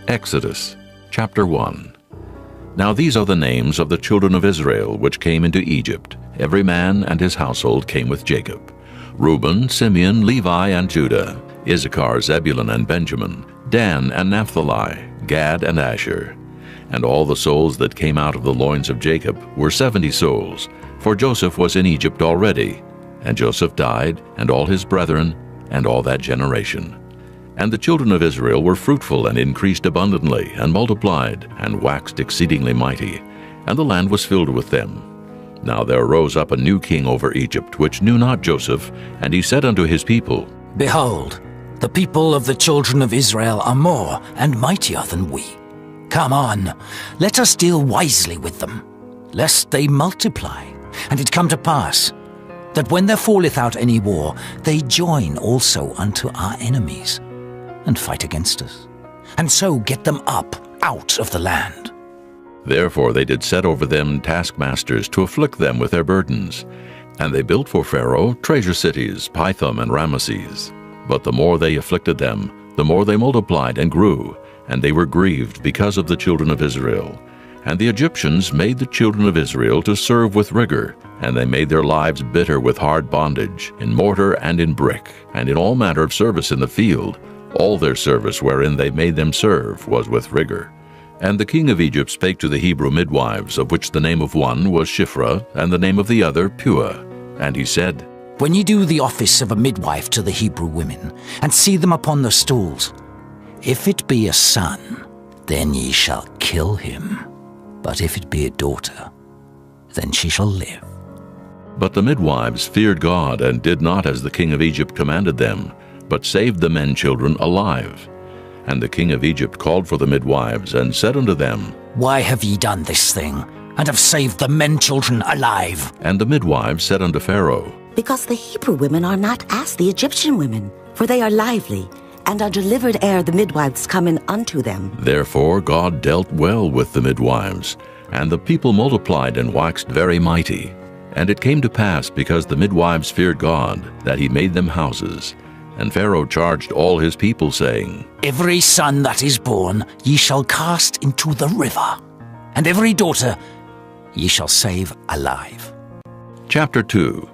Exodus chapter 1. Now these are the names of the children of Israel which came into Egypt. Every man and his household came with Jacob: Reuben, Simeon, Levi, and Judah; Issachar, Zebulun, and Benjamin; Dan and Naphtali; Gad and Asher. And all the souls that came out of the loins of Jacob were 70 souls, for Joseph was in Egypt already. And Joseph died, and all his brethren, and all that generation. And the children of Israel were fruitful and increased abundantly, and multiplied, and waxed exceedingly mighty, and the land was filled with them. Now there rose up a new king over Egypt, which knew not Joseph, and he said unto his people, Behold, the people of the children of Israel are more and mightier than we. Come on, let us deal wisely with them, lest they multiply. And it come to pass, that when there falleth out any war, they join also unto our enemies, and fight against us, and so get them up out of the land. Therefore they did set over them taskmasters to afflict them with their burdens. And they built for Pharaoh treasure cities, Pithom and Ramesses. But the more they afflicted them, the more they multiplied and grew, and they were grieved because of the children of Israel. And the Egyptians made the children of Israel to serve with rigor, and they made their lives bitter with hard bondage, in mortar and in brick, and in all manner of service in the field. All their service wherein they made them serve was with rigor. And the king of Egypt spake to the Hebrew midwives, of which the name of one was Shiphrah, and the name of the other Puah. And he said, When ye do the office of a midwife to the Hebrew women, and see them upon the stools, if it be a son, then ye shall kill him. But if it be a daughter, then she shall live. But the midwives feared God, and did not as the king of Egypt commanded them, but saved the men children alive. And the king of Egypt called for the midwives, and said unto them, Why have ye done this thing, and have saved the men children alive? And the midwives said unto Pharaoh, Because the Hebrew women are not as the Egyptian women, for they are lively, and are delivered ere the midwives come in unto them. Therefore God dealt well with the midwives, and the people multiplied and waxed very mighty. And it came to pass, because the midwives feared God, that he made them houses. And Pharaoh charged all his people, saying, Every son that is born ye shall cast into the river, and every daughter ye shall save alive. Chapter 2.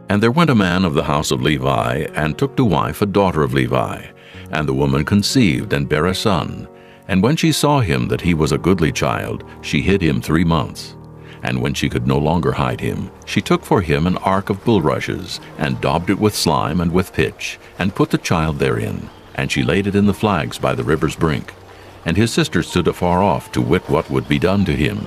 And there went a man of the house of Levi, and took to wife a daughter of Levi. And the woman conceived, and bare a son. And when she saw him that he was a goodly child, she hid him 3 months. And when she could no longer hide him, she took for him an ark of bulrushes, and daubed it with slime and with pitch, and put the child therein. And she laid it in the flags by the river's brink. And his sister stood afar off, to wit what would be done to him.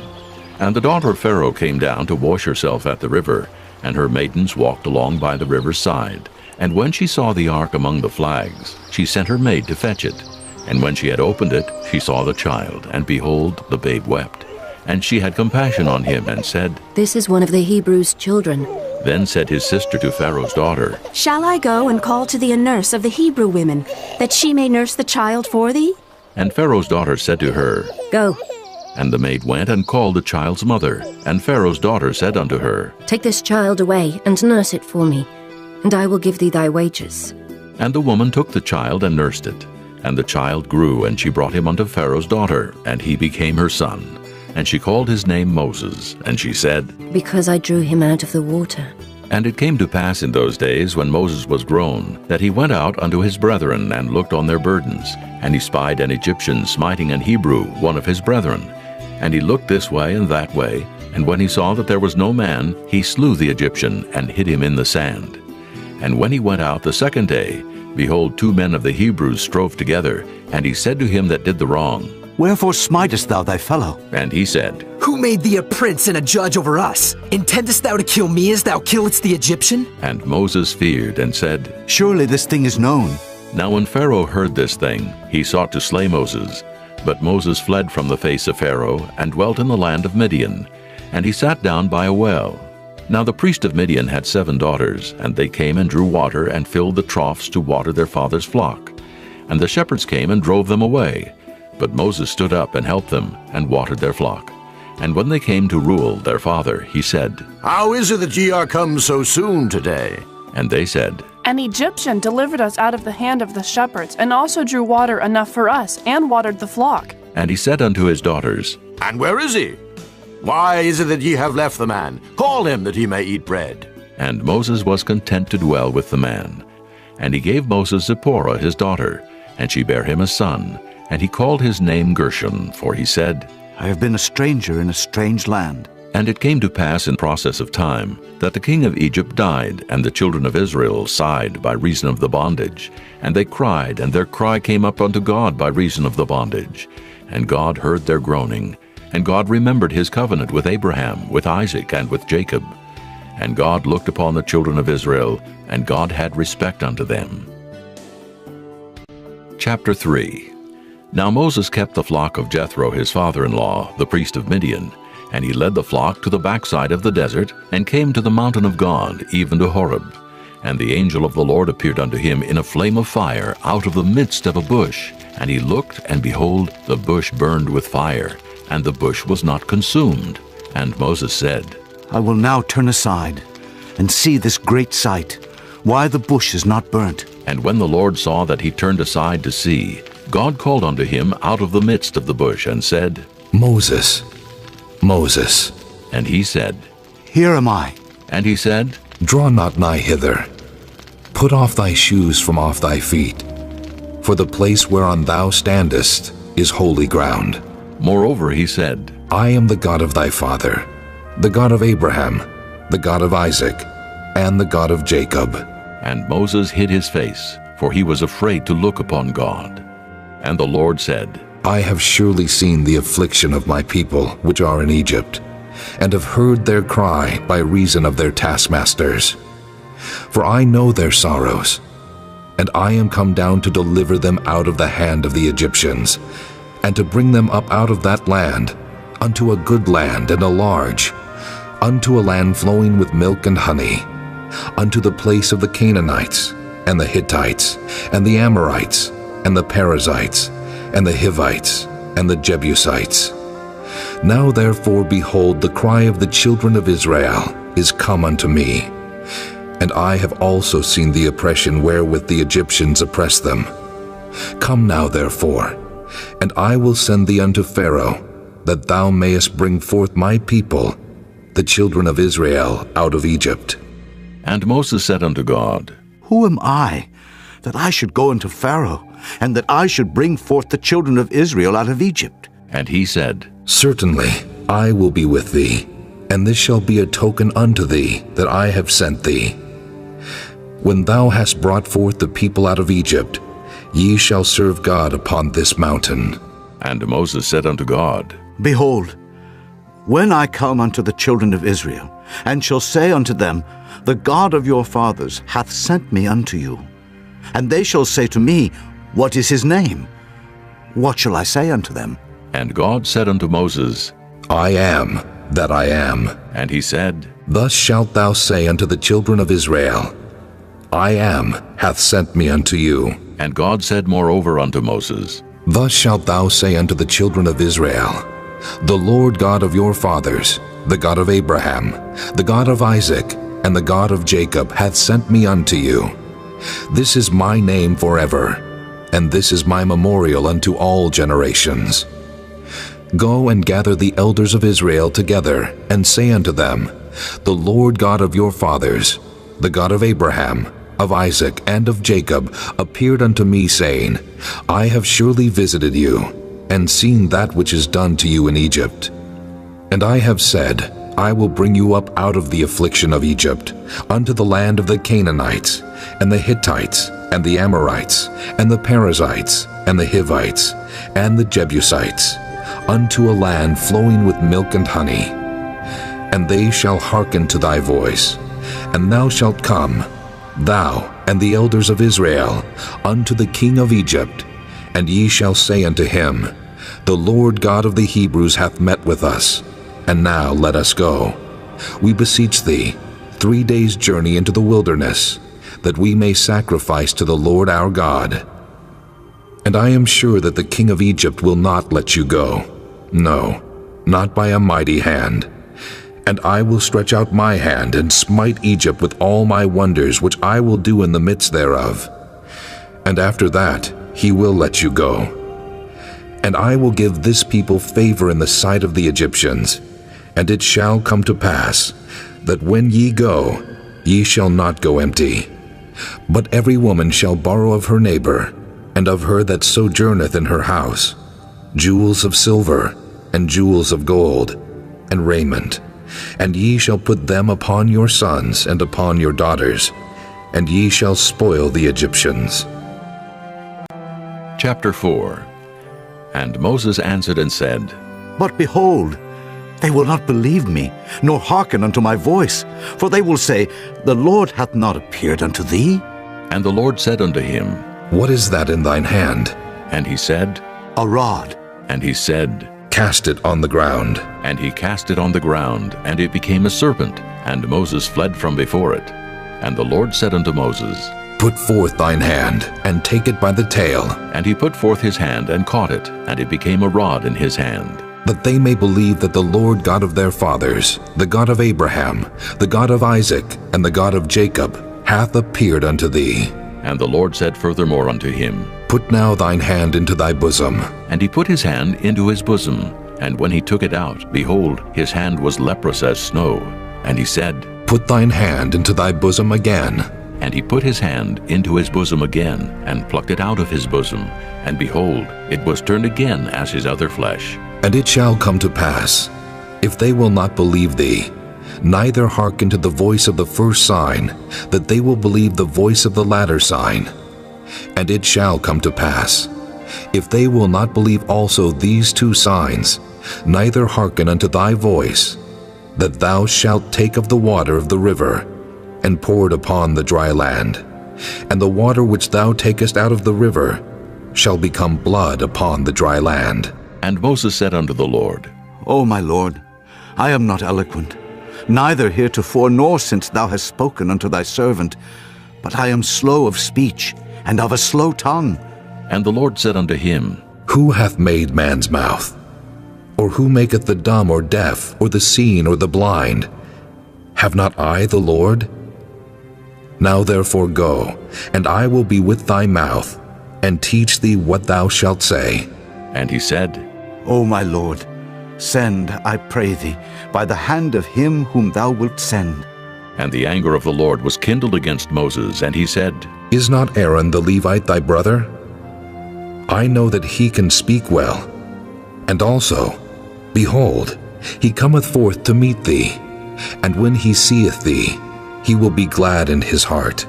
And the daughter of Pharaoh came down to wash herself at the river, and her maidens walked along by the river's side. And when she saw the ark among the flags, she sent her maid to fetch it. And when she had opened it, she saw the child, and behold, the babe wept. And she had compassion on him, and said, This is one of the Hebrews' children. Then said his sister to Pharaoh's daughter, Shall I go and call to thee a nurse of the Hebrew women, that she may nurse the child for thee? And Pharaoh's daughter said to her, Go. And the maid went and called the child's mother. And Pharaoh's daughter said unto her, Take this child away, and nurse it for me, and I will give thee thy wages. And the woman took the child and nursed it. And the child grew, and she brought him unto Pharaoh's daughter, and he became her son. And she called his name Moses. And she said, Because I drew him out of the water. And it came to pass in those days, when Moses was grown, that he went out unto his brethren, and looked on their burdens. And he spied an Egyptian smiting an Hebrew, one of his brethren. And he looked this way and that way, and when he saw that there was no man, he slew the Egyptian, and hid him in the sand. And when he went out the second day, behold, 2 men of the Hebrews strove together. And he said to him that did the wrong, Wherefore smitest thou thy fellow? And he said, Who made thee a prince and a judge over us? Intendest thou to kill me as thou killedst the Egyptian? And Moses feared, and said, Surely this thing is known. Now when Pharaoh heard this thing, he sought to slay Moses. But Moses fled from the face of Pharaoh, and dwelt in the land of Midian. And he sat down by a well. Now the priest of Midian had 7 daughters, and they came and drew water, and filled the troughs to water their father's flock. And the shepherds came and drove them away. But Moses stood up and helped them, and watered their flock. And when they came to Reuel their father, he said, How is it that ye are come so soon today? And they said, An Egyptian delivered us out of the hand of the shepherds, and also drew water enough for us, and watered the flock. And he said unto his daughters, And where is he? Why is it that ye have left the man? Call him, that he may eat bread. And Moses was content to dwell with the man. And he gave Moses Zipporah his daughter, and she bare him a son. And he called his name Gershom, for he said, I have been a stranger in a strange land. And it came to pass in process of time, that the king of Egypt died, and the children of Israel sighed by reason of the bondage. And they cried, and their cry came up unto God by reason of the bondage. And God heard their groaning. And God remembered his covenant with Abraham, with Isaac, and with Jacob. And God looked upon the children of Israel, and God had respect unto them. Chapter 3. Now Moses kept the flock of Jethro his father-in-law, the priest of Midian. And he led the flock to the backside of the desert, and came to the mountain of God, even to Horeb. And the angel of the Lord appeared unto him in a flame of fire out of the midst of a bush. And he looked, and behold, the bush burned with fire, and the bush was not consumed. And Moses said, I will now turn aside and see this great sight, why the bush is not burnt. And when the Lord saw that he turned aside to see, God called unto him out of the midst of the bush, and said, Moses, Moses. And he said, Here am I. And he said, Draw not nigh hither. Put off thy shoes from off thy feet, for the place whereon thou standest is holy ground. Moreover he said, I am the God of thy father, the God of Abraham, the God of Isaac, and the God of Jacob. And Moses hid his face, for he was afraid to look upon God. And the Lord said, I have surely seen the affliction of my people which are in Egypt, and have heard their cry by reason of their taskmasters. For I know their sorrows, and I am come down to deliver them out of the hand of the Egyptians, and to bring them up out of that land, unto a good land and a large, unto a land flowing with milk and honey, unto the place of the Canaanites, and the Hittites, and the Amorites, and the Perizzites, and the Hivites, and the Jebusites. Now therefore, behold, the cry of the children of Israel is come unto me, and I have also seen the oppression wherewith the Egyptians oppress them. Come now therefore, and I will send thee unto Pharaoh, that thou mayest bring forth my people, the children of Israel, out of Egypt. And Moses said unto God, Who am I, that I should go unto Pharaoh, and that I should bring forth the children of Israel out of Egypt? And he said, Certainly I will be with thee, and this shall be a token unto thee that I have sent thee. When thou hast brought forth the people out of Egypt, ye shall serve God upon this mountain. And Moses said unto God, Behold, when I come unto the children of Israel, and shall say unto them, The God of your fathers hath sent me unto you, and they shall say to me, What is his name? What shall I say unto them? And God said unto Moses, I am that I am. And he said, Thus shalt thou say unto the children of Israel, I am hath sent me unto you. And God said moreover unto Moses, Thus shalt thou say unto the children of Israel, The Lord God of your fathers, the God of Abraham, the God of Isaac, and the God of Jacob hath sent me unto you. This is my name forever, and this is my memorial unto all generations. Go and gather the elders of Israel together, and say unto them, The Lord God of your fathers, the God of Abraham, of Isaac, and of Jacob, appeared unto me, saying, I have surely visited you, and seen that which is done to you in Egypt. And I have said, I will bring you up out of the affliction of Egypt, unto the land of the Canaanites, and the Hittites, and the Amorites, and the Perizzites, and the Hivites, and the Jebusites, unto a land flowing with milk and honey. And they shall hearken to thy voice, and thou shalt come, thou and the elders of Israel, unto the king of Egypt, and ye shall say unto him, The Lord God of the Hebrews hath met with us, and now let us go. We beseech thee, 3 days' journey into the wilderness, that we may sacrifice to the Lord our God. And I am sure that the king of Egypt will not let you go, no, not by a mighty hand. And I will stretch out my hand and smite Egypt with all my wonders which I will do in the midst thereof. And after that he will let you go. And I will give this people favor in the sight of the Egyptians. And it shall come to pass, that when ye go, ye shall not go empty. But every woman shall borrow of her neighbor, and of her that sojourneth in her house, jewels of silver, and jewels of gold, and raiment. And ye shall put them upon your sons and upon your daughters, and ye shall spoil the Egyptians. Chapter 4. And Moses answered and said, But behold, they will not believe me, nor hearken unto my voice. For they will say, The Lord hath not appeared unto thee. And the Lord said unto him, What is that in thine hand? And he said, A rod. And he said, Cast it on the ground. And he cast it on the ground, and it became a serpent, and Moses fled from before it. And the Lord said unto Moses, Put forth thine hand, and take it by the tail. And he put forth his hand, and caught it, and it became a rod in his hand. That they may believe that the Lord God of their fathers, the God of Abraham, the God of Isaac, and the God of Jacob, hath appeared unto thee. And the Lord said furthermore unto him, Put now thine hand into thy bosom. And he put his hand into his bosom. And when he took it out, behold, his hand was leprous as snow. And he said, Put thine hand into thy bosom again. And he put his hand into his bosom again, and plucked it out of his bosom. And behold, it was turned again as his other flesh. And it shall come to pass, if they will not believe thee, neither hearken to the voice of the first sign, that they will believe the voice of the latter sign. And it shall come to pass, if they will not believe also these two signs, neither hearken unto thy voice, that thou shalt take of the water of the river, and pour it upon the dry land. And the water which thou takest out of the river shall become blood upon the dry land. And Moses said unto the Lord, O my Lord, I am not eloquent, neither heretofore nor since thou hast spoken unto thy servant, but I am slow of speech, and of a slow tongue. And the Lord said unto him, Who hath made man's mouth? Or who maketh the dumb or deaf, or the seen or the blind? Have not I the Lord? Now therefore go, and I will be with thy mouth, and teach thee what thou shalt say. And he said, O my Lord, send, I pray thee, by the hand of him whom thou wilt send. And the anger of the Lord was kindled against Moses, and he said, Is not Aaron the Levite thy brother? I know that he can speak well. And also, behold, he cometh forth to meet thee, and when he seeth thee, he will be glad in his heart.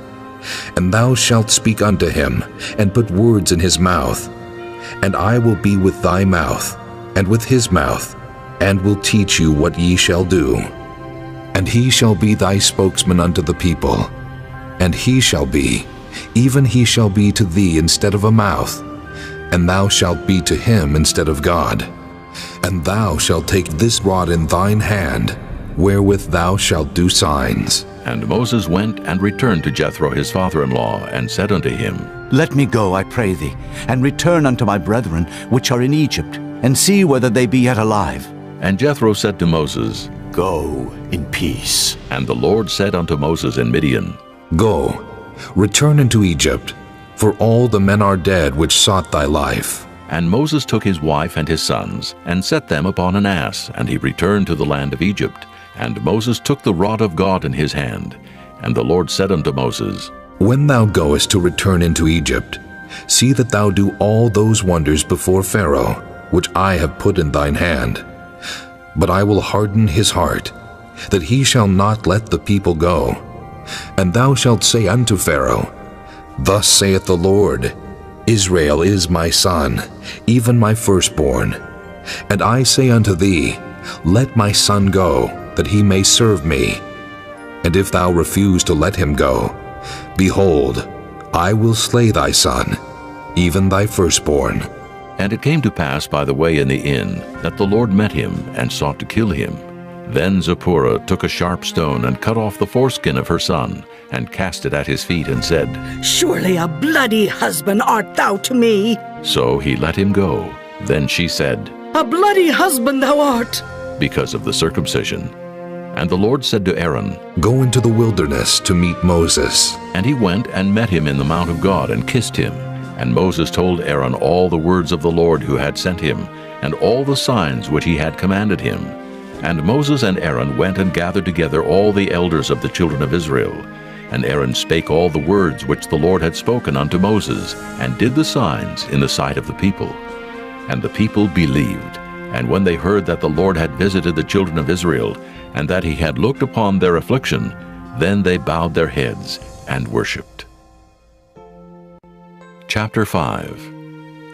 And thou shalt speak unto him, and put words in his mouth. And I will be with thy mouth, and with his mouth, and will teach you what ye shall do. And he shall be thy spokesman unto the people. And he shall be, even he shall be to thee instead of a mouth, and thou shalt be to him instead of God. And thou shalt take this rod in thine hand, wherewith thou shalt do signs. And Moses went and returned to Jethro his father-in-law, and said unto him, Let me go, I pray thee, and return unto my brethren which are in Egypt, and see whether they be yet alive. And Jethro said to Moses, Go in peace. And the Lord said unto Moses in Midian, Go, return into Egypt, for all the men are dead which sought thy life. And Moses took his wife and his sons, and set them upon an ass, and he returned to the land of Egypt. And Moses took the rod of God in his hand. And the Lord said unto Moses, When thou goest to return into Egypt, see that thou do all those wonders before Pharaoh, which I have put in thine hand. But I will harden his heart, that he shall not let the people go. And thou shalt say unto Pharaoh, Thus saith the Lord, Israel is my son, even my firstborn. And I say unto thee, Let my son go, that he may serve me. And if thou refuse to let him go, behold, I will slay thy son, even thy firstborn. And it came to pass by the way in the inn, that the Lord met him, and sought to kill him. Then Zipporah took a sharp stone, and cut off the foreskin of her son, and cast it at his feet, and said, Surely a bloody husband art thou to me. So he let him go. Then she said, A bloody husband thou art. because of the circumcision. And the Lord said to Aaron, Go into the wilderness to meet Moses. And he went and met him in the mount of God and kissed him. And Moses told Aaron all the words of the Lord who had sent him, and all the signs which he had commanded him. And Moses and Aaron went and gathered together all the elders of the children of Israel. And Aaron spake all the words which the Lord had spoken unto Moses, and did the signs in the sight of the people. And the people believed. And when they heard that the Lord had visited the children of Israel, and that he had looked upon their affliction, then they bowed their heads and worshipped. Chapter 5.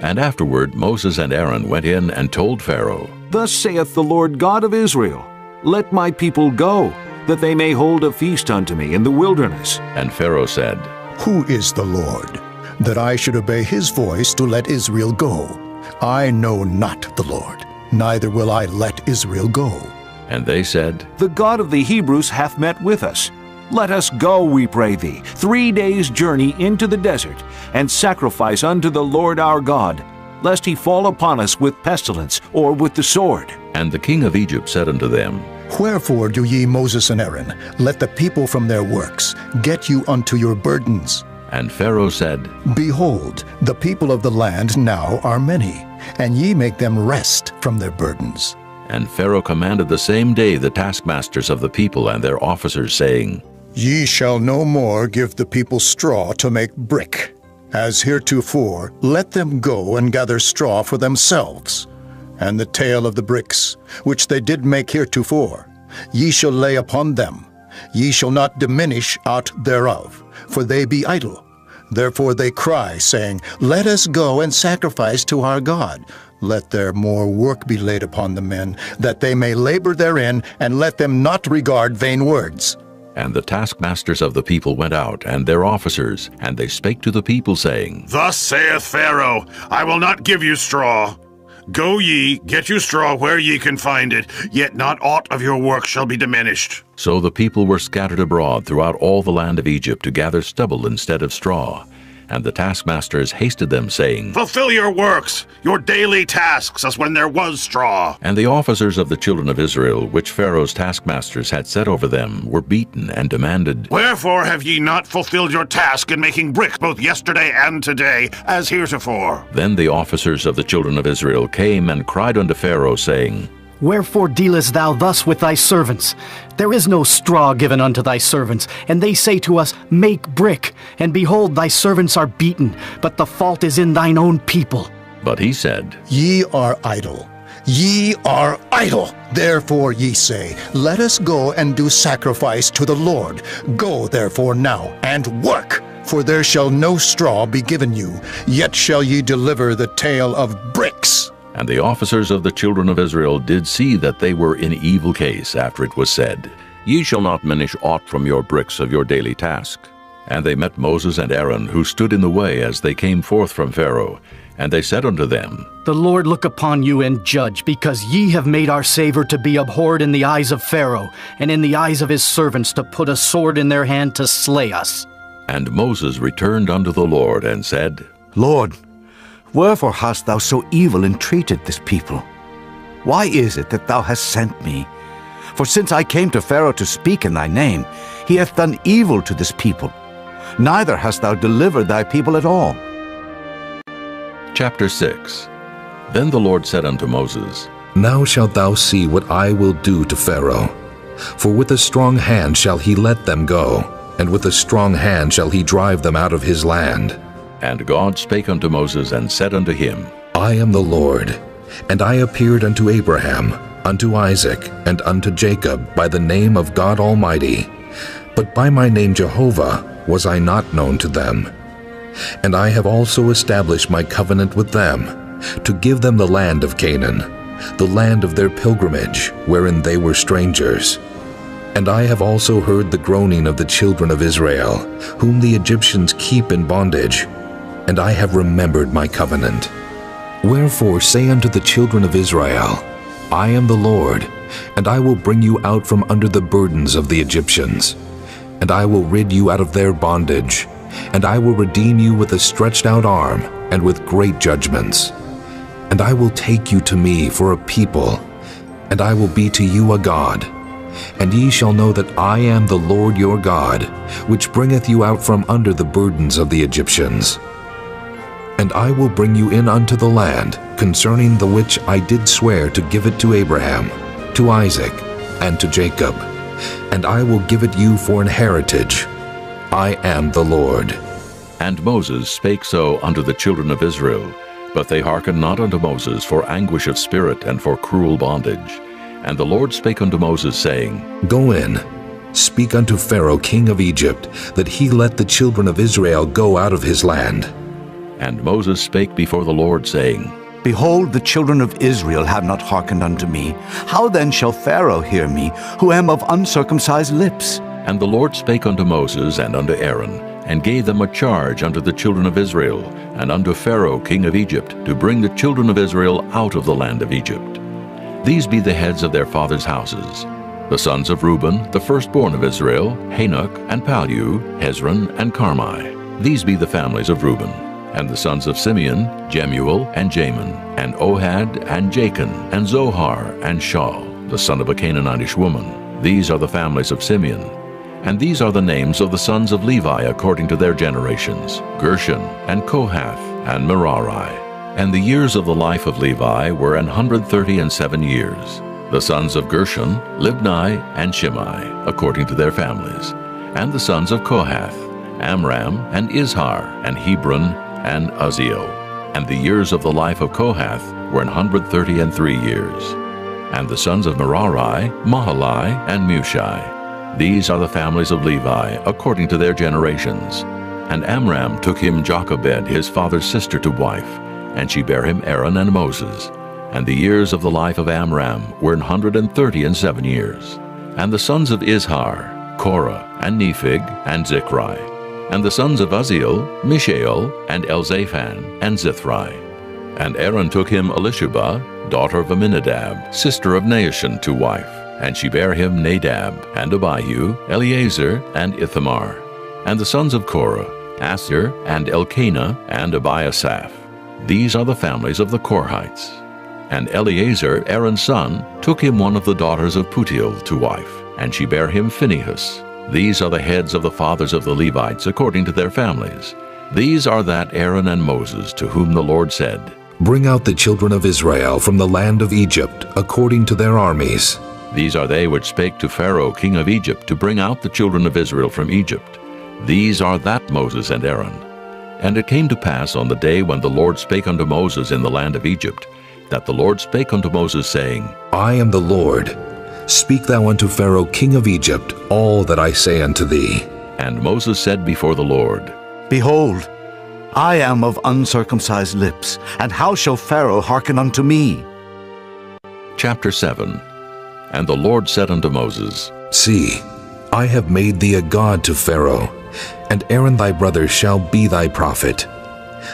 And afterward Moses and Aaron went in and told Pharaoh, Thus saith the Lord God of Israel, Let my people go, that they may hold a feast unto me in the wilderness. And Pharaoh said, Who is the Lord, that I should obey his voice to let Israel go? I know not the Lord, neither will I let Israel go. And they said, The God of the Hebrews hath met with us. Let us go, we pray thee, 3 days' journey into the desert, and sacrifice unto the Lord our God, lest he fall upon us with pestilence or with the sword. And the king of Egypt said unto them, Wherefore do ye, Moses and Aaron, let the people from their works get you unto your burdens? And Pharaoh said, Behold, the people of the land now are many, and ye make them rest from their burdens. And Pharaoh commanded the same day the taskmasters of the people and their officers, saying, Ye shall no more give the people straw to make brick. As heretofore, let them go and gather straw for themselves. And the tale of the bricks, which they did make heretofore, ye shall lay upon them. Ye shall not diminish aught thereof, for they be idle. Therefore they cry, saying, Let us go and sacrifice to our God. Let their more work be laid upon the men, that they may labor therein, and let them not regard vain words. And the taskmasters of the people went out, and their officers, and they spake to the people, saying, Thus saith Pharaoh, I will not give you straw. Go ye, get you straw where ye can find it, yet not aught of your work shall be diminished. So the people were scattered abroad throughout all the land of Egypt to gather stubble instead of straw. And the taskmasters hasted them, saying, Fulfill your works, your daily tasks, as when there was straw. And the officers of the children of Israel, which Pharaoh's taskmasters had set over them, were beaten and demanded, Wherefore have ye not fulfilled your task in making brick both yesterday and today, as heretofore? Then the officers of the children of Israel came and cried unto Pharaoh, saying, Wherefore dealest thou thus with thy servants? There is no straw given unto thy servants, and they say to us, Make brick. And behold, thy servants are beaten, but the fault is in thine own people. But he said, Ye are idle. Ye are idle. Therefore ye say, Let us go and do sacrifice to the Lord. Go therefore now, and work. For there shall no straw be given you, yet shall ye deliver the tale of bricks. And the officers of the children of Israel did see that they were in evil case after it was said, Ye shall not diminish aught from your bricks of your daily task. And they met Moses and Aaron, who stood in the way as they came forth from Pharaoh. And they said unto them, The Lord look upon you and judge, because ye have made our Saviour to be abhorred in the eyes of Pharaoh, and in the eyes of his servants to put a sword in their hand to slay us. And Moses returned unto the Lord and said, Lord, wherefore hast thou so evil entreated this people? Why is it that thou hast sent me? For since I came to Pharaoh to speak in thy name, he hath done evil to this people. Neither hast thou delivered thy people at all. Chapter 6. Then the Lord said unto Moses, Now shalt thou see what I will do to Pharaoh. For with a strong hand shall he let them go, and with a strong hand shall he drive them out of his land. And God spake unto Moses and said unto him, I am the Lord, and I appeared unto Abraham, unto Isaac, and unto Jacob by the name of God Almighty. But by my name Jehovah was I not known to them. And I have also established my covenant with them, to give them the land of Canaan, the land of their pilgrimage, wherein they were strangers. And I have also heard the groaning of the children of Israel, whom the Egyptians keep in bondage, and I have remembered my covenant. Wherefore say unto the children of Israel, I am the Lord, and I will bring you out from under the burdens of the Egyptians. And I will rid you out of their bondage, and I will redeem you with a stretched out arm, and with great judgments. And I will take you to me for a people, and I will be to you a God. and ye shall know that I am the Lord your God, which bringeth you out from under the burdens of the Egyptians. And I will bring you in unto the land, concerning the which I did swear to give it to Abraham, to Isaac, and to Jacob, and I will give it you for an heritage. I am the Lord. And Moses spake so unto the children of Israel, but they hearkened not unto Moses for anguish of spirit and for cruel bondage. And the Lord spake unto Moses, saying, Go in, speak unto Pharaoh king of Egypt, that he let the children of Israel go out of his land. And Moses spake before the Lord, saying, Behold, the children of Israel have not hearkened unto me. How then shall Pharaoh hear me, who am of uncircumcised lips? And the Lord spake unto Moses and unto Aaron, and gave them a charge unto the children of Israel, and unto Pharaoh king of Egypt, to bring the children of Israel out of the land of Egypt. These be the heads of their fathers' houses. The sons of Reuben, the firstborn of Israel, Hanok, and Pallu, Hezron, and Carmi. These be the families of Reuben. And the sons of Simeon, Jemuel, and Jamin, and Ohad, and Jachin, and Zohar, and Shaul, the son of a Canaanitish woman. These are the families of Simeon. And these are the names of the sons of Levi according to their generations, Gershon, and Kohath, and Merari. And the years of the life of Levi were 137 years. The sons of Gershon, Libni, and Shimei, according to their families. And the sons of Kohath, Amram, and Izhar, and Hebron, and Uzziel. And the years of the life of Kohath were 133 years. And the sons of Merari, Mahali, and Mushi. These are the families of Levi, according to their generations. And Amram took him Jochebed, his father's sister, to wife, and she bare him Aaron and Moses. And the years of the life of Amram were 137 years. And the sons of Izhar, Korah, and Nephig, and Zichri. And the sons of Uzziel, Mishael, and Elzaphan, and Zithri. And Aaron took him Elisheba, daughter of Aminadab, sister of Naashon, to wife. And she bare him Nadab, and Abihu, Eleazar, and Ithamar. And the sons of Korah, Asir, and Elkanah, and Abiasaph. These are the families of the Korhites. And Eleazar, Aaron's son, took him one of the daughters of Putiel to wife, and she bare him Phinehas. These are the heads of the fathers of the Levites according to their families. These are that Aaron and Moses, to whom the Lord said, Bring out the children of Israel from the land of Egypt according to their armies. These are they which spake to Pharaoh king of Egypt to bring out the children of Israel from Egypt. These are that Moses and Aaron. And it came to pass on the day when the Lord spake unto Moses in the land of Egypt, that the Lord spake unto Moses, saying, I am the Lord. Speak thou unto Pharaoh king of Egypt all that I say unto thee. And Moses said before the Lord, Behold, I am of uncircumcised lips, and how shall Pharaoh hearken unto me? Chapter 7. And the Lord said unto Moses, See, I have made thee a god to Pharaoh, and Aaron thy brother shall be thy prophet.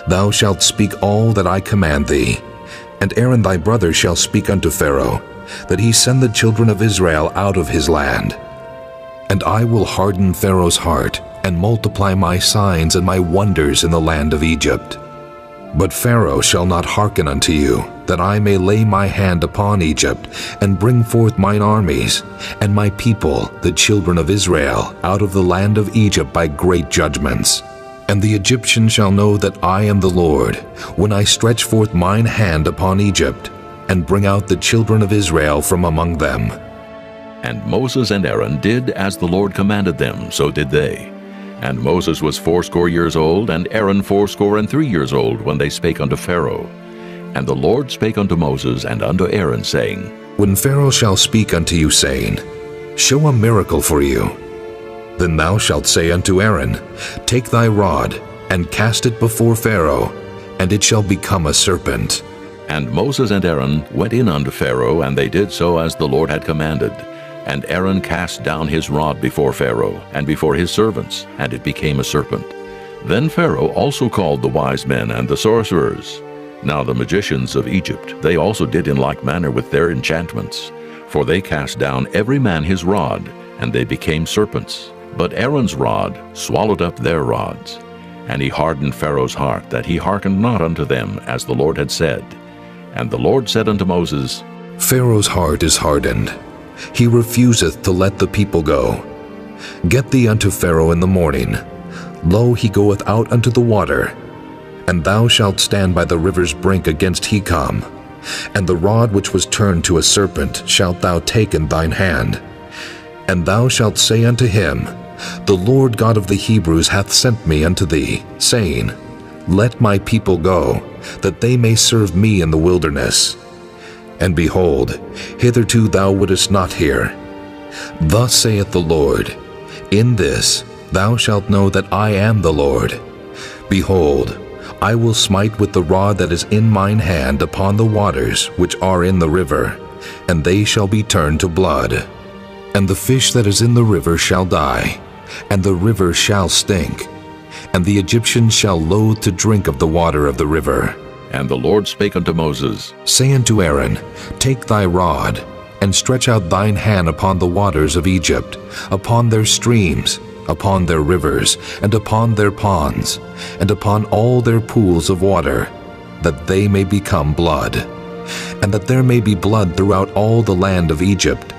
Thou shalt speak all that I command thee, and Aaron thy brother shall speak unto Pharaoh, that he send the children of Israel out of his land. And I will harden Pharaoh's heart, and multiply my signs and my wonders in the land of Egypt. But Pharaoh shall not hearken unto you, that I may lay my hand upon Egypt, and bring forth mine armies, and my people, the children of Israel, out of the land of Egypt by great judgments. And the Egyptians shall know that I am the Lord, when I stretch forth mine hand upon Egypt, and bring out the children of Israel from among them. And Moses and Aaron did as the Lord commanded them, so did they. And Moses was 80 years old, and Aaron 83 years old, when they spake unto Pharaoh. And the Lord spake unto Moses and unto Aaron, saying, When Pharaoh shall speak unto you, saying, Show a miracle for you, then thou shalt say unto Aaron, Take thy rod, and cast it before Pharaoh, and it shall become a serpent. And Moses and Aaron went in unto Pharaoh, and they did so as the Lord had commanded. And Aaron cast down his rod before Pharaoh, and before his servants, and it became a serpent. Then Pharaoh also called the wise men and the sorcerers. Now the magicians of Egypt, they also did in like manner with their enchantments. For they cast down every man his rod, and they became serpents. But Aaron's rod swallowed up their rods. And he hardened Pharaoh's heart, that he hearkened not unto them, as the Lord had said. And the Lord said unto Moses, Pharaoh's heart is hardened. he refuseth to let the people go. Get thee unto Pharaoh in the morning. Lo, he goeth out unto the water. And thou shalt stand by the river's brink against Hecom. And the rod which was turned to a serpent shalt thou take in thine hand. And thou shalt say unto him, The Lord God of the Hebrews hath sent me unto thee, saying, Let my people go, that they may serve me in the wilderness. And behold, hitherto thou wouldest not hear. Thus saith the Lord, In this thou shalt know that I am the Lord. Behold, I will smite with the rod that is in mine hand upon the waters which are in the river, and they shall be turned to blood. And the fish that is in the river shall die, and the river shall stink, and the Egyptians shall loathe to drink of the water of the river. And the Lord spake unto Moses, Say unto Aaron, Take thy rod, and stretch out thine hand upon the waters of Egypt, upon their streams, upon their rivers, and upon their ponds, and upon all their pools of water, that they may become blood, and that there may be blood throughout all the land of Egypt,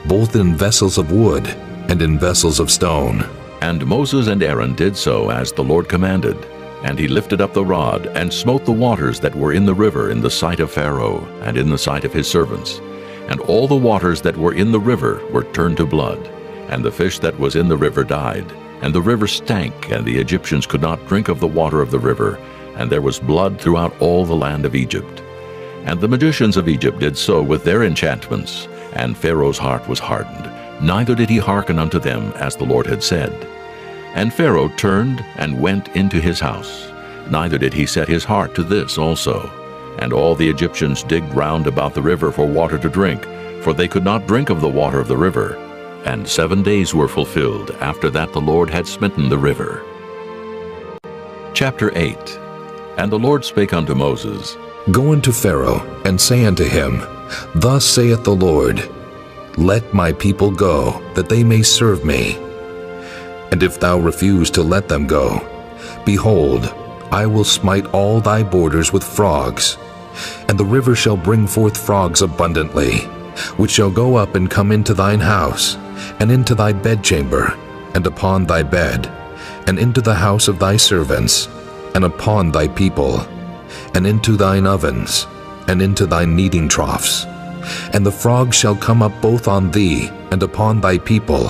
both in vessels of wood and in vessels of stone. And Moses and Aaron did so as the Lord commanded. And he lifted up the rod, and smote the waters that were in the river in the sight of Pharaoh, and in the sight of his servants. And all the waters that were in the river were turned to blood, and the fish that was in the river died. And the river stank, and the Egyptians could not drink of the water of the river, and there was blood throughout all the land of Egypt. And the magicians of Egypt did so with their enchantments, and Pharaoh's heart was hardened, neither did he hearken unto them as the Lord had said. And Pharaoh turned and went into his house, neither did he set his heart to this also. And all the Egyptians digged round about the river for water to drink, for they could not drink of the water of the river. And 7 days were fulfilled after that the Lord had smitten the river. Chapter 8. And the Lord spake unto Moses, Go unto Pharaoh, and say unto him, Thus saith the Lord, Let my people go, that they may serve me. And if thou refuse to let them go, behold, I will smite all thy borders with frogs, and the river shall bring forth frogs abundantly, which shall go up and come into thine house, and into thy bedchamber, and upon thy bed, and into the house of thy servants, and upon thy people, and into thine ovens, and into thy kneading troughs. And the frogs shall come up both on thee, and upon thy people,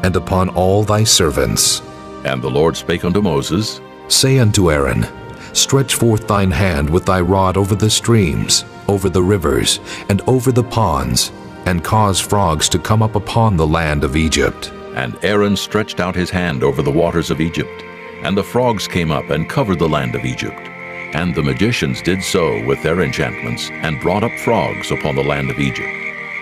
and upon all thy servants. And the Lord spake unto Moses, Say unto Aaron, Stretch forth thine hand with thy rod over the streams, over the rivers, and over the ponds, and cause frogs to come up upon the land of Egypt. And Aaron stretched out his hand over the waters of Egypt, and the frogs came up and covered the land of Egypt. And the magicians did so with their enchantments, and brought up frogs upon the land of Egypt.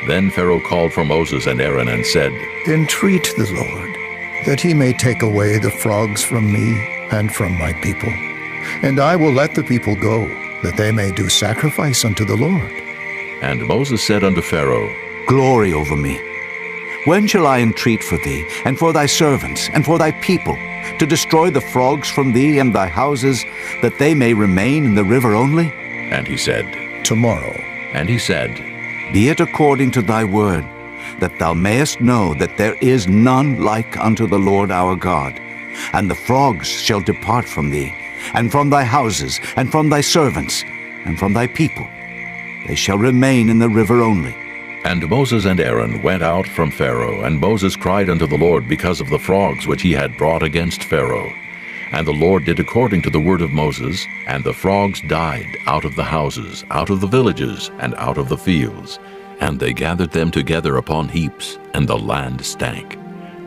Then Pharaoh called for Moses and Aaron and said, Entreat the Lord, that he may take away the frogs from me and from my people. And I will let the people go, that they may do sacrifice unto the Lord. And Moses said unto Pharaoh, Glory over me. When shall I entreat for thee, and for thy servants, and for thy people, to destroy the frogs from thee and thy houses, that they may remain in the river only? And he said, Tomorrow. And he said, Be it according to thy word, that thou mayest know that there is none like unto the Lord our God. And the frogs shall depart from thee, and from thy houses, and from thy servants, and from thy people. They shall remain in the river only. And Moses and Aaron went out from Pharaoh, and Moses cried unto the Lord because of the frogs which he had brought against Pharaoh. And the Lord did according to the word of Moses, and the frogs died out of the houses, out of the villages, and out of the fields. And they gathered them together upon heaps, and the land stank.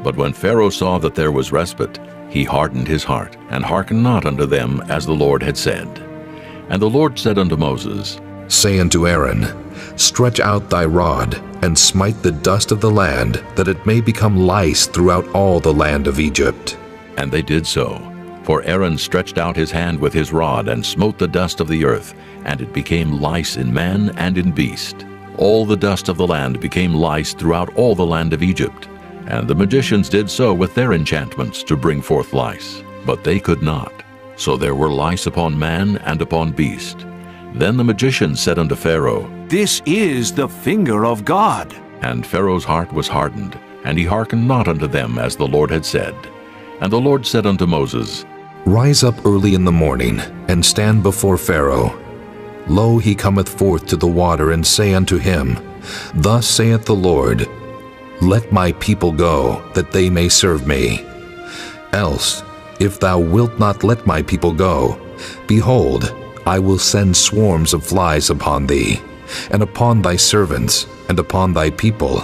But when Pharaoh saw that there was respite, he hardened his heart, and hearkened not unto them as the Lord had said. And the Lord said unto Moses, Say unto Aaron, Stretch out thy rod, and smite the dust of the land, that it may become lice throughout all the land of Egypt. And they did so. For Aaron stretched out his hand with his rod, and smote the dust of the earth, and it became lice in man and in beast. All the dust of the land became lice throughout all the land of Egypt. And the magicians did so with their enchantments to bring forth lice, but they could not. So there were lice upon man and upon beast. Then the magicians said unto Pharaoh, This is the finger of God. And Pharaoh's heart was hardened, and he hearkened not unto them as the Lord had said. And the Lord said unto Moses, Rise up early in the morning, and stand before Pharaoh. Lo, he cometh forth to the water, and say unto him, Thus saith the Lord, Let my people go, that they may serve me. Else, if thou wilt not let my people go, behold, I will send swarms of flies upon thee, and upon thy servants, and upon thy people,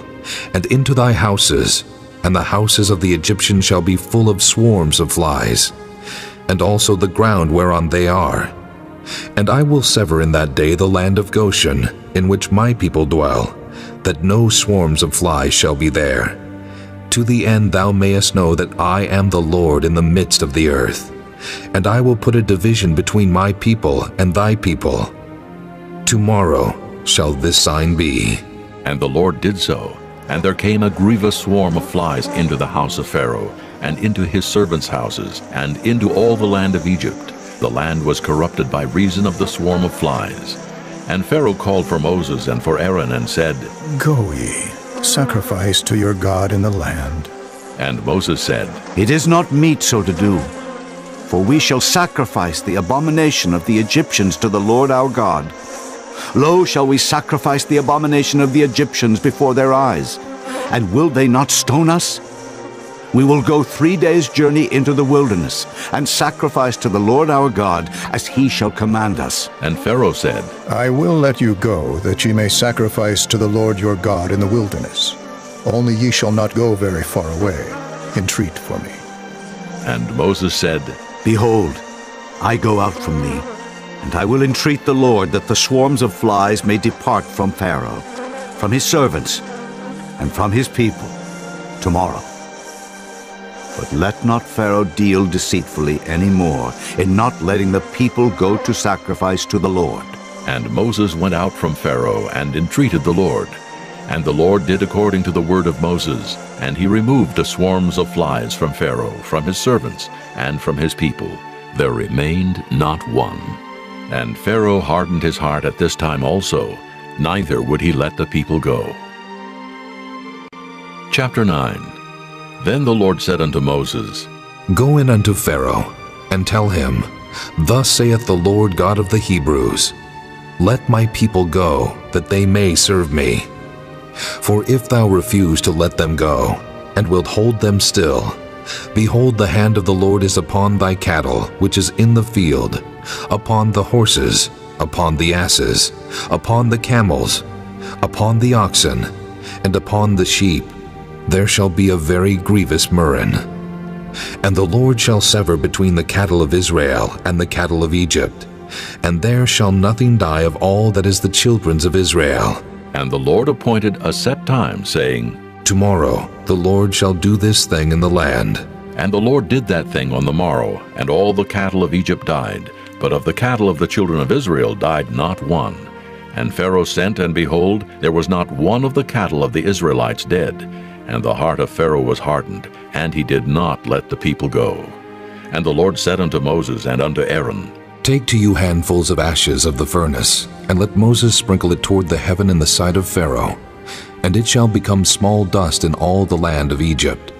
and into thy houses, and the houses of the Egyptians shall be full of swarms of flies, and also the ground whereon they are. And I will sever in that day the land of Goshen, in which my people dwell, that no swarms of flies shall be there, to the end thou mayest know that I am the Lord in the midst of the earth. And I will put a division between my people and thy people. Tomorrow shall this sign be. And the Lord did so. And there came a grievous swarm of flies into the house of Pharaoh, and into his servants' houses, and into all the land of Egypt. The land was corrupted by reason of the swarm of flies. And Pharaoh called for Moses and for Aaron, and said, Go ye, sacrifice to your God in the land. And Moses said, It is not meet so to do. For we shall sacrifice the abomination of the Egyptians to the Lord our God. Lo, shall we sacrifice the abomination of the Egyptians before their eyes? And will they not stone us? We will go 3 days' journey into the wilderness, and sacrifice to the Lord our God, as he shall command us. And Pharaoh said, I will let you go, that ye may sacrifice to the Lord your God in the wilderness. Only ye shall not go very far away. Entreat for me. And Moses said, Behold, I go out from thee, and I will entreat the Lord that the swarms of flies may depart from Pharaoh, from his servants, and from his people tomorrow. But let not Pharaoh deal deceitfully any more in not letting the people go to sacrifice to the Lord. And Moses went out from Pharaoh and entreated the Lord. And the Lord did according to the word of Moses, and he removed the swarms of flies from Pharaoh, from his servants, and from his people. There remained not one. And Pharaoh hardened his heart at this time also, neither would he let the people go. Chapter 9. Then the Lord said unto Moses, Go in unto Pharaoh, and tell him, Thus saith the Lord God of the Hebrews, Let my people go, that they may serve me. For if thou refuse to let them go, and wilt hold them still, behold, the hand of the Lord is upon thy cattle, which is in the field, upon the horses, upon the asses, upon the camels, upon the oxen, and upon the sheep. There shall be a very grievous murrain. And the Lord shall sever between the cattle of Israel and the cattle of Egypt, and there shall nothing die of all that is the children's of Israel. And the Lord appointed a set time, saying, Tomorrow the Lord shall do this thing in the land. And the Lord did that thing on the morrow, and all the cattle of Egypt died, but of the cattle of the children of Israel died not one. And Pharaoh sent, and behold, there was not one of the cattle of the Israelites dead. And the heart of Pharaoh was hardened, and he did not let the people go. And the Lord said unto Moses and unto Aaron, Take to you handfuls of ashes of the furnace, and let Moses sprinkle it toward the heaven in the sight of Pharaoh. And it shall become small dust in all the land of Egypt,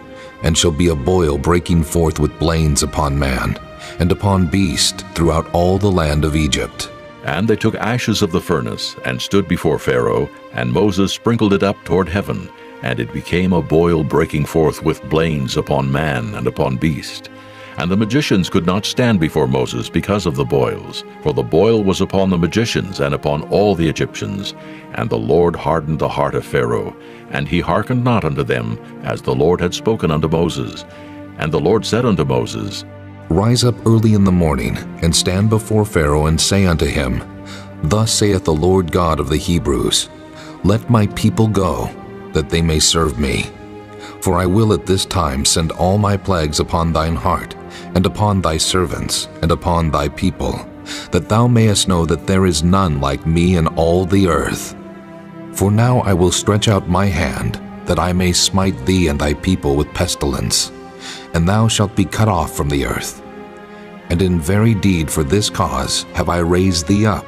and shall be a boil breaking forth with blains upon man, and upon beast throughout all the land of Egypt. And they took ashes of the furnace, and stood before Pharaoh, and Moses sprinkled it up toward heaven, and it became a boil breaking forth with blains upon man and upon beast. And the magicians could not stand before Moses because of the boils, for the boil was upon the magicians and upon all the Egyptians. And the Lord hardened the heart of Pharaoh, and he hearkened not unto them, as the Lord had spoken unto Moses. And the Lord said unto Moses, Rise up early in the morning, and stand before Pharaoh, and say unto him, Thus saith the Lord God of the Hebrews, Let my people go, that they may serve me. For I will at this time send all my plagues upon thine heart, and upon thy servants, and upon thy people, that thou mayest know that there is none like me in all the earth. For now I will stretch out my hand, that I may smite thee and thy people with pestilence, and thou shalt be cut off from the earth. And in very deed for this cause have I raised thee up,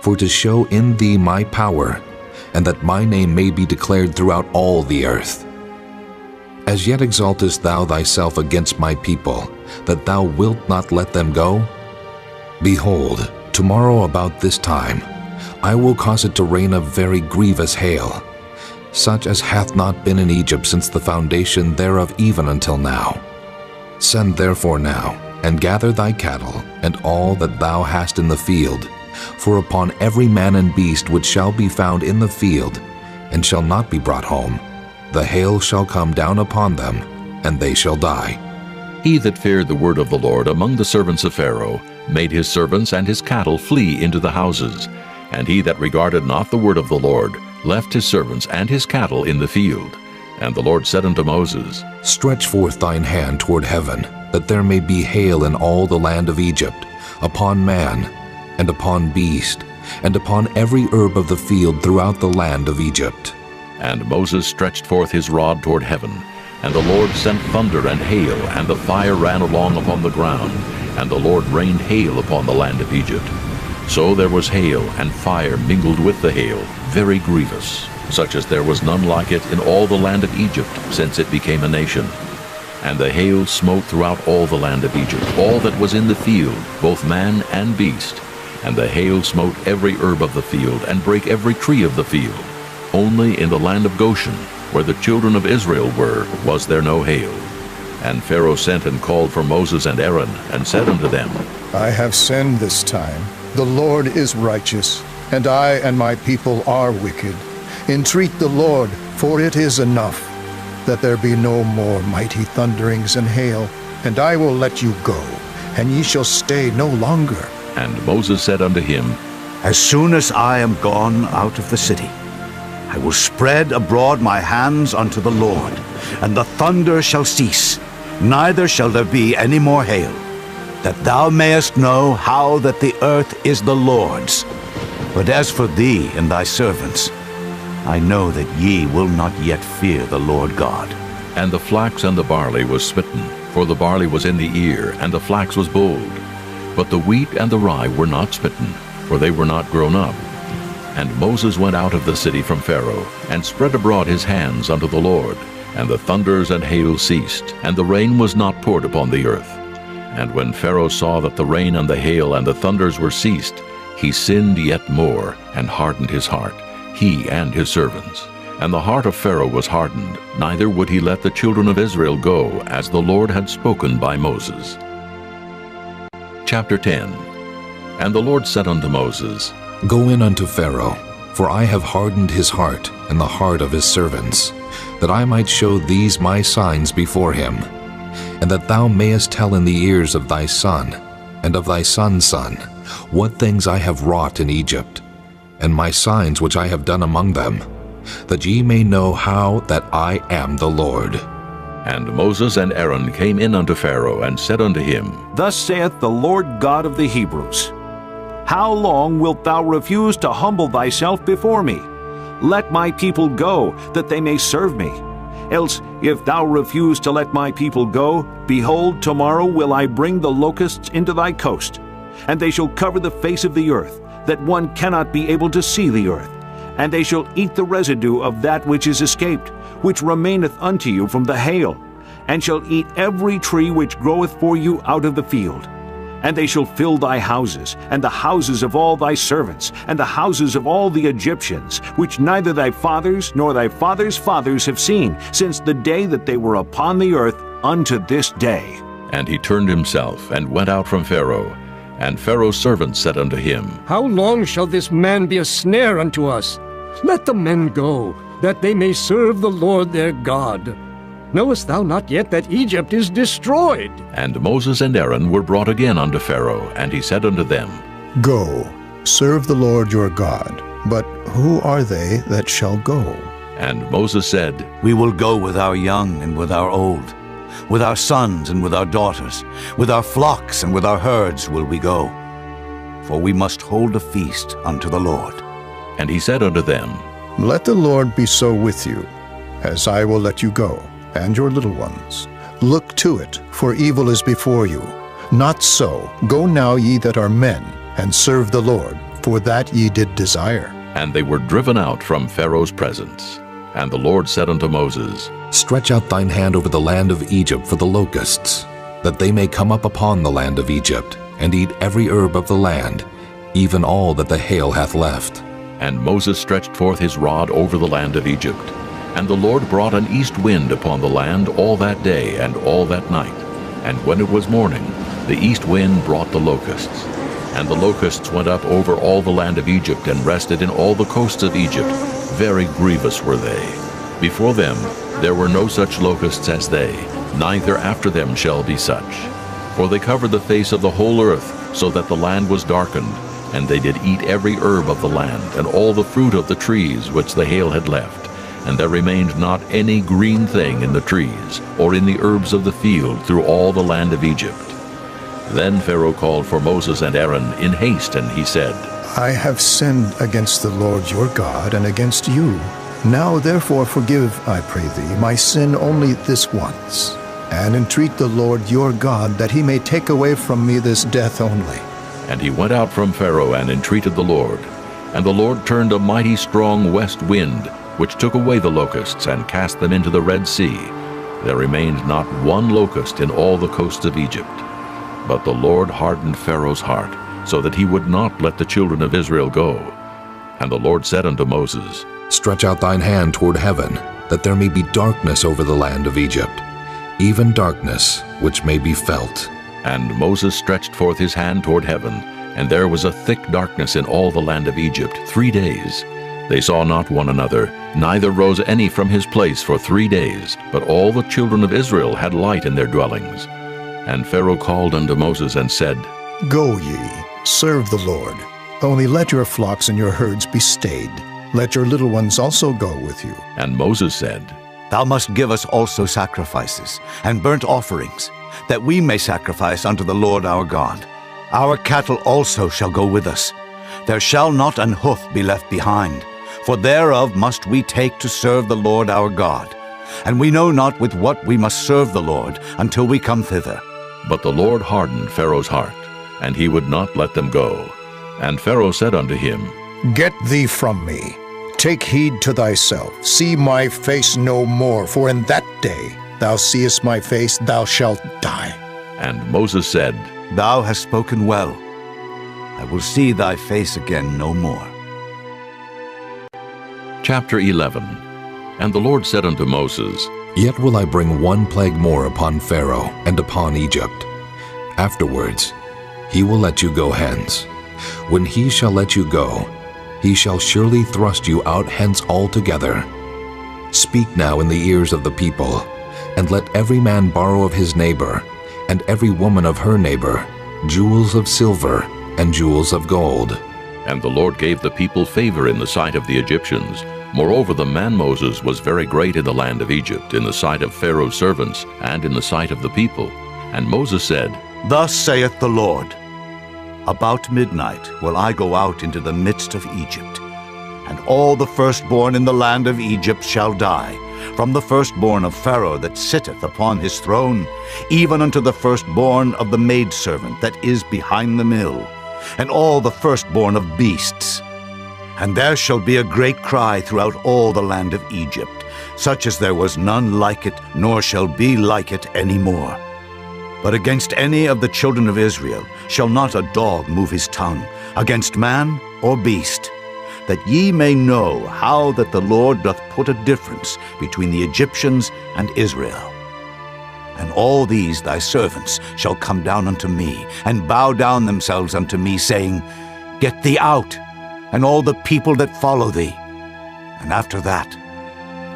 for to show in thee my power, and that my name may be declared throughout all the earth. As yet exaltest thou thyself against my people, that thou wilt not let them go? Behold, tomorrow about this time, I will cause it to rain a very grievous hail, such as hath not been in Egypt since the foundation thereof even until now. Send therefore now, and gather thy cattle, and all that thou hast in the field, for upon every man and beast which shall be found in the field, and shall not be brought home, the hail shall come down upon them, and they shall die. He that feared the word of the Lord among the servants of Pharaoh made his servants and his cattle flee into the houses, and he that regarded not the word of the Lord left his servants and his cattle in the field. And the Lord said unto Moses, Stretch forth thine hand toward heaven, that there may be hail in all the land of Egypt, upon man, and upon beast, and upon every herb of the field throughout the land of Egypt. And Moses stretched forth his rod toward heaven, and the Lord sent thunder and hail, and the fire ran along upon the ground, and the Lord rained hail upon the land of Egypt. So there was hail and fire mingled with the hail, very grievous, such as there was none like it in all the land of Egypt, since it became a nation. And the hail smote throughout all the land of Egypt, all that was in the field, both man and beast. And the hail smote every herb of the field, and brake every tree of the field. Only in the land of Goshen, where the children of Israel were, was there no hail. And Pharaoh sent and called for Moses and Aaron, and said unto them, I have sinned this time. The Lord is righteous, and I and my people are wicked. Entreat the Lord, for it is enough, that there be no more mighty thunderings and hail, and I will let you go, and ye shall stay no longer. And Moses said unto him, As soon as I am gone out of the city, I will spread abroad my hands unto the Lord, and the thunder shall cease, neither shall there be any more hail, that thou mayest know how that the earth is the Lord's. But as for thee and thy servants, I know that ye will not yet fear the Lord God. And the flax and the barley was smitten, for the barley was in the ear, and the flax was bold. But the wheat and the rye were not smitten, for they were not grown up. And Moses went out of the city from Pharaoh, and spread abroad his hands unto the Lord. And the thunders and hail ceased, and the rain was not poured upon the earth. And when Pharaoh saw that the rain and the hail and the thunders were ceased, he sinned yet more, and hardened his heart, he and his servants. And the heart of Pharaoh was hardened, neither would he let the children of Israel go, as the Lord had spoken by Moses. Chapter 10. And the Lord said unto Moses, Go in unto Pharaoh, for I have hardened his heart and the heart of his servants, that I might show these my signs before him, and that thou mayest tell in the ears of thy son, and of thy son's son, what things I have wrought in Egypt, and my signs which I have done among them, that ye may know how that I am the Lord. And Moses and Aaron came in unto Pharaoh, and said unto him, Thus saith the Lord God of the Hebrews, How long wilt thou refuse to humble thyself before me? Let my people go, that they may serve me. Else, if thou refuse to let my people go, behold, tomorrow will I bring the locusts into thy coast, and they shall cover the face of the earth, that one cannot be able to see the earth. And they shall eat the residue of that which is escaped, which remaineth unto you from the hail, and shall eat every tree which groweth for you out of the field. And they shall fill thy houses, and the houses of all thy servants, and the houses of all the Egyptians, which neither thy fathers nor thy fathers' fathers have seen, since the day that they were upon the earth unto this day. And he turned himself, and went out from Pharaoh. And Pharaoh's servants said unto him, How long shall this man be a snare unto us? Let the men go, that they may serve the Lord their God. Knowest thou not yet that Egypt is destroyed? And Moses and Aaron were brought again unto Pharaoh, and he said unto them, Go, serve the Lord your God. But who are they that shall go? And Moses said, We will go with our young and with our old, with our sons and with our daughters, with our flocks and with our herds will we go. For we must hold a feast unto the Lord. And he said unto them, Let the Lord be so with you, as I will let you go, and your little ones. Look to it, for evil is before you. Not so, go now ye that are men, and serve the Lord, for that ye did desire. And they were driven out from Pharaoh's presence. And the Lord said unto Moses, Stretch out thine hand over the land of Egypt for the locusts, that they may come up upon the land of Egypt, and eat every herb of the land, even all that the hail hath left. And Moses stretched forth his rod over the land of Egypt. And the Lord brought an east wind upon the land all that day and all that night. And when it was morning, the east wind brought the locusts. And the locusts went up over all the land of Egypt, and rested in all the coasts of Egypt. Very grievous were they. Before them there were no such locusts as they, neither after them shall be such. For they covered the face of the whole earth, so that the land was darkened. And they did eat every herb of the land, and all the fruit of the trees which the hail had left. And there remained not any green thing in the trees, or in the herbs of the field, through all the land of Egypt. Then Pharaoh called for Moses and Aaron in haste, and he said, I have sinned against the Lord your God and against you. Now therefore forgive, I pray thee, my sin only this once, and entreat the Lord your God that he may take away from me this death only. And he went out from Pharaoh and entreated the Lord. And the Lord turned a mighty strong west wind, which took away the locusts and cast them into the Red Sea. There remained not one locust in all the coasts of Egypt. But the Lord hardened Pharaoh's heart, so that he would not let the children of Israel go. And the Lord said unto Moses, Stretch out thine hand toward heaven, that there may be darkness over the land of Egypt, even darkness which may be felt. And Moses stretched forth his hand toward heaven, and there was a thick darkness in all the land of Egypt 3 days. They saw not one another, neither rose any from his place for 3 days, but all the children of Israel had light in their dwellings. And Pharaoh called unto Moses and said, Go ye, serve the Lord. Only let your flocks and your herds be stayed. Let your little ones also go with you. And Moses said, Thou must give us also sacrifices and burnt offerings, that we may sacrifice unto the Lord our God. Our cattle also shall go with us. There shall not an hoof be left behind, for thereof must we take to serve the Lord our God. And we know not with what we must serve the Lord until we come thither. But the Lord hardened Pharaoh's heart, and he would not let them go. And Pharaoh said unto him, Get thee from me. Take heed to thyself. See my face no more, for in that day thou seest my face, thou shalt die. And Moses said, Thou hast spoken well. I will see thy face again no more. Chapter 11. And the Lord said unto Moses, Yet will I bring one plague more upon Pharaoh and upon Egypt. Afterwards he will let you go hence. When he shall let you go, he shall surely thrust you out hence altogether. Speak now in the ears of the people, and let every man borrow of his neighbor, and every woman of her neighbor, jewels of silver and jewels of gold. And the Lord gave the people favor in the sight of the Egyptians. Moreover, the man Moses was very great in the land of Egypt, in the sight of Pharaoh's servants, and in the sight of the people. And Moses said, Thus saith the Lord, About midnight will I go out into the midst of Egypt, and all the firstborn in the land of Egypt shall die, from the firstborn of Pharaoh that sitteth upon his throne, even unto the firstborn of the maidservant that is behind the mill, and all the firstborn of beasts. And there shall be a great cry throughout all the land of Egypt, such as there was none like it, nor shall be like it any more. But against any of the children of Israel shall not a dog move his tongue, against man or beast, that ye may know how that the Lord doth put a difference between the Egyptians and Israel. And all these thy servants shall come down unto me, and bow down themselves unto me, saying, Get thee out, and all the people that follow thee. And after that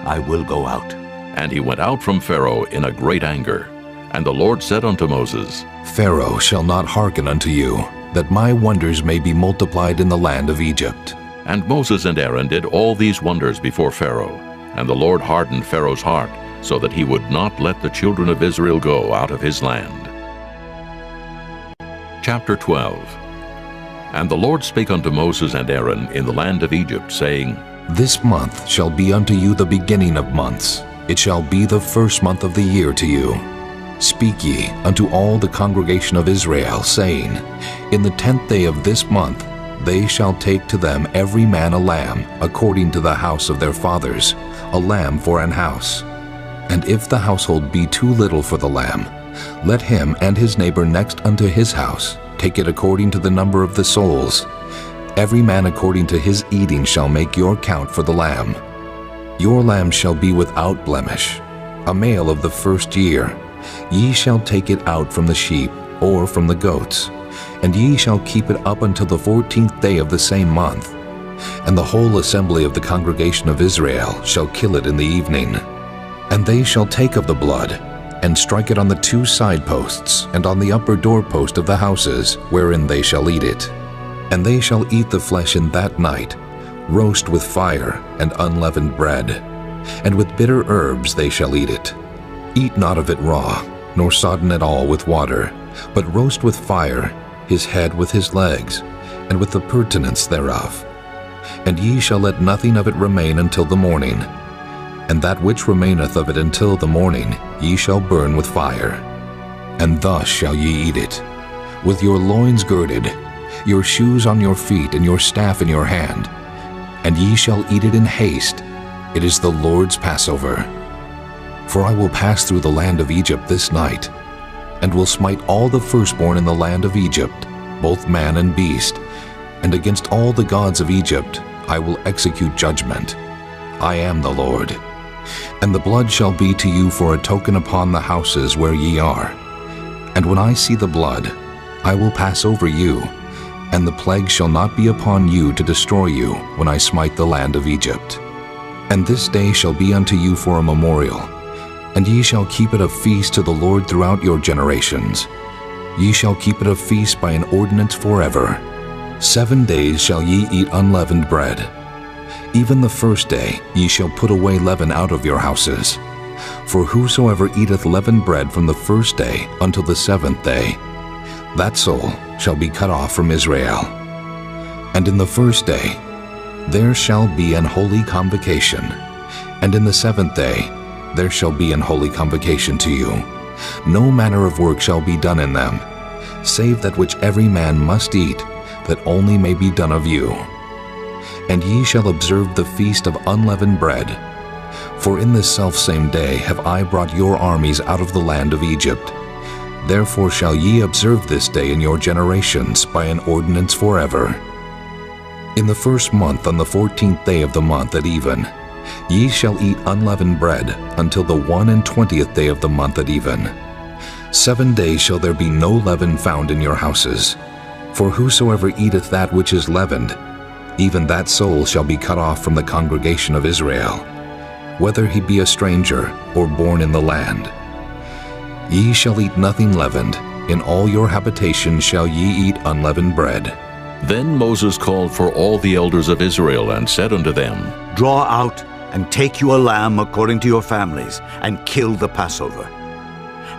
I will go out. And he went out from Pharaoh in a great anger. And the Lord said unto Moses, Pharaoh shall not hearken unto you, that my wonders may be multiplied in the land of Egypt. And Moses and Aaron did all these wonders before Pharaoh. And the Lord hardened Pharaoh's heart, so that he would not let the children of Israel go out of his land. Chapter 12. And the Lord spake unto Moses and Aaron in the land of Egypt, saying, This month shall be unto you the beginning of months. It shall be the first month of the year to you. Speak ye unto all the congregation of Israel, saying, In the 10th day of this month they shall take to them every man a lamb, according to the house of their fathers, a lamb for an house. And if the household be too little for the lamb, let him and his neighbor next unto his house take it according to the number of the souls. Every man according to his eating shall make your count for the lamb. Your lamb shall be without blemish, a male of the first year. Ye shall take it out from the sheep, or from the goats, and ye shall keep it up until the 14th day of the same month. And the whole assembly of the congregation of Israel shall kill it in the evening. And they shall take of the blood, and strike it on the 2 side posts, and on the upper doorpost of the houses, wherein they shall eat it. And they shall eat the flesh in that night, roast with fire and unleavened bread, and with bitter herbs they shall eat it. Eat not of it raw, nor sodden at all with water, but roast with fire his head with his legs, and with the purtenance thereof. And ye shall let nothing of it remain until the morning. And that which remaineth of it until the morning ye shall burn with fire. And thus shall ye eat it, with your loins girded, your shoes on your feet, and your staff in your hand. And ye shall eat it in haste. It is the Lord's Passover. For I will pass through the land of Egypt this night, and will smite all the firstborn in the land of Egypt, both man and beast, and against all the gods of Egypt I will execute judgment. I am the Lord. And the blood shall be to you for a token upon the houses where ye are. And when I see the blood, I will pass over you, and the plague shall not be upon you to destroy you when I smite the land of Egypt. And this day shall be unto you for a memorial, and ye shall keep it a feast to the Lord throughout your generations. Ye shall keep it a feast by an ordinance forever. 7 days shall ye eat unleavened bread. Even the first day ye shall put away leaven out of your houses. For whosoever eateth leavened bread from the first day until the 7th day, that soul shall be cut off from Israel. And in the first day there shall be an holy convocation, and in the 7th day there shall be an holy convocation to you. No manner of work shall be done in them, save that which every man must eat, that only may be done of you. And ye shall observe the feast of unleavened bread. For in this selfsame day have I brought your armies out of the land of Egypt. Therefore shall ye observe this day in your generations by an ordinance forever. In the first month, on the 14th day of the month at even, ye shall eat unleavened bread until the 21st day of the month at even. 7 days shall there be no leaven found in your houses. For whosoever eateth that which is leavened, even that soul shall be cut off from the congregation of Israel, whether he be a stranger or born in the land. Ye shall eat nothing leavened. In all your habitations shall ye eat unleavened bread. Then Moses called for all the elders of Israel and said unto them, Draw out and take you a lamb according to your families, and kill the Passover.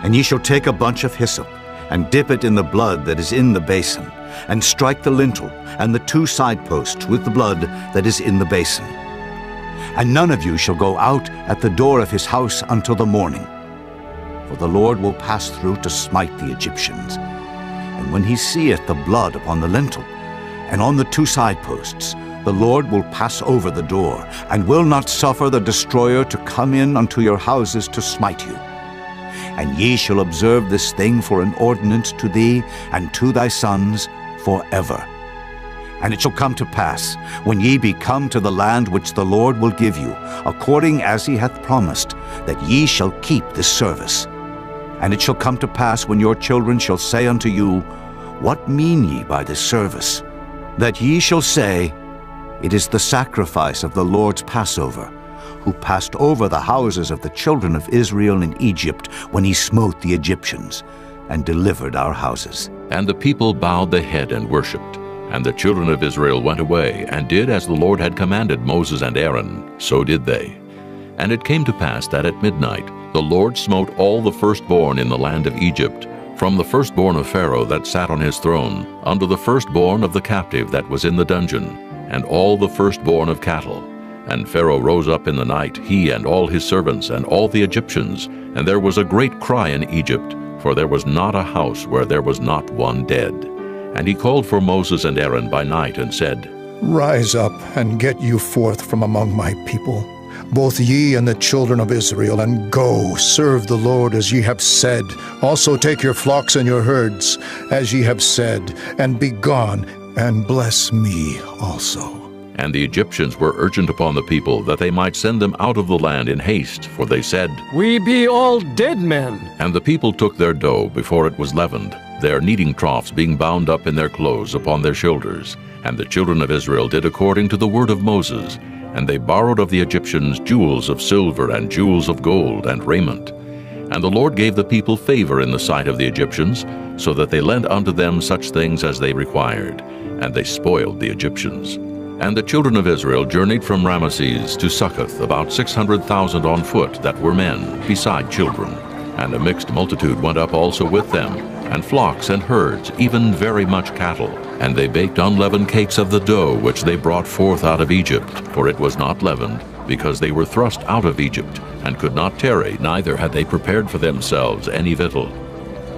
And ye shall take a bunch of hyssop, and dip it in the blood that is in the basin, and strike the lintel and the 2 side posts with the blood that is in the basin. And none of you shall go out at the door of his house until the morning. For the Lord will pass through to smite the Egyptians. And when he seeth the blood upon the lintel and on the 2 side posts, the Lord will pass over the door, and will not suffer the destroyer to come in unto your houses to smite you. And ye shall observe this thing for an ordinance to thee and to thy sons forever. And it shall come to pass, when ye be come to the land which the Lord will give you, according as he hath promised, that ye shall keep this service. And it shall come to pass, when your children shall say unto you, What mean ye by this service? That ye shall say, It is the sacrifice of the Lord's Passover, who passed over the houses of the children of Israel in Egypt when he smote the Egyptians, and delivered our houses. And the people bowed the head and worshipped. And the children of Israel went away, and did as the Lord had commanded Moses and Aaron, so did they. And it came to pass that at midnight the Lord smote all the firstborn in the land of Egypt, from the firstborn of Pharaoh that sat on his throne, unto the firstborn of the captive that was in the dungeon, and all the firstborn of cattle. And Pharaoh rose up in the night, he and all his servants, and all the Egyptians, and there was a great cry in Egypt, for there was not a house where there was not one dead. And he called for Moses and Aaron by night and said, Rise up and get you forth from among my people, both ye and the children of Israel, and go, serve the Lord as ye have said. Also take your flocks and your herds, as ye have said, and be gone, and bless me also. And the Egyptians were urgent upon the people that they might send them out of the land in haste, for they said, We be all dead men. And the people took their dough before it was leavened, their kneading troughs being bound up in their clothes upon their shoulders. And the children of Israel did according to the word of Moses, and they borrowed of the Egyptians jewels of silver and jewels of gold and raiment. And the Lord gave the people favor in the sight of the Egyptians, so that they lent unto them such things as they required, and they spoiled the Egyptians. And the children of Israel journeyed from Ramesses to Succoth, about 600,000 on foot that were men, beside children. And a mixed multitude went up also with them, and flocks and herds, even very much cattle. And they baked unleavened cakes of the dough which they brought forth out of Egypt, for it was not leavened, because they were thrust out of Egypt, and could not tarry, neither had they prepared for themselves any victual.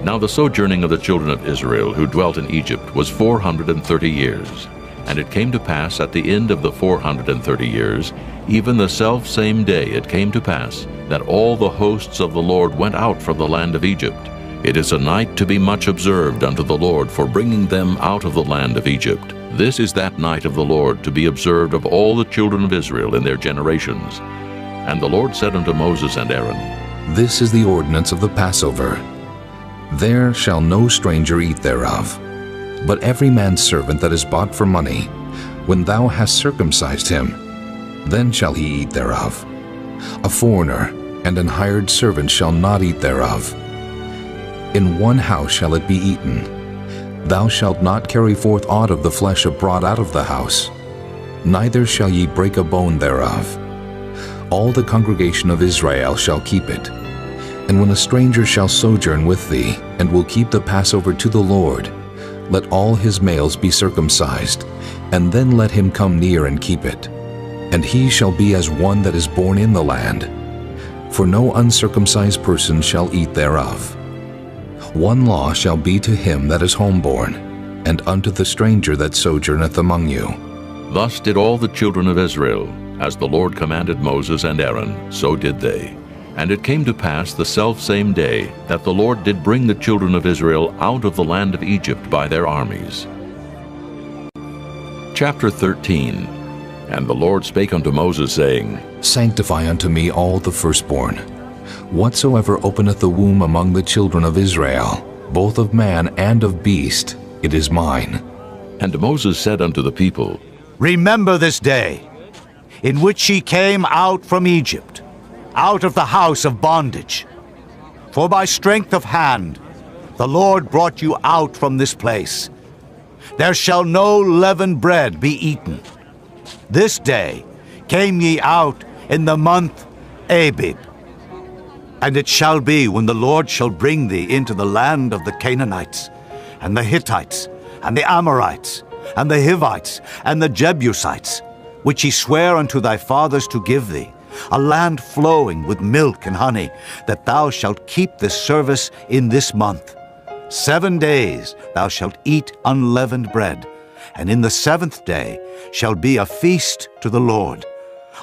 Now the sojourning of the children of Israel who dwelt in Egypt was 430 years. And it came to pass at the end of the 430 years, even the selfsame day it came to pass, that all the hosts of the Lord went out from the land of Egypt. It is a night to be much observed unto the Lord for bringing them out of the land of Egypt. This is that night of the Lord to be observed of all the children of Israel in their generations. And the Lord said unto Moses and Aaron, This is the ordinance of the Passover. There shall no stranger eat thereof. But every man's servant that is bought for money, when thou hast circumcised him, then shall he eat thereof. A foreigner and an hired servant shall not eat thereof. In one house shall it be eaten. Thou shalt not carry forth aught of the flesh abroad out of the house, neither shall ye break a bone thereof. All the congregation of Israel shall keep it. And when a stranger shall sojourn with thee, and will keep the Passover to the Lord, let all his males be circumcised, and then let him come near and keep it. And he shall be as one that is born in the land, for no uncircumcised person shall eat thereof. One law shall be to him that is homeborn, and unto the stranger that sojourneth among you. Thus did all the children of Israel, as the Lord commanded Moses and Aaron, so did they. And it came to pass the selfsame day that the Lord did bring the children of Israel out of the land of Egypt by their armies. Chapter 13. And the Lord spake unto Moses, saying, Sanctify unto me all the firstborn. Whatsoever openeth the womb among the children of Israel, both of man and of beast, it is mine. And Moses said unto the people, Remember this day, in which ye came out from Egypt, out of the house of bondage. For by strength of hand the Lord brought you out from this place. There shall no leavened bread be eaten. This day came ye out in the month Abib. And it shall be, when the Lord shall bring thee into the land of the Canaanites, and the Hittites, and the Amorites, and the Hivites, and the Jebusites, which he sware unto thy fathers to give thee, a land flowing with milk and honey, that thou shalt keep this service in this month. 7 days thou shalt eat unleavened bread, and in the 7th day shall be a feast to the Lord.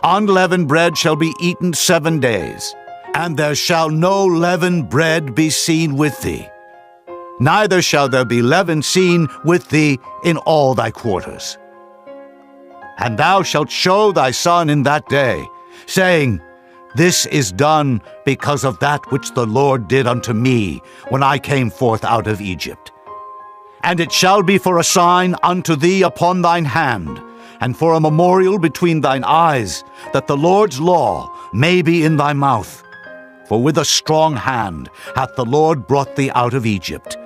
Unleavened bread shall be eaten 7 days, and there shall no leavened bread be seen with thee. Neither shall there be leaven seen with thee in all thy quarters. And thou shalt show thy son in that day, saying, This is done because of that which the Lord did unto me when I came forth out of Egypt. And it shall be for a sign unto thee upon thine hand, and for a memorial between thine eyes, that the Lord's law may be in thy mouth. For with a strong hand hath the Lord brought thee out of Egypt.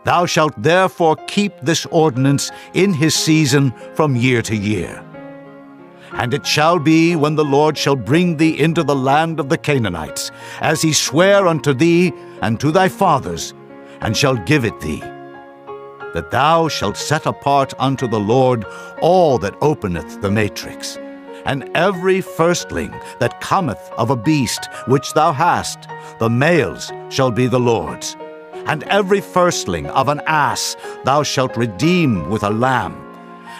Thou shalt therefore keep this ordinance in his season from year to year. And it shall be, when the Lord shall bring thee into the land of the Canaanites, as he sware unto thee and to thy fathers, and shall give it thee, that thou shalt set apart unto the Lord all that openeth the matrix, and every firstling that cometh of a beast which thou hast, the males shall be the Lord's. And every firstling of an ass thou shalt redeem with a lamb.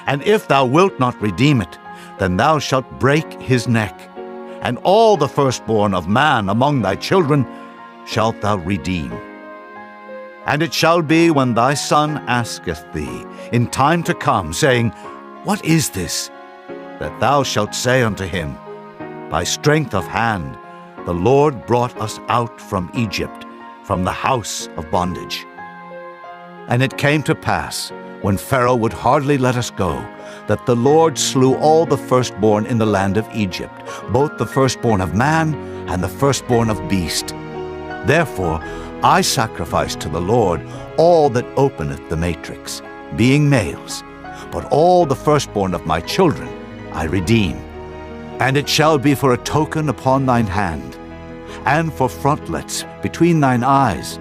And if thou wilt not redeem it, then thou shalt break his neck. And all the firstborn of man among thy children shalt thou redeem. And it shall be when thy son asketh thee in time to come, saying, What is this? That thou shalt say unto him, By strength of hand the Lord brought us out from Egypt, from the house of bondage. And it came to pass, when Pharaoh would hardly let us go, that the Lord slew all the firstborn in the land of Egypt, both the firstborn of man and the firstborn of beast. Therefore I sacrifice to the Lord all that openeth the matrix, being males, but all the firstborn of my children I redeem. And it shall be for a token upon thine hand, and for frontlets between thine eyes,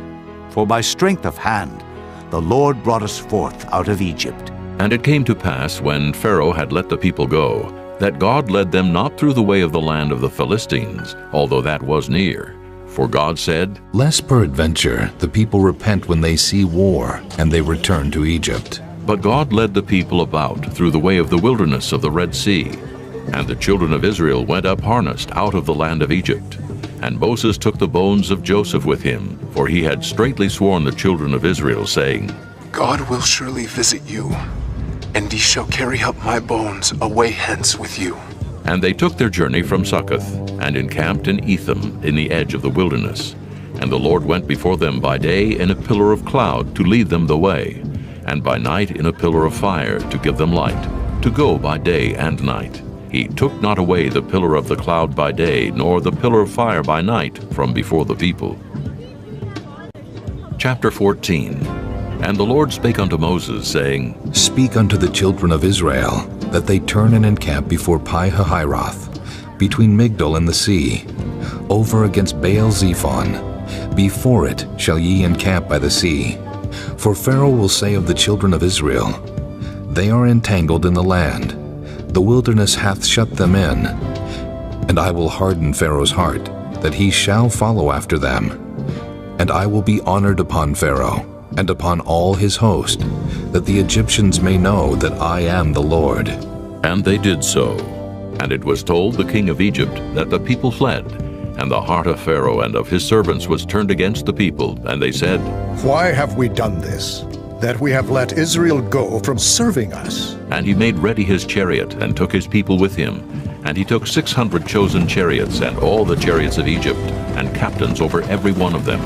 for by strength of hand the Lord brought us forth out of Egypt. And it came to pass, when Pharaoh had let the people go, that God led them not through the way of the land of the Philistines, although that was near. For God said, Lest peradventure the people repent when they see war, and they return to Egypt. But God led the people about through the way of the wilderness of the Red Sea. And the children of Israel went up harnessed out of the land of Egypt. And Moses took the bones of Joseph with him, for he had straitly sworn the children of Israel, saying, God will surely visit you, and ye shall carry up my bones away hence with you. And they took their journey from Succoth, and encamped in Etham in the edge of the wilderness. And the Lord went before them by day in a pillar of cloud to lead them the way, and by night in a pillar of fire to give them light, to go by day and night. He took not away the pillar of the cloud by day, nor the pillar of fire by night from before the people. Chapter 14. And the Lord spake unto Moses, saying, Speak unto the children of Israel, that they turn and encamp before Pi-hahiroth, between Migdol and the sea, over against Baal-zephon. Before it shall ye encamp by the sea. For Pharaoh will say of the children of Israel, They are entangled in the land. The wilderness hath shut them in. And I will harden Pharaoh's heart, that he shall follow after them. And I will be honored upon Pharaoh, and upon all his host, that the Egyptians may know that I am the Lord. And they did so. And it was told the king of Egypt that the people fled. And the heart of Pharaoh and of his servants was turned against the people, and they said, Why have we done this, that we have let Israel go from serving us? And he made ready his chariot, and took his people with him. And he took 600 chosen chariots, and all the chariots of Egypt, and captains over every one of them.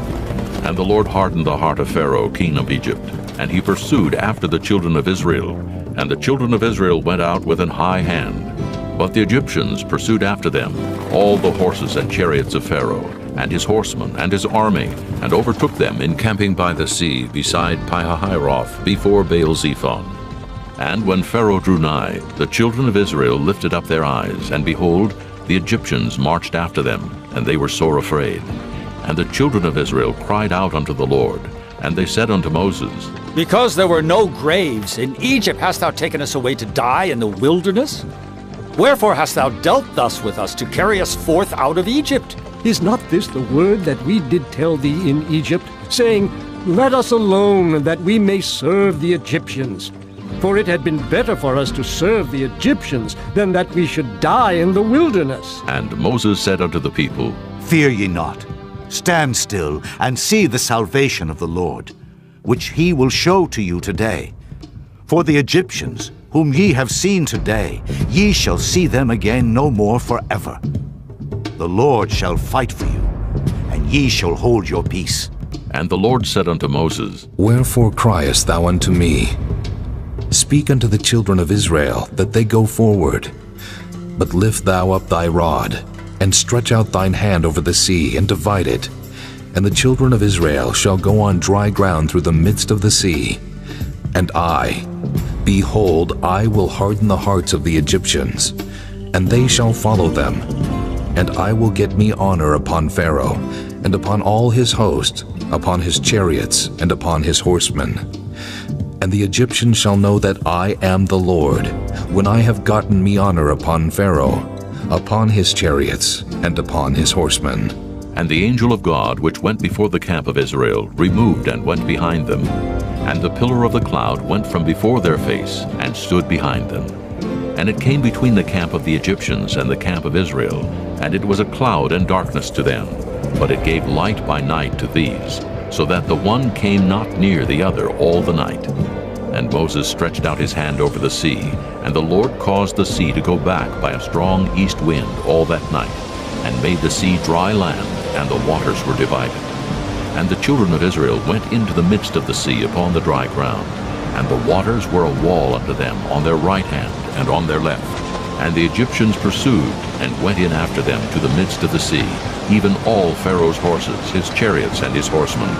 And the Lord hardened the heart of Pharaoh, king of Egypt, and he pursued after the children of Israel. And the children of Israel went out with an high hand. But the Egyptians pursued after them, all the horses and chariots of Pharaoh, and his horsemen, and his army, and overtook them encamping by the sea beside Pi-hahiroth, before Baal-zephon. And when Pharaoh drew nigh, the children of Israel lifted up their eyes, and behold, the Egyptians marched after them, and they were sore afraid. And the children of Israel cried out unto the Lord, and they said unto Moses, Because there were no graves in Egypt hast thou taken us away to die in the wilderness? Wherefore hast thou dealt thus with us, to carry us forth out of Egypt? Is not this the word that we did tell thee in Egypt, saying, Let us alone, that we may serve the Egyptians? For it had been better for us to serve the Egyptians than that we should die in the wilderness. And Moses said unto the people, Fear ye not. Stand still, and see the salvation of the Lord, which he will show to you today. For the Egyptians, whom ye have seen today, ye shall see them again no more forever. The Lord shall fight for you, and ye shall hold your peace. And the Lord said unto Moses, Wherefore criest thou unto me? Speak unto the children of Israel, that they go forward. But lift thou up thy rod, and stretch out thine hand over the sea, and divide it. And the children of Israel shall go on dry ground through the midst of the sea. And I, behold, I will harden the hearts of the Egyptians, and they shall follow them. And I will get me honor upon Pharaoh, and upon all his host, upon his chariots, and upon his horsemen. And the Egyptians shall know that I am the Lord, when I have gotten me honor upon Pharaoh, upon his chariots, and upon his horsemen. And the angel of God, which went before the camp of Israel, removed and went behind them. And the pillar of the cloud went from before their face, and stood behind them. And it came between the camp of the Egyptians and the camp of Israel, and it was a cloud and darkness to them, but it gave light by night to these, so that the one came not near the other all the night. And Moses stretched out his hand over the sea, and the Lord caused the sea to go back by a strong east wind all that night, and made the sea dry land, and the waters were divided. And the children of Israel went into the midst of the sea upon the dry ground, and the waters were a wall unto them on their right hand and on their left. And the Egyptians pursued, and went in after them to the midst of the sea, even all Pharaoh's horses, his chariots, and his horsemen.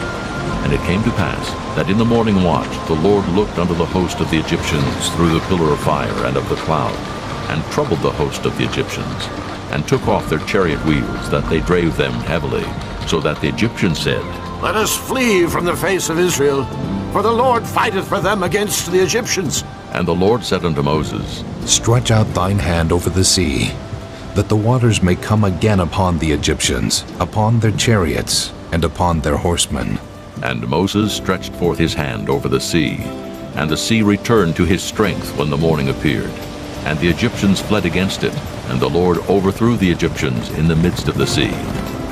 And it came to pass that in the morning watch the Lord looked unto the host of the Egyptians through the pillar of fire and of the cloud, and troubled the host of the Egyptians, and took off their chariot wheels, that they drave them heavily, so that the Egyptians said, Let us flee from the face of Israel, for the Lord fighteth for them against the Egyptians. And the Lord said unto Moses, Stretch out thine hand over the sea, that the waters may come again upon the Egyptians, upon their chariots, and upon their horsemen. And Moses stretched forth his hand over the sea, and the sea returned to his strength when the morning appeared. And the Egyptians fled against it, and the Lord overthrew the Egyptians in the midst of the sea.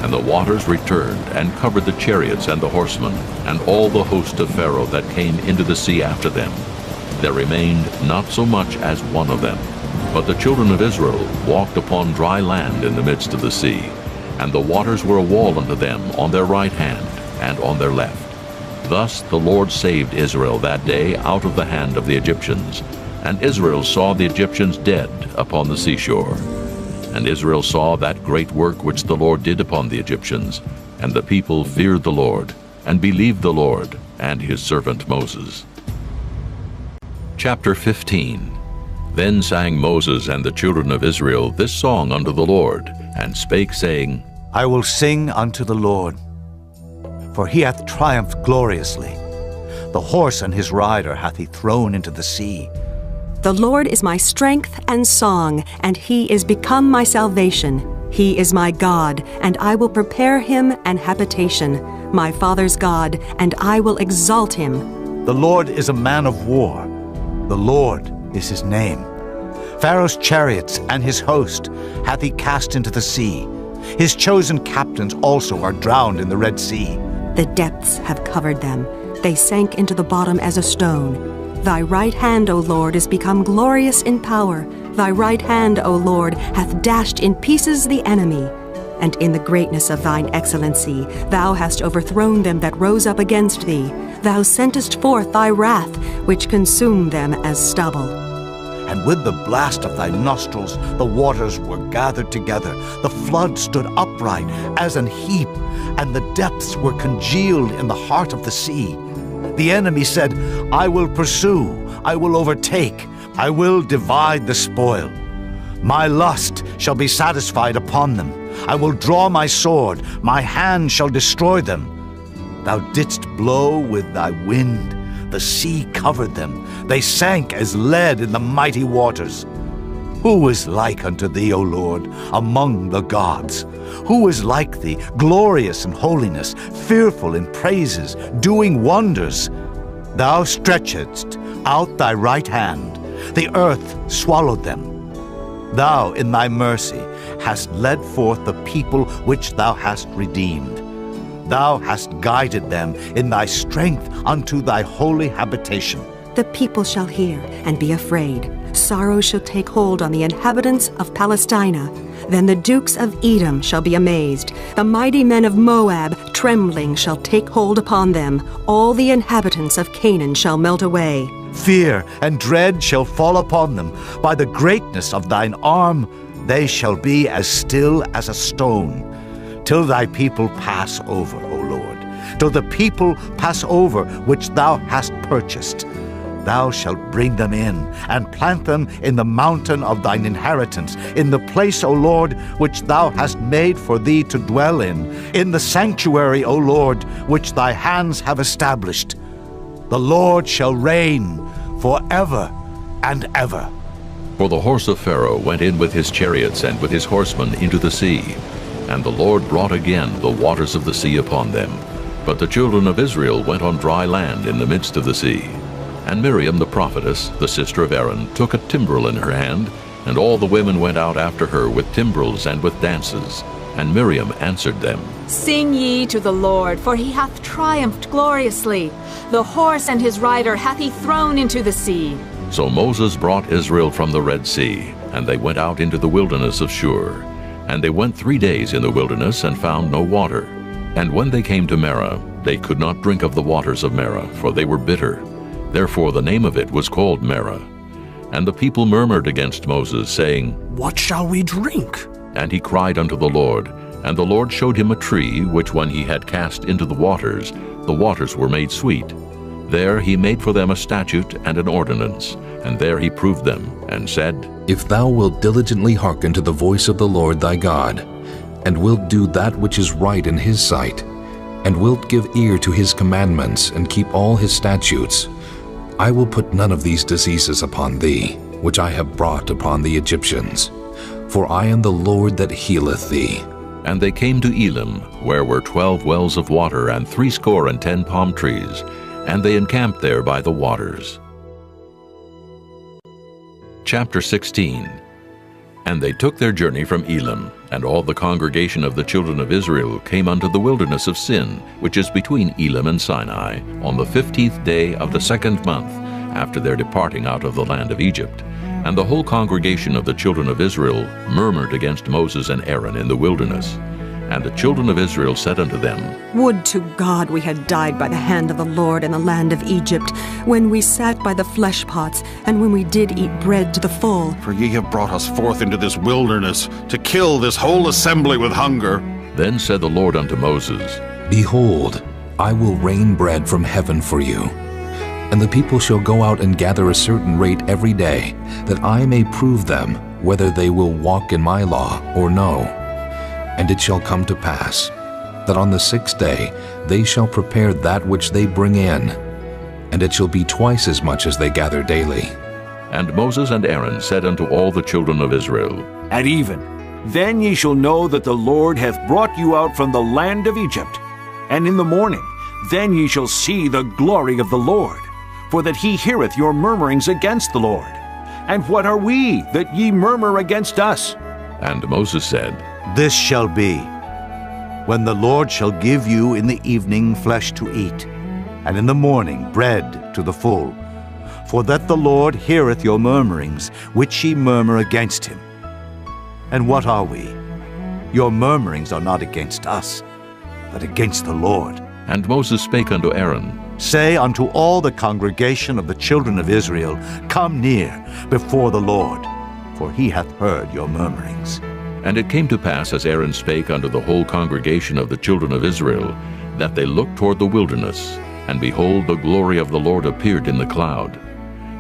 And the waters returned, and covered the chariots and the horsemen, and all the host of Pharaoh that came into the sea after them. There remained not so much as one of them. But the children of Israel walked upon dry land in the midst of the sea, and the waters were a wall unto them on their right hand and on their left. Thus the Lord saved Israel that day out of the hand of the Egyptians. And Israel saw the Egyptians dead upon the seashore. And Israel saw that great work which the Lord did upon the Egyptians. And the people feared the Lord, and believed the Lord and his servant Moses. Chapter 15. Then sang Moses and the children of Israel this song unto the Lord, and spake, saying, I will sing unto the Lord, for he hath triumphed gloriously. The horse and his rider hath he thrown into the sea. The Lord is my strength and song, and he is become my salvation. He is my God, and I will prepare him an habitation, my father's God, and I will exalt him. The Lord is a man of war. The Lord is his name. Pharaoh's chariots and his host hath he cast into the sea. His chosen captains also are drowned in the Red Sea. The depths have covered them. They sank into the bottom as a stone. Thy right hand, O Lord, is become glorious in power. Thy right hand, O Lord, hath dashed in pieces the enemy. And in the greatness of thine excellency, thou hast overthrown them that rose up against thee. Thou sentest forth thy wrath, which consumed them as stubble. And with the blast of thy nostrils the waters were gathered together. The flood stood upright as an heap, and the depths were congealed in the heart of the sea. The enemy said, I will pursue, I will overtake, I will divide the spoil. My lust shall be satisfied upon them. I will draw my sword, my hand shall destroy them. Thou didst blow with thy wind, the sea covered them. They sank as lead in the mighty waters. Who is like unto thee, O Lord, among the gods? Who is like thee, glorious in holiness, fearful in praises, doing wonders? Thou stretchedst out thy right hand, the earth swallowed them. Thou in thy mercy hast led forth the people which thou hast redeemed. Thou hast guided them in thy strength unto thy holy habitation. The people shall hear and be afraid. Sorrow shall take hold on the inhabitants of Palestina. Then the dukes of Edom shall be amazed. The mighty men of Moab, trembling, shall take hold upon them. All the inhabitants of Canaan shall melt away. Fear and dread shall fall upon them. By the greatness of thine arm they shall be as still as a stone, till thy people pass over, O Lord, till the people pass over which thou hast purchased. Thou shalt bring them in, and plant them in the mountain of thine inheritance, in the place, O Lord, which thou hast made for thee to dwell in the sanctuary, O Lord, which thy hands have established. The Lord shall reign forever and ever. For the horse of Pharaoh went in with his chariots and with his horsemen into the sea, And the Lord brought again the waters of the sea upon them. But the children of Israel went on dry land in the midst of the sea. And Miriam the prophetess, the sister of Aaron, took a timbrel in her hand, and all the women went out after her with timbrels and with dances. And Miriam answered them, Sing ye to the Lord, for he hath triumphed gloriously. The horse and his rider hath he thrown into the sea. So Moses brought Israel from the Red Sea, and they went out into the wilderness of Shur. And they went 3 days in the wilderness and found no water. And when they came to Marah, they could not drink of the waters of Marah, for they were bitter. Therefore the name of it was called Marah. And the people murmured against Moses, saying, What shall we drink? And he cried unto the Lord. And the Lord showed him a tree, which when he had cast into the waters were made sweet. There he made for them a statute and an ordinance, and there he proved them, and said, If thou wilt diligently hearken to the voice of the Lord thy God, and wilt do that which is right in his sight, and wilt give ear to his commandments, and keep all his statutes, I will put none of these diseases upon thee, which I have brought upon the Egyptians. For I am the Lord that healeth thee. And they came to Elim, where were 12 wells of water, and 70 palm trees, and they encamped there by the waters. Chapter 16. And they took their journey from Elim, and all the congregation of the children of Israel came unto the wilderness of Sin, which is between Elim and Sinai, on the 15th day of the 2nd month, after their departing out of the land of Egypt. And the whole congregation of the children of Israel murmured against Moses and Aaron in the wilderness. And the children of Israel said unto them, Would to God we had died by the hand of the Lord in the land of Egypt, when we sat by the flesh pots, and when we did eat bread to the full. For ye have brought us forth into this wilderness, to kill this whole assembly with hunger. Then said the Lord unto Moses, Behold, I will rain bread from heaven for you. And the people shall go out and gather a certain rate every day, that I may prove them whether they will walk in my law or no. And it shall come to pass, that on the 6th day they shall prepare that which they bring in, and it shall be twice as much as they gather daily. And Moses and Aaron said unto all the children of Israel, At even, then ye shall know that the Lord hath brought you out from the land of Egypt. And in the morning, then ye shall see the glory of the Lord, for that he heareth your murmurings against the Lord. And what are we, that ye murmur against us? And Moses said, This shall be, when the Lord shall give you in the evening flesh to eat, and in the morning bread to the full, for that the Lord heareth your murmurings, which ye murmur against him. And what are we? Your murmurings are not against us, but against the Lord. And Moses spake unto Aaron, Say unto all the congregation of the children of Israel, Come near before the Lord, for he hath heard your murmurings. And it came to pass, as Aaron spake unto the whole congregation of the children of Israel, that they looked toward the wilderness, and behold, the glory of the Lord appeared in the cloud.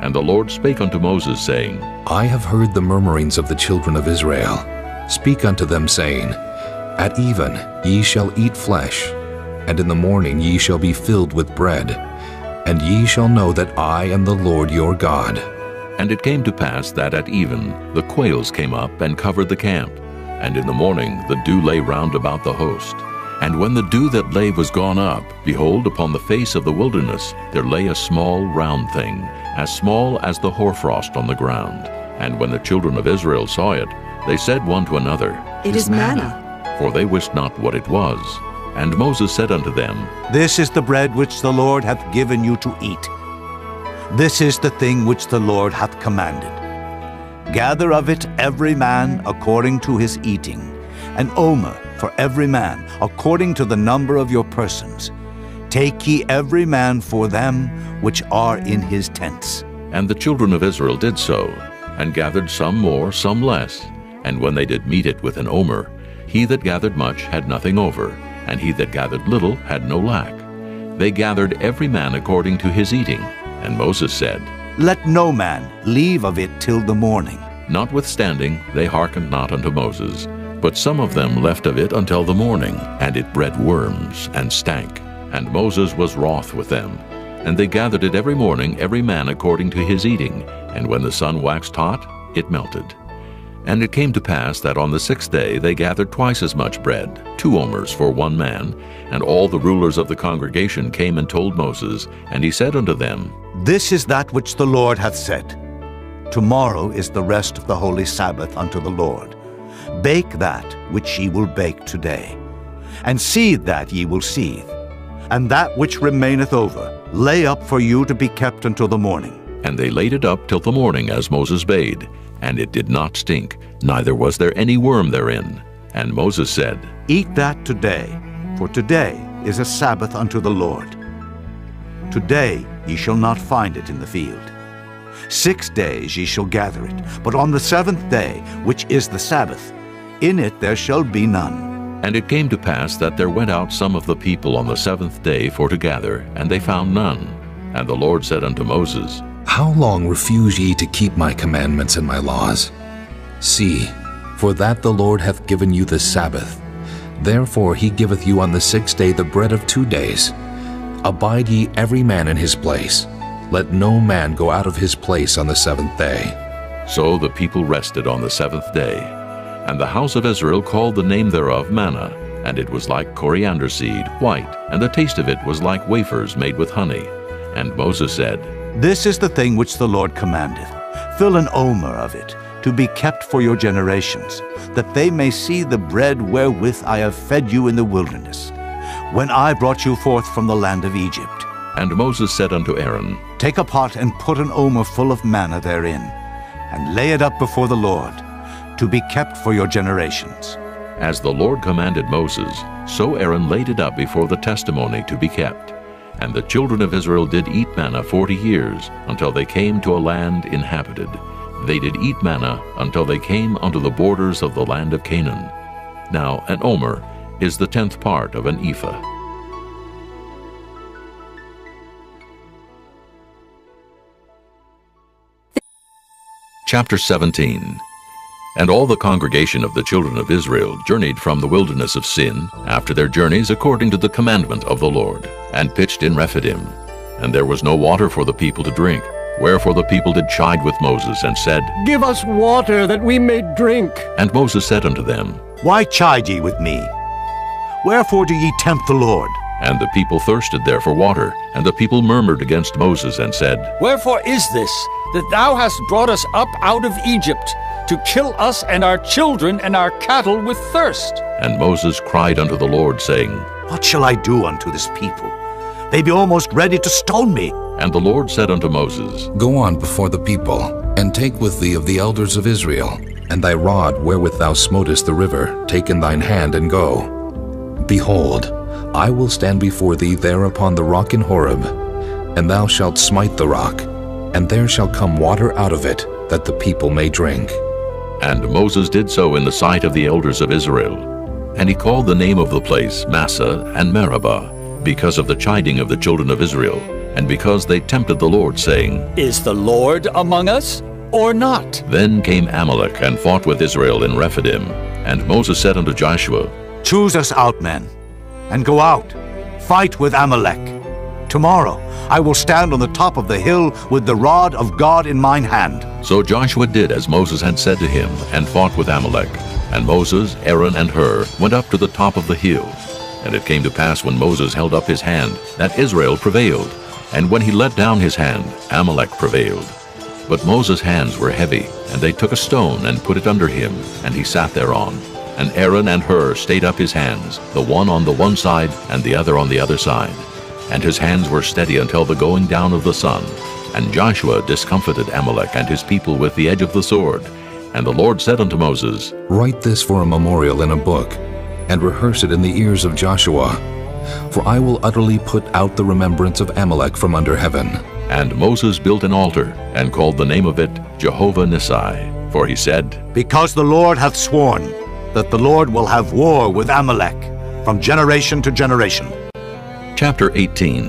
And the Lord spake unto Moses, saying, I have heard the murmurings of the children of Israel. Speak unto them, saying, At even ye shall eat flesh, and in the morning ye shall be filled with bread, and ye shall know that I am the Lord your God. And it came to pass that at even the quails came up and covered the camp, and in the morning the dew lay round about the host. And when the dew that lay was gone up, behold, upon the face of the wilderness there lay a small round thing, as small as the hoarfrost on the ground. And when the children of Israel saw it, they said one to another, It is manna. For they wist not what it was. And Moses said unto them, This is the bread which the Lord hath given you to eat. This is the thing which the Lord hath commanded. Gather of it every man according to his eating, an omer for every man according to the number of your persons. Take ye every man for them which are in his tents. And the children of Israel did so, and gathered some more, some less. And when they did meet it with an omer, he that gathered much had nothing over, and he that gathered little had no lack. They gathered every man according to his eating. And Moses said, Let no man leave of it till the morning. Notwithstanding, they hearkened not unto Moses, but some of them left of it until the morning, and it bred worms, and stank. And Moses was wroth with them. And they gathered it every morning, every man according to his eating, and when the sun waxed hot, it melted. And it came to pass that on the 6th day they gathered twice as much bread, 2 omers for 1 man. And all the rulers of the congregation came and told Moses, and he said unto them, This is that which the Lord hath said. Tomorrow is the rest of the holy Sabbath unto the Lord. Bake that which ye will bake today, and seethe that ye will seethe, and that which remaineth over lay up for you to be kept until the morning. And they laid it up till the morning, as Moses bade. And it did not stink, neither was there any worm therein. And Moses said, Eat that today, for today is a Sabbath unto the Lord. Today ye shall not find it in the field. 6 days ye shall gather it, but on the 7th day, which is the Sabbath, in it there shall be none. And it came to pass that there went out some of the people on the 7th day for to gather, and they found none. And the Lord said unto Moses, How long refuse ye to keep my commandments and my laws? See, for that the Lord hath given you the Sabbath. Therefore he giveth you on the 6th day the bread of 2 days. Abide ye every man in his place. Let no man go out of his place on the 7th day. So the people rested on the 7th day. And the house of Israel called the name thereof manna, and it was like coriander seed, white, and the taste of it was like wafers made with honey. And Moses said, This is the thing which the Lord commandeth. Fill an omer of it, to be kept for your generations, that they may see the bread wherewith I have fed you in the wilderness, when I brought you forth from the land of Egypt. And Moses said unto Aaron, Take a pot and put an omer full of manna therein, and lay it up before the Lord, to be kept for your generations. As the Lord commanded Moses, so Aaron laid it up before the testimony to be kept. And the children of Israel did eat manna 40 years, until they came to a land inhabited. They did eat manna until they came unto the borders of the land of Canaan. Now an omer is the 10th part of an ephah. Chapter 17. And all the congregation of the children of Israel journeyed from the wilderness of Sin, after their journeys according to the commandment of the Lord, and pitched in Rephidim. And there was no water for the people to drink. Wherefore the people did chide with Moses, and said, Give us water, that we may drink. And Moses said unto them, Why chide ye with me? Wherefore do ye tempt the Lord? And the people thirsted there for water. And the people murmured against Moses, and said, Wherefore is this, that thou hast brought us up out of Egypt, to kill us and our children and our cattle with thirst? And Moses cried unto the Lord, saying, What shall I do unto this people? They be almost ready to stone me. And the Lord said unto Moses, Go on before the people, and take with thee of the elders of Israel, and thy rod wherewith thou smotest the river, take in thine hand, and go. Behold, I will stand before thee there upon the rock in Horeb, and thou shalt smite the rock, and there shall come water out of it, that the people may drink. And Moses did so in the sight of the elders of Israel. And he called the name of the place Massah and Meribah, because of the chiding of the children of Israel, and because they tempted the Lord, saying, Is the Lord among us, or not? Then came Amalek and fought with Israel in Rephidim. And Moses said unto Joshua, Choose us out men, and go out, fight with Amalek. Tomorrow I will stand on the top of the hill with the rod of God in mine hand. So Joshua did as Moses had said to him, and fought with Amalek. And Moses, Aaron, and Hur went up to the top of the hill. And it came to pass when Moses held up his hand, that Israel prevailed. And when he let down his hand, Amalek prevailed. But Moses' hands were heavy, and they took a stone and put it under him, and he sat thereon. And Aaron and Hur stayed up his hands, the one on the one side, and the other on the other side. And his hands were steady until the going down of the sun. And Joshua discomfited Amalek and his people with the edge of the sword. And the Lord said unto Moses, Write this for a memorial in a book, and rehearse it in the ears of Joshua. For I will utterly put out the remembrance of Amalek from under heaven. And Moses built an altar, and called the name of it Jehovah Nissi. For he said, Because the Lord hath sworn that the Lord will have war with Amalek from generation to generation. Chapter 18.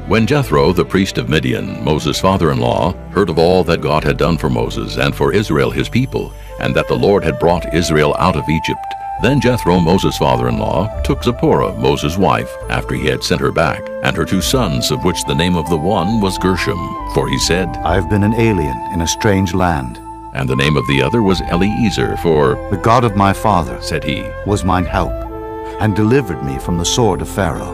When Jethro, the priest of Midian, Moses' father-in-law, heard of all that God had done for Moses and for Israel his people, and that the Lord had brought Israel out of Egypt, then Jethro, Moses' father-in-law, took Zipporah, Moses' wife, after he had sent her back, and her 2 sons, of which the name of the one was Gershom. For he said, I have been an alien in a strange land. And the name of the other was Eliezer, for "The God of my father," said he, "was mine help, and delivered me from the sword of Pharaoh."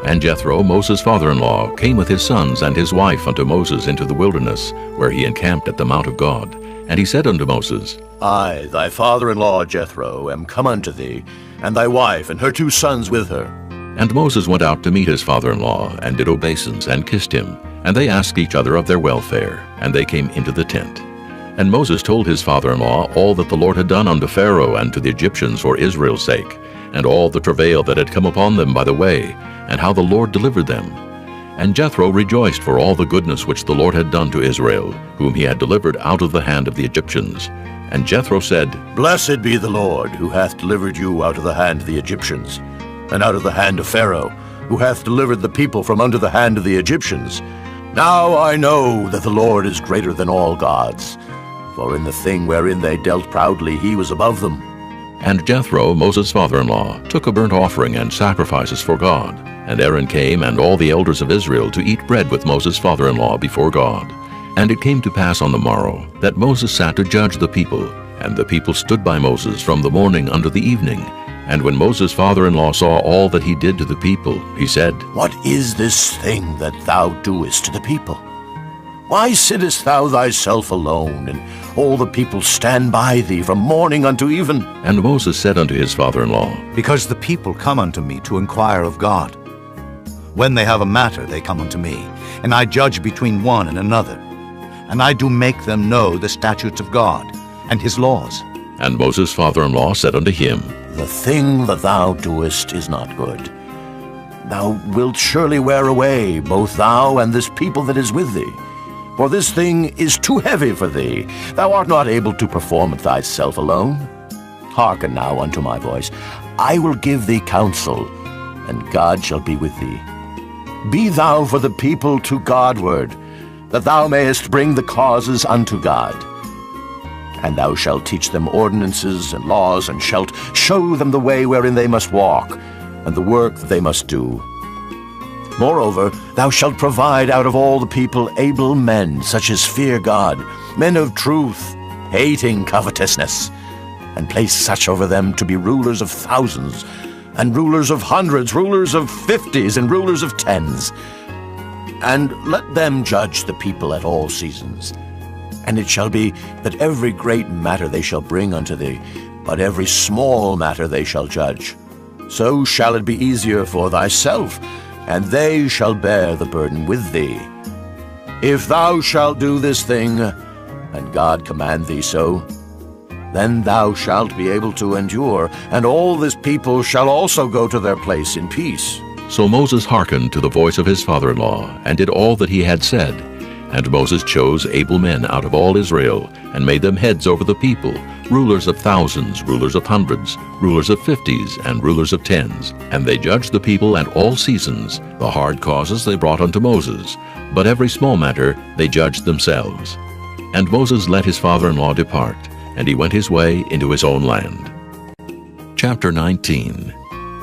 And Jethro, Moses' father-in-law, came with his sons and his wife unto Moses into the wilderness, where he encamped at the mount of God. And he said unto Moses, I, thy father-in-law Jethro, am come unto thee, and thy wife and her 2 sons with her. And Moses went out to meet his father-in-law, and did obeisance, and kissed him. And they asked each other of their welfare, and they came into the tent. And Moses told his father-in-law all that the Lord had done unto Pharaoh and to the Egyptians for Israel's sake, and all the travail that had come upon them by the way, and how the Lord delivered them. And Jethro rejoiced for all the goodness which the Lord had done to Israel, whom he had delivered out of the hand of the Egyptians. And Jethro said, Blessed be the Lord, who hath delivered you out of the hand of the Egyptians, and out of the hand of Pharaoh, who hath delivered the people from under the hand of the Egyptians. Now I know that the Lord is greater than all gods, for in the thing wherein they dealt proudly he was above them. And Jethro, Moses' father-in-law, took a burnt offering and sacrifices for God. And Aaron came and all the elders of Israel to eat bread with Moses' father-in-law before God. And it came to pass on the morrow that Moses sat to judge the people, and the people stood by Moses from the morning unto the evening. And when Moses' father-in-law saw all that he did to the people, he said, What is this thing that thou doest to the people? Why sittest thou thyself alone, and all the people stand by thee from morning unto even? And Moses said unto his father-in-law, Because the people come unto me to inquire of God. When they have a matter, they come unto me, and I judge between one and another. And I do make them know the statutes of God, and his laws. And Moses' father-in-law said unto him, The thing that thou doest is not good. Thou wilt surely wear away, both thou and this people that is with thee. For this thing is too heavy for thee. Thou art not able to perform it thyself alone. Hearken now unto my voice. I will give thee counsel, and God shall be with thee. Be thou for the people to Godward, that thou mayest bring the causes unto God. And thou shalt teach them ordinances and laws, and shalt show them the way wherein they must walk, and the work that they must do. Moreover, thou shalt provide out of all the people able men, such as fear God, men of truth, hating covetousness, and place such over them to be rulers of thousands, and rulers of hundreds, rulers of 50s, and rulers of 10s. And let them judge the people at all seasons. And it shall be that every great matter they shall bring unto thee, but every small matter they shall judge. So shall it be easier for thyself, and they shall bear the burden with thee. If thou shalt do this thing, and God command thee so, then thou shalt be able to endure, and all this people shall also go to their place in peace. So Moses hearkened to the voice of his father-in-law, and did all that he had said. And Moses chose able men out of all Israel, and made them heads over the people, rulers of thousands, rulers of hundreds, rulers of 50s, and rulers of 10s. And they judged the people at all seasons. The hard causes they brought unto Moses, but every small matter they judged themselves. And Moses let his father-in-law depart, and he went his way into his own land. Chapter 19.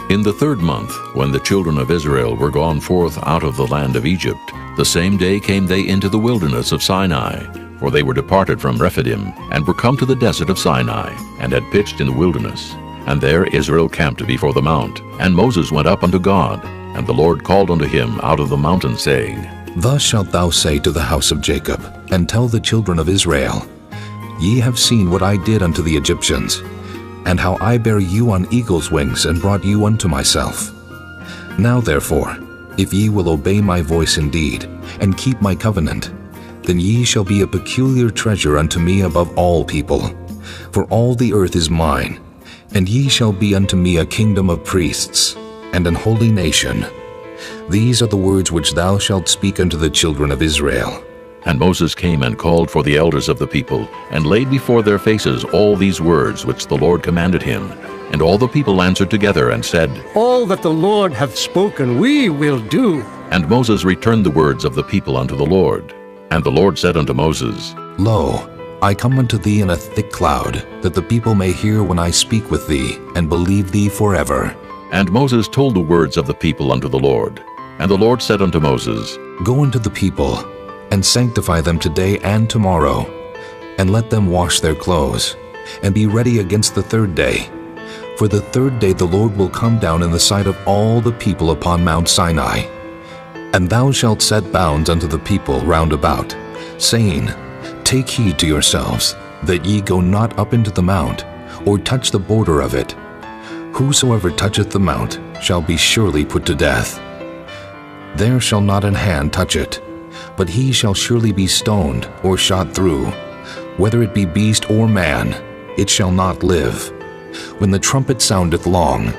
In the 3rd month, when the children of Israel were gone forth out of the land of Egypt, the same day came they into the wilderness of Sinai, for they were departed from Rephidim, and were come to the desert of Sinai, and had pitched in the wilderness. And there Israel camped before the mount. And Moses went up unto God, and the Lord called unto him out of the mountain, saying, Thus shalt thou say to the house of Jacob, and tell the children of Israel, Ye have seen what I did unto the Egyptians, and how I bare you on eagle's wings, and brought you unto myself. Now therefore, if ye will obey my voice indeed, and keep my covenant, then ye shall be a peculiar treasure unto me above all people. For all the earth is mine, and ye shall be unto me a kingdom of priests, and an holy nation. These are the words which thou shalt speak unto the children of Israel. And Moses came and called for the elders of the people, and laid before their faces all these words which the Lord commanded him. And all the people answered together and said, All that the Lord hath spoken we will do. And Moses returned the words of the people unto the Lord. And the Lord said unto Moses, Lo, I come unto thee in a thick cloud, that the people may hear when I speak with thee, and believe thee forever. And Moses told the words of the people unto the Lord. And the Lord said unto Moses, Go unto the people, and sanctify them today and tomorrow. and let them wash their clothes, and be ready against the third day. For the third day the Lord will come down in the sight of all the people upon Mount Sinai. And thou shalt set bounds unto the people round about, saying, Take heed to yourselves, that ye go not up into the mount, or touch the border of it. Whosoever toucheth the mount shall be surely put to death. There shall not an hand touch it, but he shall surely be stoned or shot through. Whether it be beast or man, it shall not live. When the trumpet soundeth long,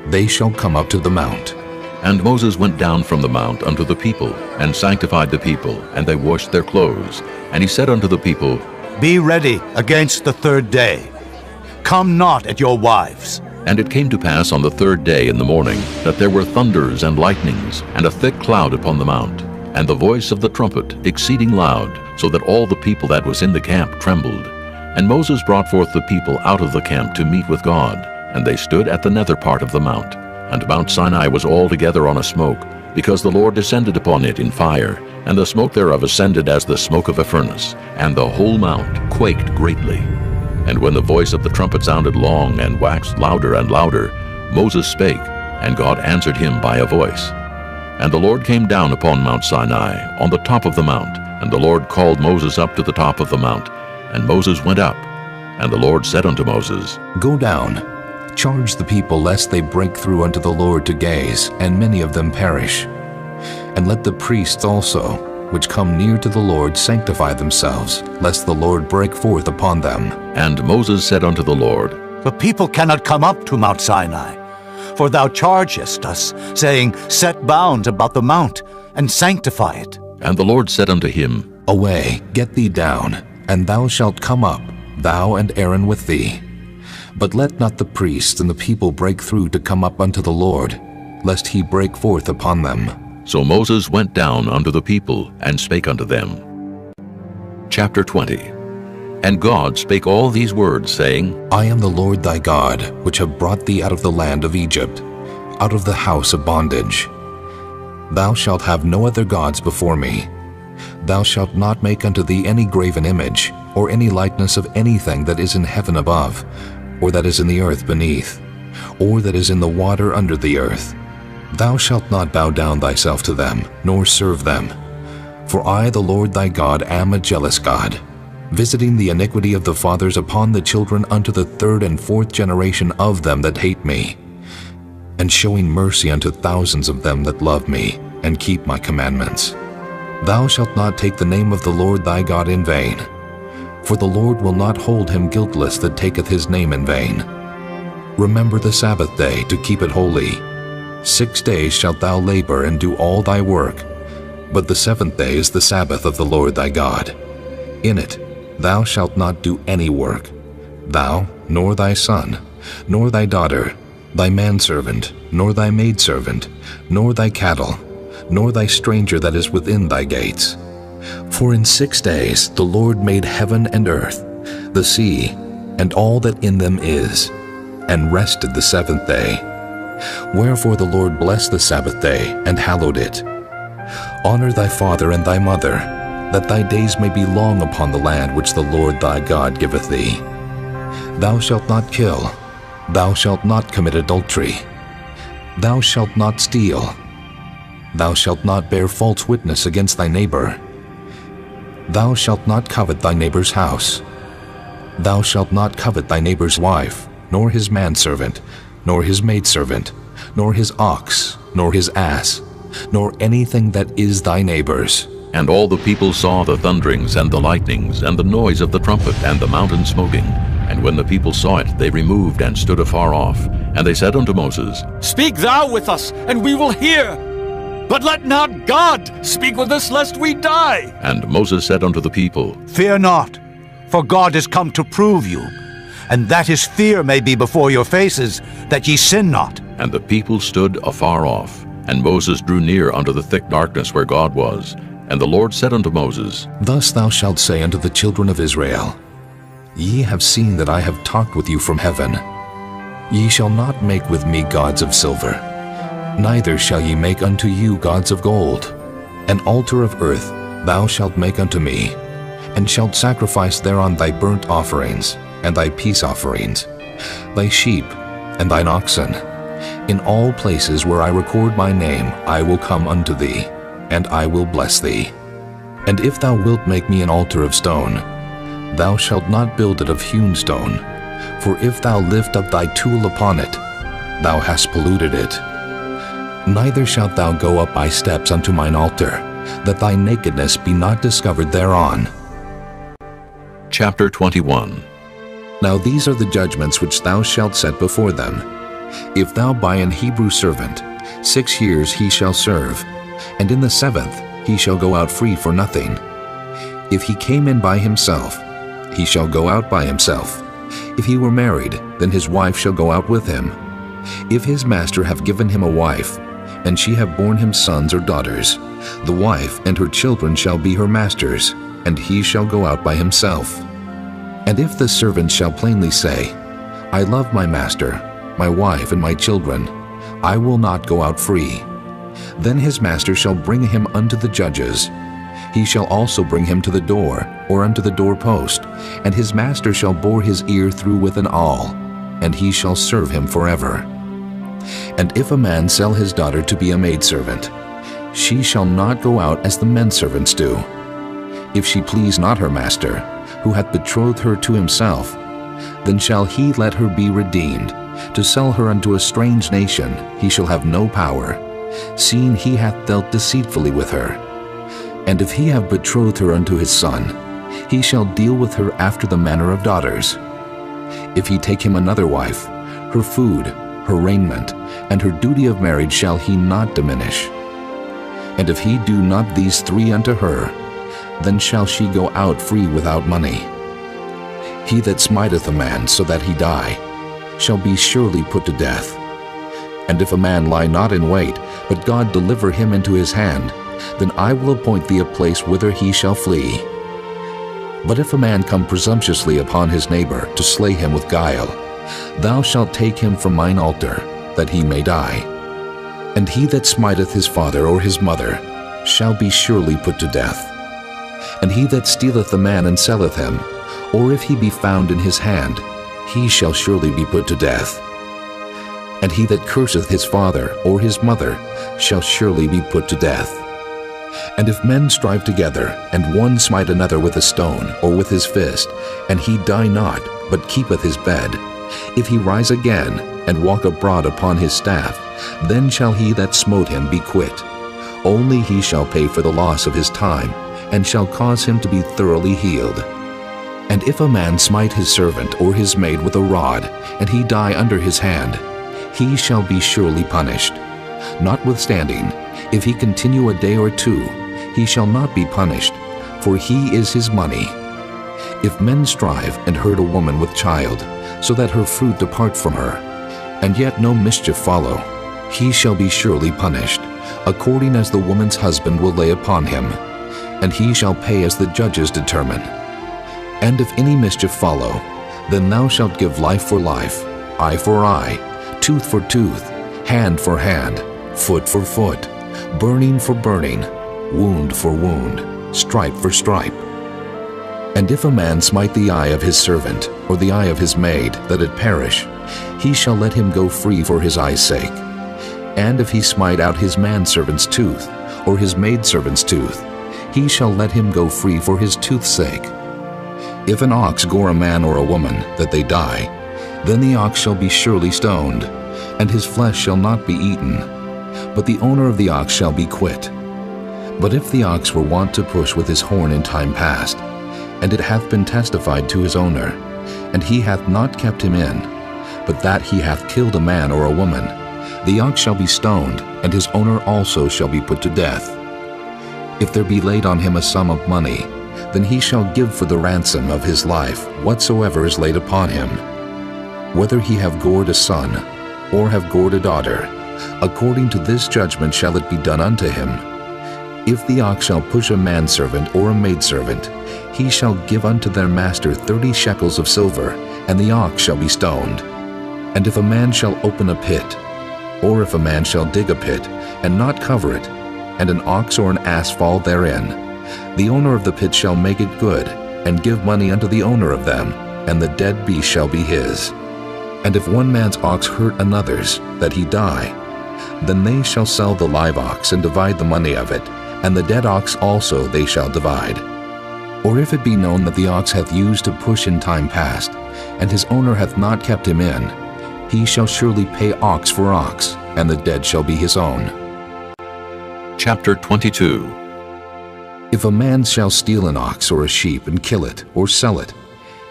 they shall come up to the mount. And Moses went down from the mount unto the people, and sanctified the people, and they washed their clothes. And he said unto the people, Be ready against the third day. Come not at your wives. And it came to pass on the third day in the morning, that there were thunders and lightnings, and a thick cloud upon the mount, and the voice of the trumpet exceeding loud, so that all the people that was in the camp trembled. And Moses brought forth the people out of the camp to meet with God, and they stood at the nether part of the mount. And Mount Sinai was altogether on a smoke, because the Lord descended upon it in fire, and the smoke thereof ascended as the smoke of a furnace, and the whole mount quaked greatly. And when the voice of the trumpet sounded long and waxed louder and louder, Moses spake, and God answered him by a voice. And the Lord came down upon Mount Sinai, on the top of the mount, and the Lord called Moses up to the top of the mount. And Moses went up, and the Lord said unto Moses, Go down, charge the people lest they break through unto the Lord to gaze, and many of them perish. And let the priests also, which come near to the Lord, sanctify themselves, lest the Lord break forth upon them. And Moses said unto the Lord, The people cannot come up to Mount Sinai, for thou chargest us, saying, Set bounds about the mount, and sanctify it. And the Lord said unto him, Away, get thee down, and thou shalt come up, thou and Aaron with thee. But let not the priests and the people break through to come up unto the Lord, lest he break forth upon them. So Moses went down unto the people, and spake unto them. Chapter 20. And God spake all these words, saying, I am the Lord thy God, which have brought thee out of the land of Egypt, out of the house of bondage. Thou shalt have no other gods before me. Thou shalt not make unto thee any graven image, or any likeness of anything that is in heaven above, or that is in the earth beneath, or that is in the water under the earth. Thou shalt not bow down thyself to them, nor serve them. For I, the Lord thy God, am a jealous God, visiting the iniquity of the fathers upon the children unto the third and fourth generation of them that hate me, and showing mercy unto thousands of them that love me, and keep my commandments. Thou shalt not take the name of the Lord thy God in vain, for the Lord will not hold him guiltless that taketh his name in vain. Remember the Sabbath day to keep it holy. 6 days shalt thou labor and do all thy work, but the seventh day is the Sabbath of the Lord thy God. In it thou shalt not do any work, thou, nor thy son, nor thy daughter, thy manservant, nor thy maidservant, nor thy cattle, nor thy stranger that is within thy gates. For in 6 days the Lord made heaven and earth, the sea, and all that in them is, and rested the seventh day. Wherefore the Lord blessed the Sabbath day, and hallowed it. Honor thy father and thy mother, that thy days may be long upon the land which the Lord thy God giveth thee. Thou shalt not kill. Thou shalt not commit adultery. Thou shalt not steal. Thou shalt not bear false witness against thy neighbor. Thou shalt not covet thy neighbor's house. Thou shalt not covet thy neighbor's wife, nor his manservant, nor his maidservant, nor his ox, nor his ass, nor anything that is thy neighbor's. And all the people saw the thunderings and the lightnings, and the noise of the trumpet, and the mountain smoking. And when the people saw it, they removed and stood afar off. And they said unto Moses, Speak thou with us, and we will hear. But let not God speak with us, lest we die. And Moses said unto the people, Fear not, for God is come to prove you, and that his fear may be before your faces, that ye sin not. And the people stood afar off. And Moses drew near unto the thick darkness where God was. And the Lord said unto Moses, Thus thou shalt say unto the children of Israel, Ye have seen that I have talked with you from heaven. Ye shall not make with me gods of silver, neither shall ye make unto you gods of gold. An altar of earth thou shalt make unto me, and shalt sacrifice thereon thy burnt offerings, and thy peace offerings, thy sheep, and thine oxen. In all places where I record my name I will come unto thee, and I will bless thee. And if thou wilt make me an altar of stone, thou shalt not build it of hewn stone, for if thou lift up thy tool upon it, thou hast polluted it. Neither shalt thou go up by steps unto mine altar, that thy nakedness be not discovered thereon. Chapter 21. Now these are the judgments which thou shalt set before them. If thou buy an Hebrew servant, 6 years he shall serve, and in the 7th he shall go out free for nothing. If he came in by himself, he shall go out by himself. If he were married, then his wife shall go out with him. If his master have given him a wife, and she have borne him sons or daughters, the wife and her children shall be her master's, and he shall go out by himself. And if the servant shall plainly say, I love my master, my wife, and my children, I will not go out free, then his master shall bring him unto the judges. He shall also bring him to the door, or unto the doorpost, and his master shall bore his ear through with an awl, and he shall serve him forever. And if a man sell his daughter to be a maidservant, she shall not go out as the men servants do. If she please not her master, who hath betrothed her to himself, then shall he let her be redeemed. To sell her unto a strange nation he shall have no power, seeing he hath dealt deceitfully with her. And if he have betrothed her unto his son, he shall deal with her after the manner of daughters. If he take him another wife, her food, her raiment, and her duty of marriage shall he not diminish. And if he do not these 3 unto her, then shall she go out free without money. He that smiteth a man so that he die, shall be surely put to death. And if a man lie not in wait, but God deliver him into his hand, then I will appoint thee a place whither he shall flee. But if a man come presumptuously upon his neighbor to slay him with guile, thou shalt take him from mine altar, that he may die. And he that smiteth his father or his mother shall be surely put to death. And he that stealeth a man and selleth him, or if he be found in his hand, he shall surely be put to death. And he that curseth his father or his mother shall surely be put to death. And if men strive together, and one smite another with a stone or with his fist, and he die not, but keepeth his bed, if he rise again, and walk abroad upon his staff, then shall he that smote him be quit. Only he shall pay for the loss of his time, and shall cause him to be thoroughly healed. And if a man smite his servant or his maid with a rod, and he die under his hand, he shall be surely punished. Notwithstanding, if he continue a day or 2, he shall not be punished, for he is his money. If men strive and hurt a woman with child, so that her fruit depart from her, and yet no mischief follow, he shall be surely punished, according as the woman's husband will lay upon him, and he shall pay as the judges determine. And if any mischief follow, then thou shalt give life for life, eye for eye, tooth for tooth, hand for hand, foot for foot, burning for burning, wound for wound, stripe for stripe. And if a man smite the eye of his servant, or the eye of his maid, that it perish, he shall let him go free for his eye's sake. And if he smite out his manservant's tooth, or his maidservant's tooth, he shall let him go free for his tooth's sake. If an ox gore a man or a woman, that they die, then the ox shall be surely stoned, and his flesh shall not be eaten, but the owner of the ox shall be quit. But if the ox were wont to push with his horn in time past, and it hath been testified to his owner, and he hath not kept him in, but that he hath killed a man or a woman, the ox shall be stoned, and his owner also shall be put to death. If there be laid on him a sum of money, then he shall give for the ransom of his life whatsoever is laid upon him. Whether he have gored a son, or have gored a daughter, according to this judgment shall it be done unto him. If the ox shall push a manservant or a maidservant, he shall give unto their master 30 shekels of silver, and the ox shall be stoned. And if a man shall open a pit, or if a man shall dig a pit, and not cover it, and an ox or an ass fall therein, the owner of the pit shall make it good, and give money unto the owner of them, and the dead beast shall be his. And if one man's ox hurt another's, that he die, then they shall sell the live ox and divide the money of it, and the dead ox also they shall divide. Or if it be known that the ox hath used to push in time past, and his owner hath not kept him in, he shall surely pay ox for ox, and the dead shall be his own. Chapter 22. If a man shall steal an ox or a sheep and kill it or sell it,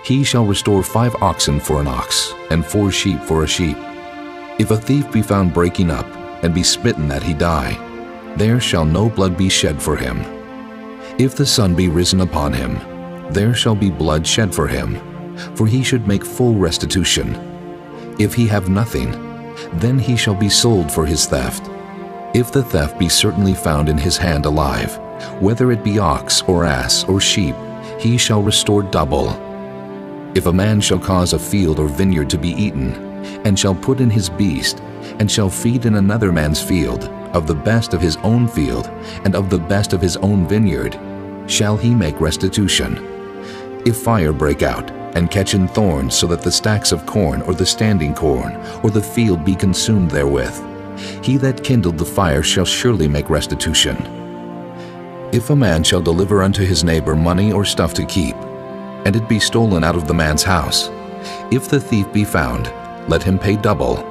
he shall restore 5 oxen for an ox, and 4 sheep for a sheep. If a thief be found breaking up, and be smitten that he die, there shall no blood be shed for him. If the sun be risen upon him, there shall be blood shed for him, for he should make full restitution. If he have nothing, then he shall be sold for his theft. If the theft be certainly found in his hand alive, whether it be ox or ass or sheep, he shall restore double. If a man shall cause a field or vineyard to be eaten, and shall put in his beast, and shall feed in another man's field, of the best of his own field, and of the best of his own vineyard, shall he make restitution. If fire break out, and catch in thorns, so that the stacks of corn, or the standing corn, or the field be consumed therewith, he that kindled the fire shall surely make restitution. If a man shall deliver unto his neighbor money or stuff to keep, and it be stolen out of the man's house, if the thief be found, let him pay double.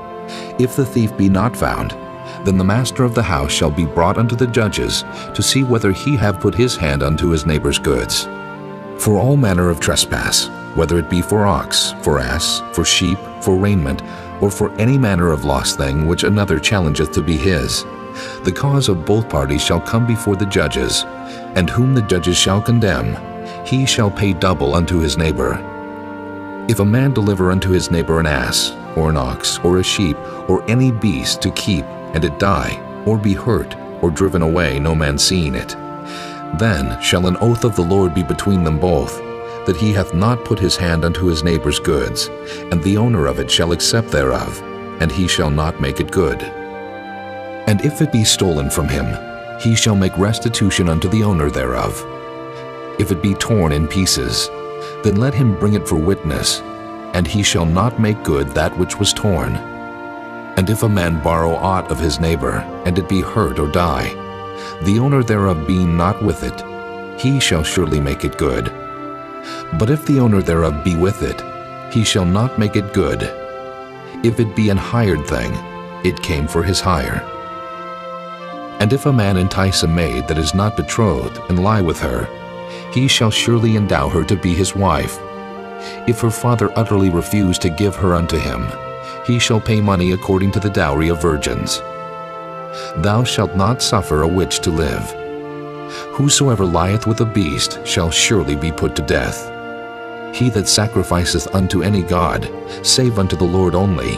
If the thief be not found, then the master of the house shall be brought unto the judges, to see whether he have put his hand unto his neighbor's goods. For all manner of trespass, whether it be for ox, for ass, for sheep, for raiment, or for any manner of lost thing which another challengeth to be his, the cause of both parties shall come before the judges, and whom the judges shall condemn, he shall pay double unto his neighbor. If a man deliver unto his neighbor an ass, or an ox, or a sheep, or any beast to keep, and it die, or be hurt, or driven away, no man seeing it, then shall an oath of the Lord be between them both, that he hath not put his hand unto his neighbor's goods, and the owner of it shall accept thereof, and he shall not make it good. And if it be stolen from him, he shall make restitution unto the owner thereof. If it be torn in pieces, then let him bring it for witness, and he shall not make good that which was torn. And if a man borrow aught of his neighbor, and it be hurt or die, the owner thereof being not with it, he shall surely make it good. But if the owner thereof be with it, he shall not make it good. If it be an hired thing, it came for his hire. And if a man entice a maid that is not betrothed, and lie with her, he shall surely endow her to be his wife. If her father utterly refuse to give her unto him, he shall pay money according to the dowry of virgins. Thou shalt not suffer a witch to live. Whosoever lieth with a beast shall surely be put to death. He that sacrificeth unto any god, save unto the Lord only,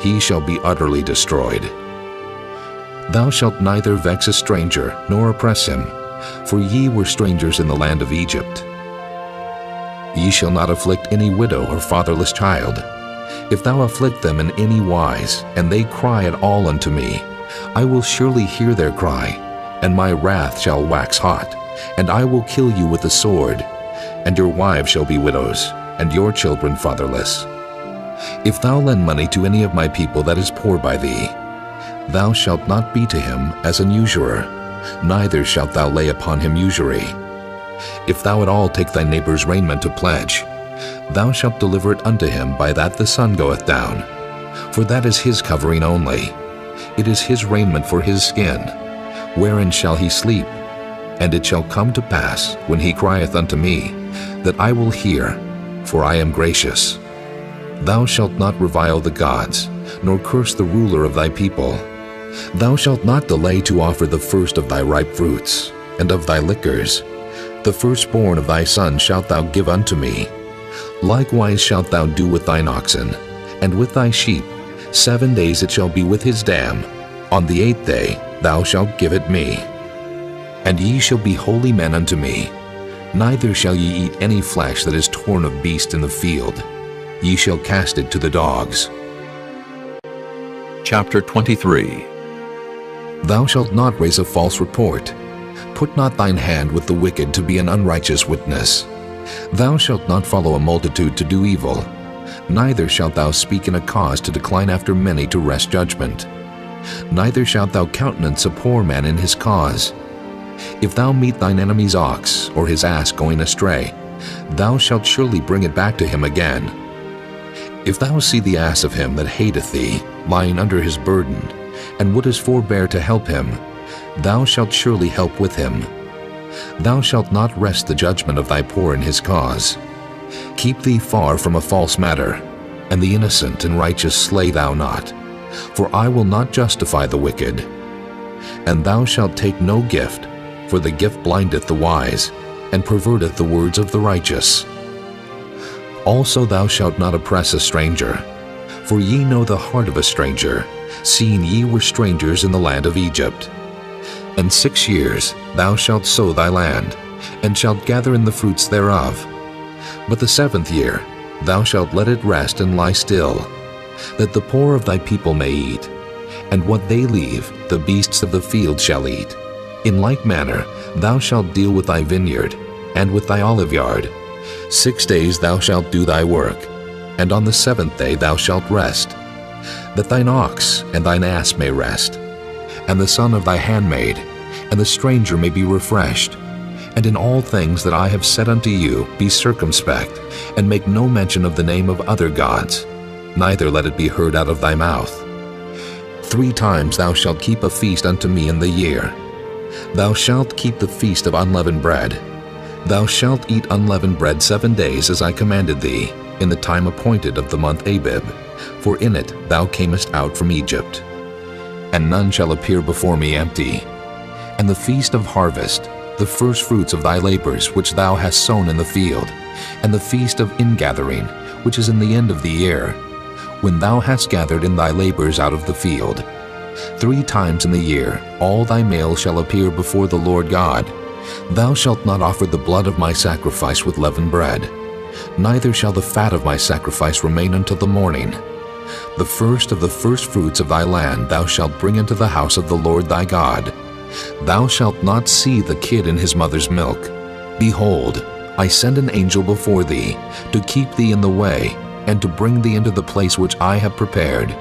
he shall be utterly destroyed. Thou shalt neither vex a stranger, nor oppress him, for ye were strangers in the land of Egypt. Ye shall not afflict any widow or fatherless child. If thou afflict them in any wise, and they cry at all unto me, I will surely hear their cry, and my wrath shall wax hot, and I will kill you with the sword, and your wives shall be widows, and your children fatherless. If thou lend money to any of my people that is poor by thee, thou shalt not be to him as an usurer, neither shalt thou lay upon him usury. If thou at all take thy neighbor's raiment to pledge, thou shalt deliver it unto him by that the sun goeth down, for that is his covering only. It is his raiment for his skin. Wherein shall he sleep? And it shall come to pass, when he crieth unto me, that I will hear, for I am gracious. Thou shalt not revile the gods, nor curse the ruler of thy people. Thou shalt not delay to offer the first of thy ripe fruits, and of thy liquors. The firstborn of thy son shalt thou give unto me. Likewise shalt thou do with thine oxen, and with thy sheep. 7 days it shall be with his dam. On the 8th day thou shalt give it me. And ye shall be holy men unto me. Neither shall ye eat any flesh that is torn of beast in the field. Ye shall cast it to the dogs. Chapter 23. Thou shalt not raise a false report. Put not thine hand with the wicked to be an unrighteous witness. Thou shalt not follow a multitude to do evil, neither shalt thou speak in a cause to decline after many to wrest judgment. Neither shalt thou countenance a poor man in his cause. If thou meet thine enemy's ox or his ass going astray, thou shalt surely bring it back to him again. If thou see the ass of him that hateth thee lying under his burden, and wouldest forbear to help him, thou shalt surely help with him. Thou shalt not wrest the judgment of thy poor in his cause. Keep thee far from a false matter, and the innocent and righteous slay thou not, for I will not justify the wicked. And thou shalt take no gift, for the gift blindeth the wise, and perverteth the words of the righteous. Also thou shalt not oppress a stranger, for ye know the heart of a stranger, seeing ye were strangers in the land of Egypt. And 6 years thou shalt sow thy land, and shalt gather in the fruits thereof. But the 7th year thou shalt let it rest and lie still, that the poor of thy people may eat, and what they leave the beasts of the field shall eat. In like manner thou shalt deal with thy vineyard, and with thy oliveyard. 6 days thou shalt do thy work, and on the 7th day thou shalt rest, that thine ox and thine ass may rest, and the son of thy handmaid, and the stranger may be refreshed. And in all things that I have said unto you be circumspect, and make no mention of the name of other gods, neither let it be heard out of thy mouth. 3 times thou shalt keep a feast unto me in the year. Thou shalt keep the feast of unleavened bread. Thou shalt eat unleavened bread 7 days, as I commanded thee, in the time appointed of the month Abib, for in it thou camest out from Egypt. And none shall appear before me empty. And the feast of harvest, the first fruits of thy labors which thou hast sown in the field, and the feast of ingathering, which is in the end of the year, when thou hast gathered in thy labors out of the field. 3 times in the year all thy males shall appear before the Lord God. Thou shalt not offer the blood of my sacrifice with leavened bread, neither shall the fat of my sacrifice remain until the morning. The first of the first fruits of thy land thou shalt bring into the house of the Lord thy God. Thou shalt not see the kid in his mother's milk. Behold, I send an angel before thee, to keep thee in the way, and to bring thee into the place which I have prepared.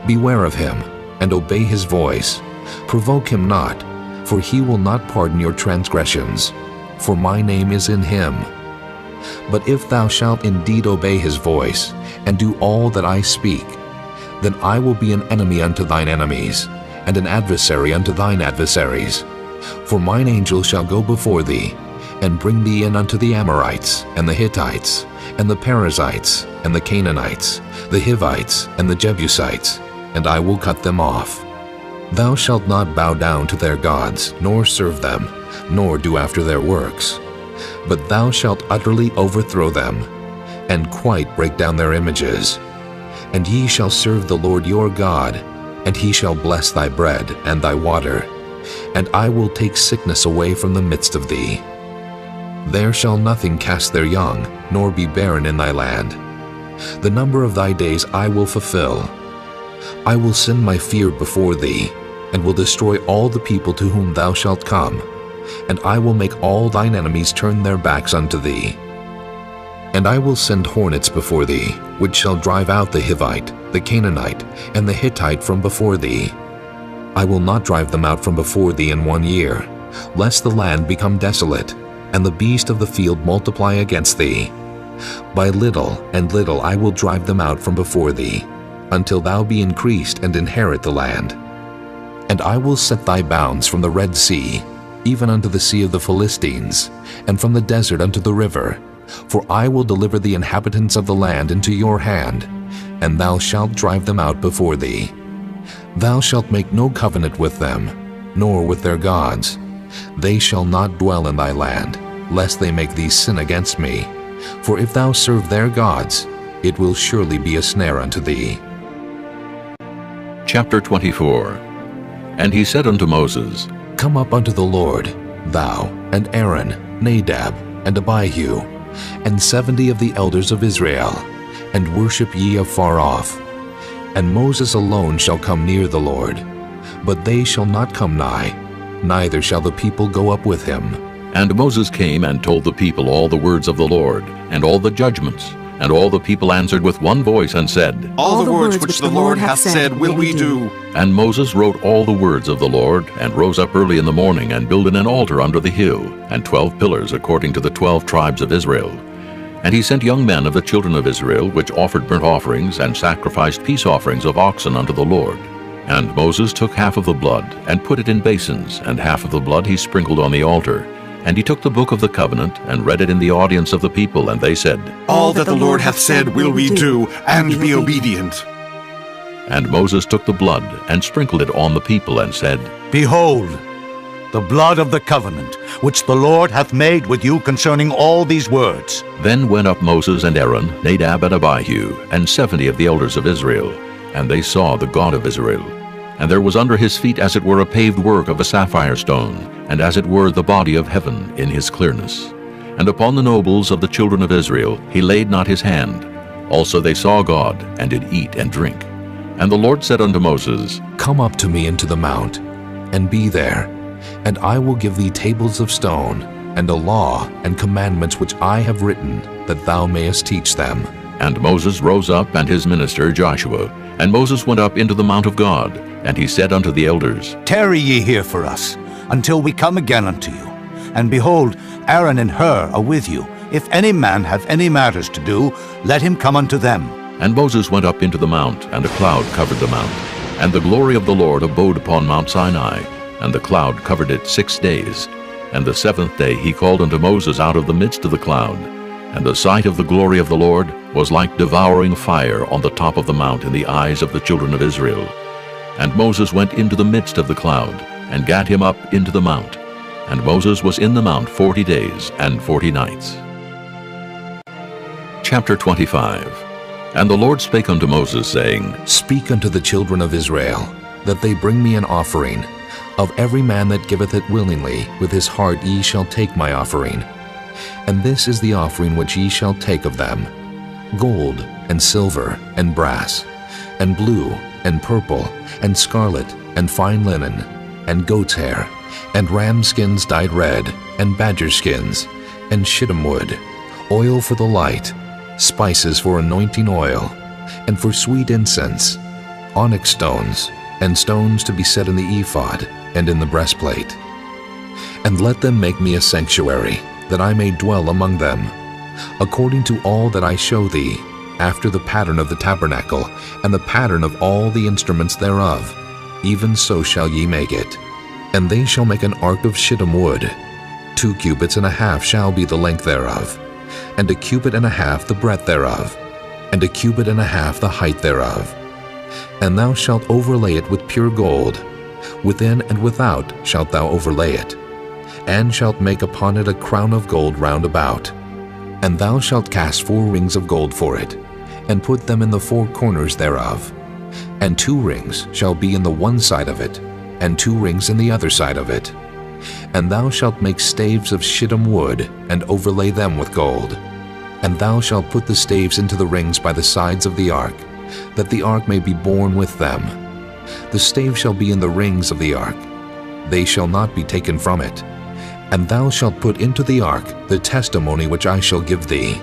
Beware of him, and obey his voice. Provoke him not, for he will not pardon your transgressions, for my name is in him. But if thou shalt indeed obey his voice, and do all that I speak, then I will be an enemy unto thine enemies, and an adversary unto thine adversaries. For mine angel shall go before thee, and bring thee in unto the Amorites, and the Hittites, and the Perizzites, and the Canaanites, the Hivites, and the Jebusites, and I will cut them off. Thou shalt not bow down to their gods, nor serve them, nor do after their works. But thou shalt utterly overthrow them, and quite break down their images. And ye shall serve the Lord your God, and he shall bless thy bread and thy water, and I will take sickness away from the midst of thee. There shall nothing cast their young, nor be barren in thy land. The number of thy days I will fulfill. I will send my fear before thee, and will destroy all the people to whom thou shalt come, and I will make all thine enemies turn their backs unto thee. And I will send hornets before thee, which shall drive out the Hivite, the Canaanite, and the Hittite from before thee. I will not drive them out from before thee in 1 year, lest the land become desolate, and the beast of the field multiply against thee. By little and little I will drive them out from before thee, until thou be increased and inherit the land. And I will set thy bounds from the Red Sea, even unto the sea of the Philistines, and from the desert unto the river. For I will deliver the inhabitants of the land into your hand, and thou shalt drive them out before thee. Thou shalt make no covenant with them, nor with their gods. They shall not dwell in thy land, lest they make thee sin against me. For if thou serve their gods, it will surely be a snare unto thee. Chapter 24. And he said unto Moses, Come up unto the Lord, thou, and Aaron, Nadab, and Abihu, and 70 of the elders of Israel, and worship ye afar off. And Moses alone shall come near the Lord, but they shall not come nigh, neither shall the people go up with him. And Moses came and told the people all the words of the Lord, and all the judgments. And all the people answered with one voice and said, All the words which the Lord hath said will we do. And Moses wrote all the words of the Lord, and rose up early in the morning, and builded an altar under the hill, and 12 pillars according to the 12 tribes of Israel. And he sent young men of the children of Israel, which offered burnt offerings, and sacrificed peace offerings of oxen unto the Lord. And Moses took half of the blood, and put it in basins, and half of the blood he sprinkled on the altar. And he took the book of the covenant, and read it in the audience of the people, and they said, All that the Lord hath said will we do, and be obedient. And Moses took the blood, and sprinkled it on the people, and said, Behold, the blood of the covenant, which the Lord hath made with you concerning all these words. Then went up Moses and Aaron, Nadab and Abihu, and 70 of the elders of Israel, and they saw the God of Israel. And there was under his feet as it were a paved work of a sapphire stone, and as it were the body of heaven in his clearness. And upon the nobles of the children of Israel he laid not his hand. Also they saw God, and did eat and drink. And the Lord said unto Moses, Come up to me into the mount, and be there, and I will give thee tables of stone, and a law and commandments which I have written, that thou mayest teach them. And Moses rose up, and his minister Joshua. And Moses went up into the mount of God, and he said unto the elders, Tarry ye here for us, until we come again unto you. And behold, Aaron and Hur are with you. If any man have any matters to do, let him come unto them. And Moses went up into the mount, and a cloud covered the mount. And the glory of the Lord abode upon Mount Sinai, and the cloud covered it 6 days. And the 7th day he called unto Moses out of the midst of the cloud. And the sight of the glory of the Lord was like devouring fire on the top of the mount in the eyes of the children of Israel. And Moses went into the midst of the cloud, and gat him up into the mount. And Moses was in the mount 40 days and 40 nights. Chapter 25. And the Lord spake unto Moses, saying, Speak unto the children of Israel, that they bring me an offering. Of every man that giveth it willingly, with his heart ye shall take my offering. And this is the offering which ye shall take of them: gold, and silver, and brass, and blue, and purple, and scarlet, and fine linen, and goat's hair, and ram skins dyed red, and badger skins, and shittim wood, oil for the light, spices for anointing oil, and for sweet incense, onyx stones, and stones to be set in the ephod, and in the breastplate. And let them make me a sanctuary, that I may dwell among them, according to all that I show thee, after the pattern of the tabernacle, and the pattern of all the instruments thereof, even so shall ye make it. And they shall make an ark of shittim wood. 2 cubits and a half shall be the length thereof, and a cubit and a half the breadth thereof, and a cubit and a half the height thereof. And thou shalt overlay it with pure gold. Within and without shalt thou overlay it, and shalt make upon it a crown of gold round about. And thou shalt cast 4 rings of gold for it, and put them in the 4 corners thereof. And 2 rings shall be in the one side of it, and 2 rings in the other side of it. And thou shalt make staves of shittim wood, and overlay them with gold. And thou shalt put the staves into the rings by the sides of the ark, that the ark may be borne with them. The stave shall be in the rings of the ark. They shall not be taken from it. And thou shalt put into the ark the testimony which I shall give thee.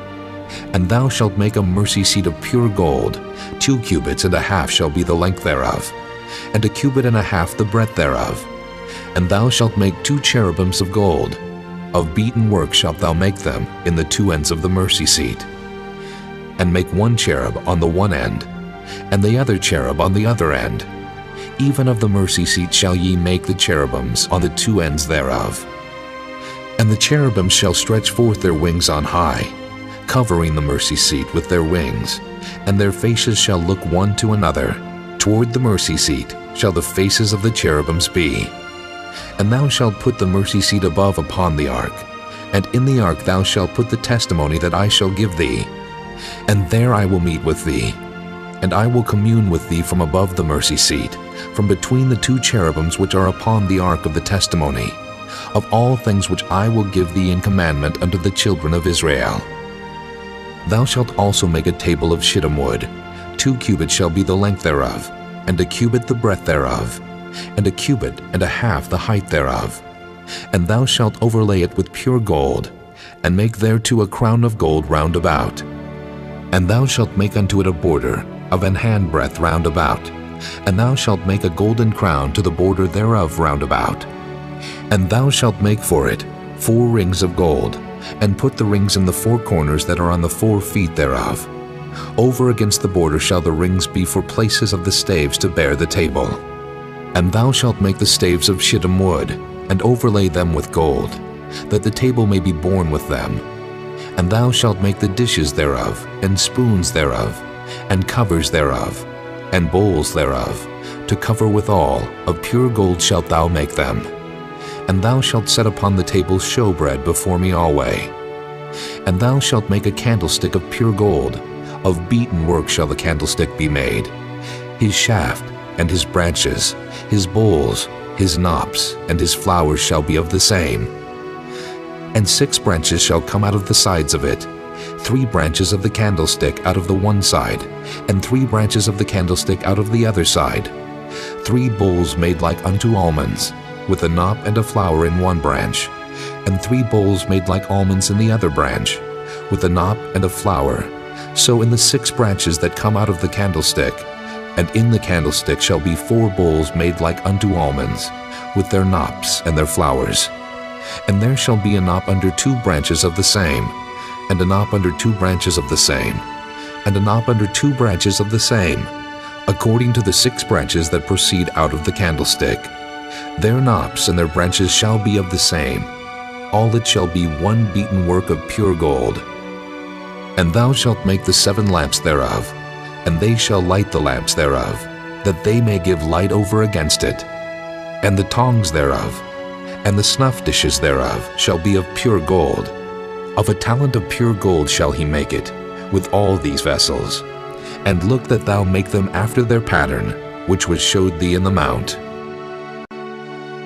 And thou shalt make a mercy seat of pure gold. 2 cubits and a half shall be the length thereof, and a cubit and a half the breadth thereof. And thou shalt make 2 cherubims of gold. Of beaten work shalt thou make them in the 2 ends of the mercy seat. And make 1 cherub on the one end, and the other cherub on the other end. Even of the mercy seat shall ye make the cherubims on the 2 ends thereof. And the cherubims shall stretch forth their wings on high, covering the mercy seat with their wings, and their faces shall look one to another. Toward the mercy seat shall the faces of the cherubims be. And thou shalt put the mercy seat above upon the ark, and in the ark thou shalt put the testimony that I shall give thee. And there I will meet with thee, and I will commune with thee from above the mercy seat, from between the 2 cherubims which are upon the ark of the testimony, of all things which I will give thee in commandment unto the children of Israel. Thou shalt also make a table of shittim wood. 2 cubits shall be the length thereof, and a cubit the breadth thereof, and a cubit and a half the height thereof. And thou shalt overlay it with pure gold, and make thereto a crown of gold round about. And thou shalt make unto it a border of an handbreadth round about, and thou shalt make a golden crown to the border thereof round about. And thou shalt make for it 4 rings of gold, and put the rings in the 4 corners that are on the 4 feet thereof. Over against the border shall the rings be for places of the staves to bear the table. And thou shalt make the staves of shittim wood, and overlay them with gold, that the table may be borne with them. And thou shalt make the dishes thereof, and spoons thereof, and covers thereof, and bowls thereof, to cover withal, of pure gold shalt thou make them. And thou shalt set upon the table showbread before me alway. And thou shalt make a candlestick of pure gold, of beaten work shall the candlestick be made. His shaft, and his branches, his bowls, his knops, and his flowers shall be of the same. And 6 branches shall come out of the sides of it, 3 branches of the candlestick out of the one side, and 3 branches of the candlestick out of the other side. 3 bowls made like unto almonds, with a knop and a flower in one branch, and 3 bowls made like almonds in the other branch, with a knop and a flower. So in the 6 branches that come out of the candlestick, and in the candlestick shall be 4 bowls made like unto almonds, with their knops and their flowers. And there shall be a knop under 2 branches of the same, and a knop under 2 branches of the same, and a knop under 2 branches of the same, according to the 6 branches that proceed out of the candlestick. Their knops and their branches shall be of the same. All it shall be one beaten work of pure gold. And thou shalt make the 7 lamps thereof, and they shall light the lamps thereof, that they may give light over against it. And the tongs thereof, and the snuff dishes thereof, shall be of pure gold. Of a talent of pure gold shall he make it, with all these vessels. And look that thou make them after their pattern, which was showed thee in the mount.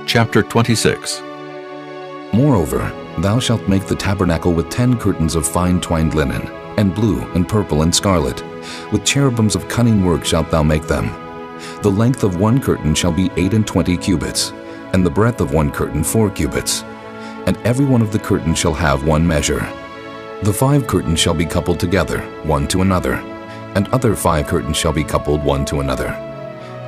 Chapter 26. Moreover, thou shalt make the tabernacle with 10 curtains of fine twined linen, and blue, and purple, and scarlet. With cherubims of cunning work shalt thou make them. The length of one curtain shall be 28 cubits, and the breadth of one curtain 4 cubits. And every one of the curtains shall have one measure. The 5 curtains shall be coupled together, one to another, and other 5 curtains shall be coupled one to another.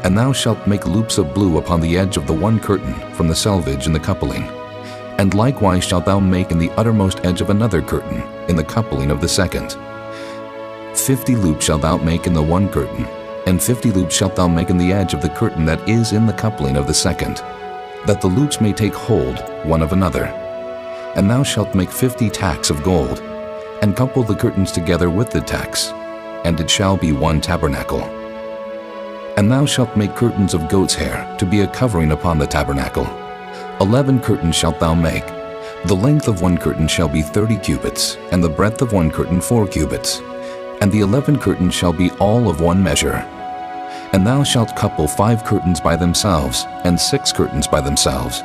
And thou shalt make loops of blue upon the edge of the one curtain from the selvage in the coupling. And likewise shalt thou make in the uttermost edge of another curtain, in the coupling of the second. 50 loops shalt thou make in the one curtain, and 50 loops shalt thou make in the edge of the curtain that is in the coupling of the second, that the loops may take hold one of another. And thou shalt make 50 tacks of gold, and couple the curtains together with the tacks, and it shall be one tabernacle. And thou shalt make curtains of goat's hair to be a covering upon the tabernacle. 11 curtains shalt thou make. The length of one curtain shall be 30 cubits, and the breadth of one curtain 4 cubits. And the 11 curtains shall be all of one measure. And thou shalt couple 5 curtains by themselves, and 6 curtains by themselves,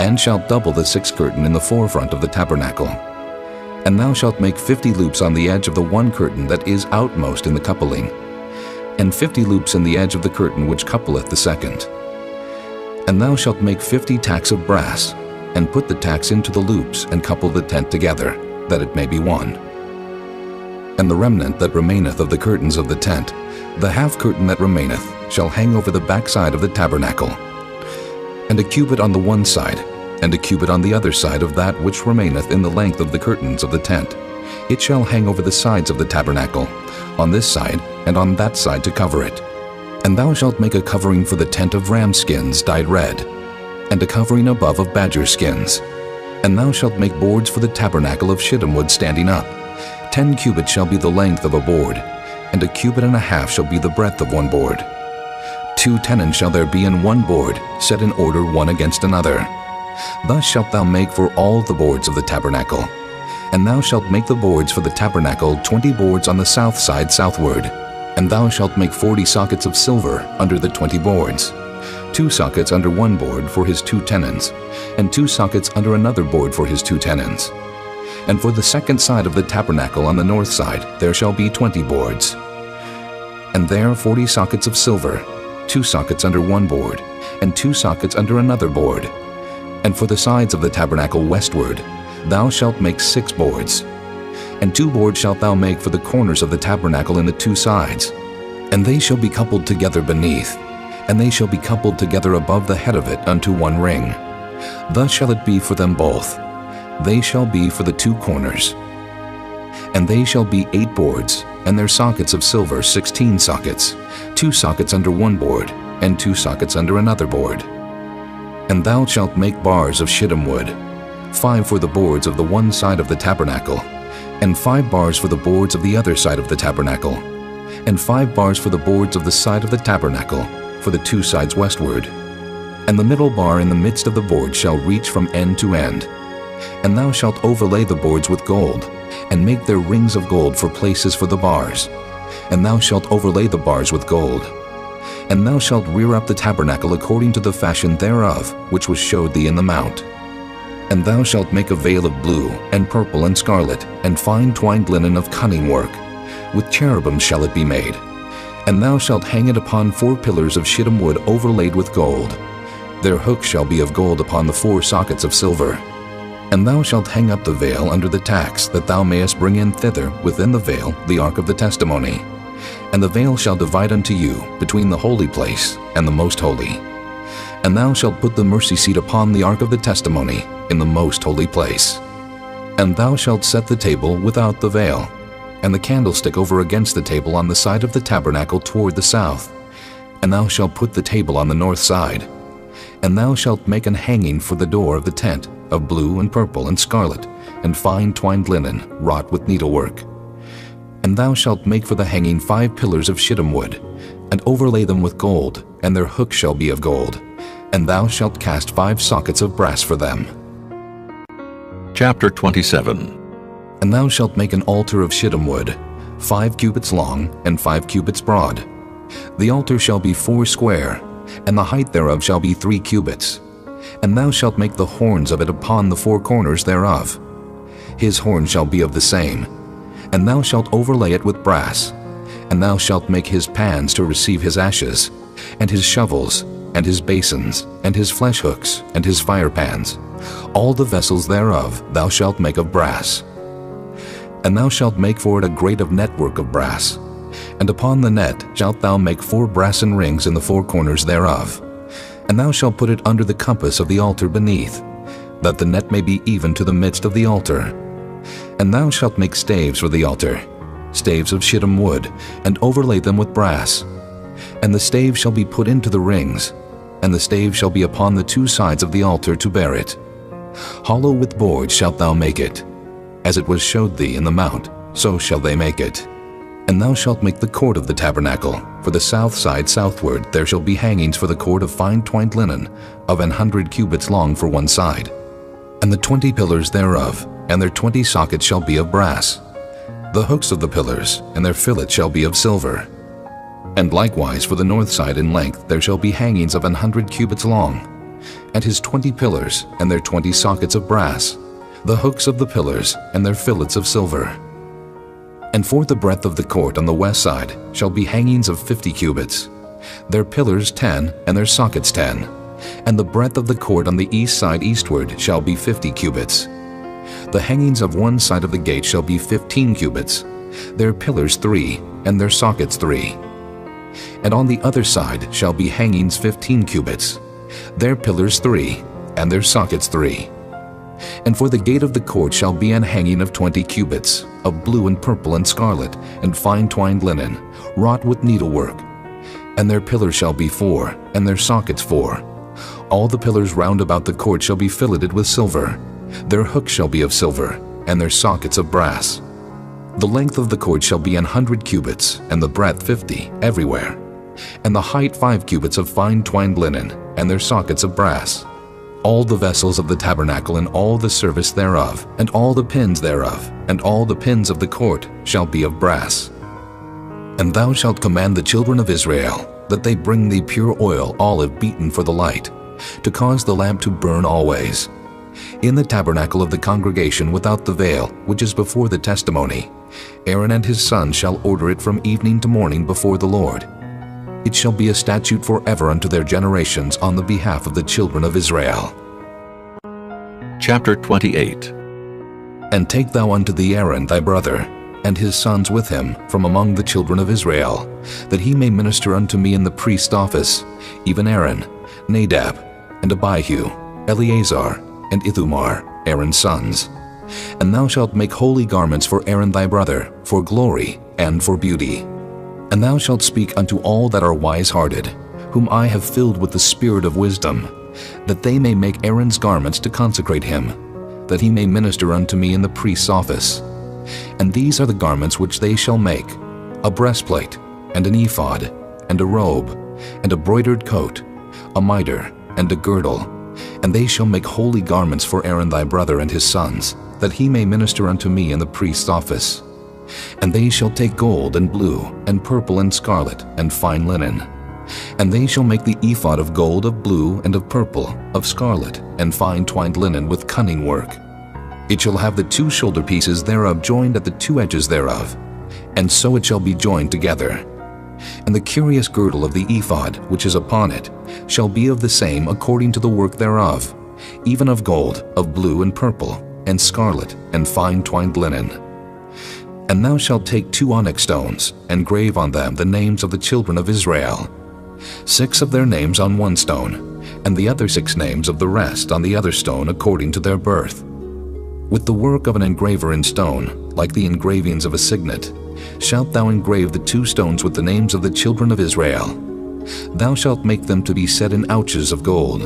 and shalt double the 6th curtain in the forefront of the tabernacle. And thou shalt make 50 loops on the edge of the one curtain that is outmost in the coupling, and 50 loops in the edge of the curtain which coupleth the second. And thou shalt make 50 tacks of brass, and put the tacks into the loops, and couple the tent together, that it may be one. And the remnant that remaineth of the curtains of the tent, the half curtain that remaineth, shall hang over the backside of the tabernacle. And a cubit on the one side, and a cubit on the other side of that which remaineth in the length of the curtains of the tent. It shall hang over the sides of the tabernacle, on this side and on that side to cover it. And thou shalt make a covering for the tent of ram skins dyed red, and a covering above of badger skins. And thou shalt make boards for the tabernacle of shittim wood standing up. 10 cubits shall be the length of a board, and a cubit and a half shall be the breadth of one board. 2 tenons shall there be in one board, set in order one against another. Thus shalt thou make for all the boards of the tabernacle. And thou shalt make the boards for the tabernacle 20 boards on the south side southward. And thou shalt make 40 sockets of silver under the 20 boards, 2 sockets under one board for his 2 tenons, and 2 sockets under another board for his 2 tenons. And for the second side of the tabernacle on the north side there shall be 20 boards. And there 40 sockets of silver, 2 sockets under one board, and 2 sockets under another board. And for the sides of the tabernacle westward, thou shalt make 6 boards. And 2 boards shalt thou make for the corners of the tabernacle in the 2 sides. And they shall be coupled together beneath, and they shall be coupled together above the head of it unto 1 ring. Thus shall it be for them both. They shall be for the 2 corners. And they shall be 8 boards, and their sockets of silver 16 sockets, 2 sockets under 1 board, and 2 sockets under another board. And thou shalt make bars of shittim wood, 5 for the boards of the one side of the tabernacle, and 5 bars for the boards of the other side of the tabernacle, and 5 bars for the boards of the side of the tabernacle, for the 2 sides westward. And the middle bar in the midst of the board shall reach from end to end. And thou shalt overlay the boards with gold, and make their rings of gold for places for the bars. And thou shalt overlay the bars with gold. And thou shalt rear up the tabernacle according to the fashion thereof, which was showed thee in the mount. And thou shalt make a veil of blue, and purple, and scarlet, and fine twined linen of cunning work. With cherubim shall it be made. And thou shalt hang it upon 4 pillars of shittim wood overlaid with gold. Their hooks shall be of gold upon the 4 sockets of silver. And thou shalt hang up the veil under the tacks, that thou mayest bring in thither within the veil the ark of the testimony. And the veil shall divide unto you between the holy place and the most holy. And thou shalt put the mercy seat upon the ark of the testimony in the most holy place. And thou shalt set the table without the veil, and the candlestick over against the table on the side of the tabernacle toward the south. And thou shalt put the table on the north side. And thou shalt make an hanging for the door of the tent, of blue and purple and scarlet, and fine twined linen, wrought with needlework. And thou shalt make for the hanging 5 pillars of shittim wood, and overlay them with gold, and their hooks shall be of gold. And thou shalt cast 5 sockets of brass for them. Chapter 27. And thou shalt make an altar of shittim wood, 5 cubits long, and 5 cubits broad. The altar shall be 4 square, and the height thereof shall be 3 cubits. And thou shalt make the horns of it upon the 4 corners thereof. His horn shall be of the same. And thou shalt overlay it with brass. And thou shalt make his pans to receive his ashes, and his shovels, and his basins, and his flesh hooks, and his fire pans. All the vessels thereof thou shalt make of brass. And thou shalt make for it a grate of network of brass. And upon the net shalt thou make 4 brassen rings in the 4 corners thereof. And thou shalt put it under the compass of the altar beneath, that the net may be even to the midst of the altar. And thou shalt make staves for the altar, staves of shittim wood, and overlay them with brass. And the staves shall be put into the rings, and the staves shall be upon the 2 sides of the altar to bear it. Hollow with boards shalt thou make it. As it was showed thee in the mount, so shall they make it. And thou shalt make the court of the tabernacle. For the south side southward there shall be hangings for the cord of fine twined linen, of 100 cubits long for one side. And the 20 pillars thereof, and their 20 sockets shall be of brass. The hooks of the pillars, and their fillets shall be of silver. And likewise for the north side in length there shall be hangings of 100 cubits long, and his 20 pillars, and their 20 sockets of brass. The hooks of the pillars, and their fillets of silver. And for the breadth of the court on the west side shall be hangings of 50 cubits, their pillars 10, and their sockets 10. And the breadth of the court on the east side eastward shall be 50 cubits. The hangings of one side of the gate shall be 15 cubits, their pillars 3, and their sockets 3. And on the other side shall be hangings 15 cubits, their pillars 3, and their sockets 3. And for the gate of the court shall be an hanging of 20 cubits, of blue and purple and scarlet, and fine twined linen, wrought with needlework. And their pillars shall be 4, and their sockets 4. All the pillars round about the court shall be filleted with silver. Their hooks shall be of silver, and their sockets of brass. The length of the court shall be 100 cubits, and the breadth 50, everywhere. And the height 5 cubits of fine twined linen, and their sockets of brass. All the vessels of the tabernacle and all the service thereof, and all the pins thereof, and all the pins of the court shall be of brass. And thou shalt command the children of Israel, that they bring thee pure oil olive beaten for the light, to cause the lamp to burn always. In the tabernacle of the congregation without the veil, which is before the testimony, Aaron and his sons shall order it from evening to morning before the Lord. It shall be a statute forever unto their generations on the behalf of the children of Israel. Chapter 28. And take thou unto thee Aaron thy brother, and his sons with him from among the children of Israel, that he may minister unto me in the priest's office, even Aaron, Nadab, and Abihu, Eleazar, and Ithamar, Aaron's sons. And thou shalt make holy garments for Aaron thy brother, for glory and for beauty. And thou shalt speak unto all that are wise-hearted, whom I have filled with the spirit of wisdom, that they may make Aaron's garments to consecrate him, that he may minister unto me in the priest's office. And these are the garments which they shall make: a breastplate, and an ephod, and a robe, and a broidered coat, a mitre, and a girdle. And they shall make holy garments for Aaron thy brother and his sons, that he may minister unto me in the priest's office. And they shall take gold, and blue, and purple, and scarlet, and fine linen. And they shall make the ephod of gold, of blue, and of purple, of scarlet, and fine twined linen with cunning work. It shall have the two shoulder pieces thereof joined at the two edges thereof, and so it shall be joined together. And the curious girdle of the ephod which is upon it shall be of the same according to the work thereof, even of gold, of blue, and purple, and scarlet, and fine twined linen. And thou shalt take 2 onyx stones, and grave on them the names of the children of Israel, 6 of their names on one stone, and the other 6 names of the rest on the other stone according to their birth. With the work of an engraver in stone, like the engravings of a signet, shalt thou engrave the 2 stones with the names of the children of Israel. Thou shalt make them to be set in ouches of gold.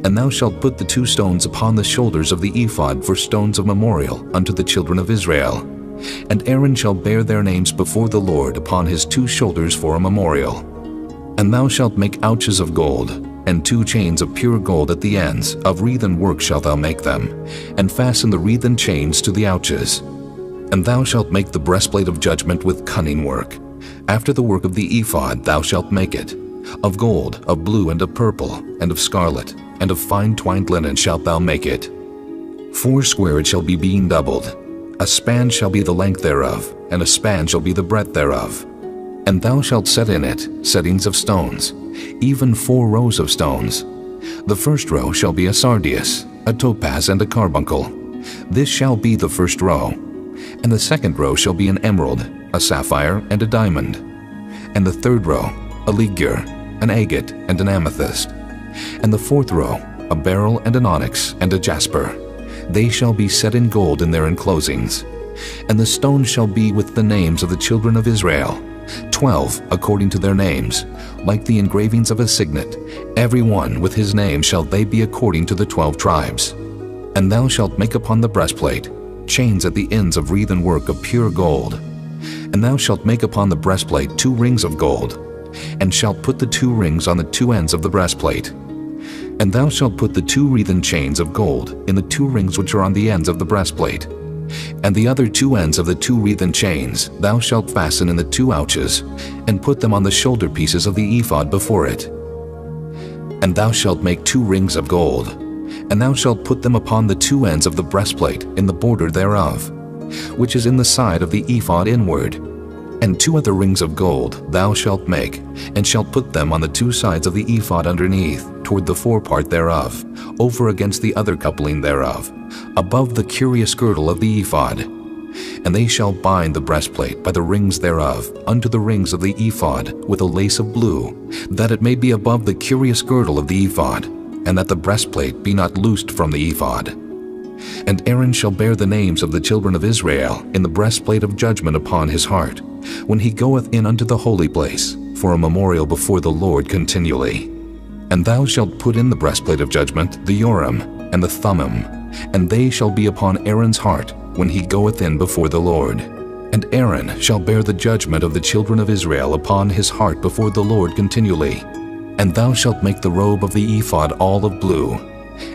And thou shalt put the 2 stones upon the shoulders of the ephod for stones of memorial unto the children of Israel. And Aaron shall bear their names before the Lord upon his 2 shoulders for a memorial. And thou shalt make ouches of gold, and 2 chains of pure gold at the ends, of wreathen work shalt thou make them, and fasten the wreathen chains to the ouches. And thou shalt make the breastplate of judgment with cunning work. After the work of the ephod thou shalt make it. Of gold, of blue, and of purple, and of scarlet, and of fine twined linen shalt thou make it. 4 square it shall be being doubled. A span shall be the length thereof, and a span shall be the breadth thereof. And thou shalt set in it settings of stones, even 4 rows of stones. The first row shall be a sardius, a topaz, and a carbuncle. This shall be the first row. And the second row shall be an emerald, a sapphire, and a diamond. And the third row, a ligure, an agate, and an amethyst. And the fourth row, a beryl, and an onyx, and a jasper. They shall be set in gold in their enclosings. And the stones shall be with the names of the children of Israel, 12 according to their names, like the engravings of a signet. Every one with his name shall they be according to the 12 tribes. And thou shalt make upon the breastplate chains at the ends of wreathen work of pure gold. And thou shalt make upon the breastplate 2 rings of gold, and shalt put the 2 rings on the 2 ends of the breastplate. And thou shalt put the 2 wreathen chains of gold in the 2 rings which are on the ends of the breastplate. And the other 2 ends of the 2 wreathen chains thou shalt fasten in the 2 ouches, and put them on the shoulder pieces of the ephod before it. And thou shalt make 2 rings of gold, and thou shalt put them upon the 2 ends of the breastplate in the border thereof, which is in the side of the ephod inward. And 2 other rings of gold thou shalt make, and shalt put them on the 2 sides of the ephod underneath, toward the forepart thereof, over against the other coupling thereof, above the curious girdle of the ephod. And they shall bind the breastplate by the rings thereof unto the rings of the ephod with a lace of blue, that it may be above the curious girdle of the ephod, and that the breastplate be not loosed from the ephod. And Aaron shall bear the names of the children of Israel in the breastplate of judgment upon his heart, when he goeth in unto the holy place, for a memorial before the Lord continually. And thou shalt put in the breastplate of judgment the Urim and the Thummim, and they shall be upon Aaron's heart when he goeth in before the Lord. And Aaron shall bear the judgment of the children of Israel upon his heart before the Lord continually. And thou shalt make the robe of the ephod all of blue,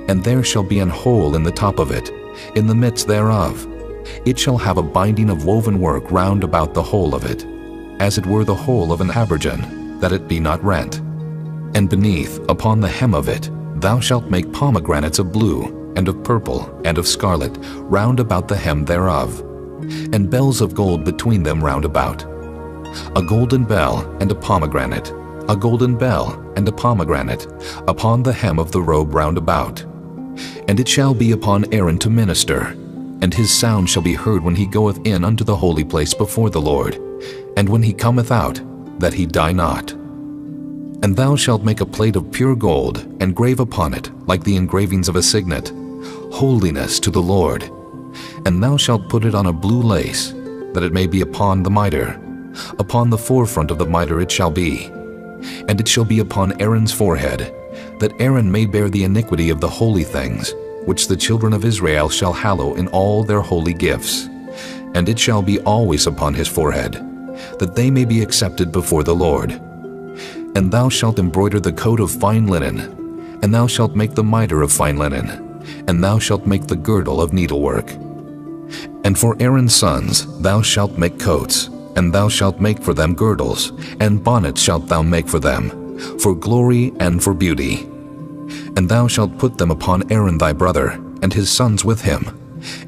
and there shall be an hole in the top of it, in the midst thereof. It shall have a binding of woven work round about the whole of it, as it were the hole of an habergeon, that it be not rent. And beneath, upon the hem of it, thou shalt make pomegranates of blue, and of purple, and of scarlet, round about the hem thereof, and bells of gold between them round about. A golden bell and a pomegranate, a golden bell and a pomegranate, upon the hem of the robe round about. And it shall be upon Aaron to minister, and his sound shall be heard when he goeth in unto the holy place before the Lord, and when he cometh out, that he die not. And thou shalt make a plate of pure gold, and grave upon it, like the engravings of a signet, Holiness to the Lord. And thou shalt put it on a blue lace, that it may be upon the mitre. Upon the forefront of the mitre it shall be. And it shall be upon Aaron's forehead, that Aaron may bear the iniquity of the holy things, which the children of Israel shall hallow in all their holy gifts. And it shall be always upon his forehead, that they may be accepted before the Lord. And thou shalt embroider the coat of fine linen, and thou shalt make the mitre of fine linen, and thou shalt make the girdle of needlework. And for Aaron's sons thou shalt make coats, and thou shalt make for them girdles, and bonnets shalt thou make for them, for glory and for beauty. And thou shalt put them upon Aaron thy brother, and his sons with him,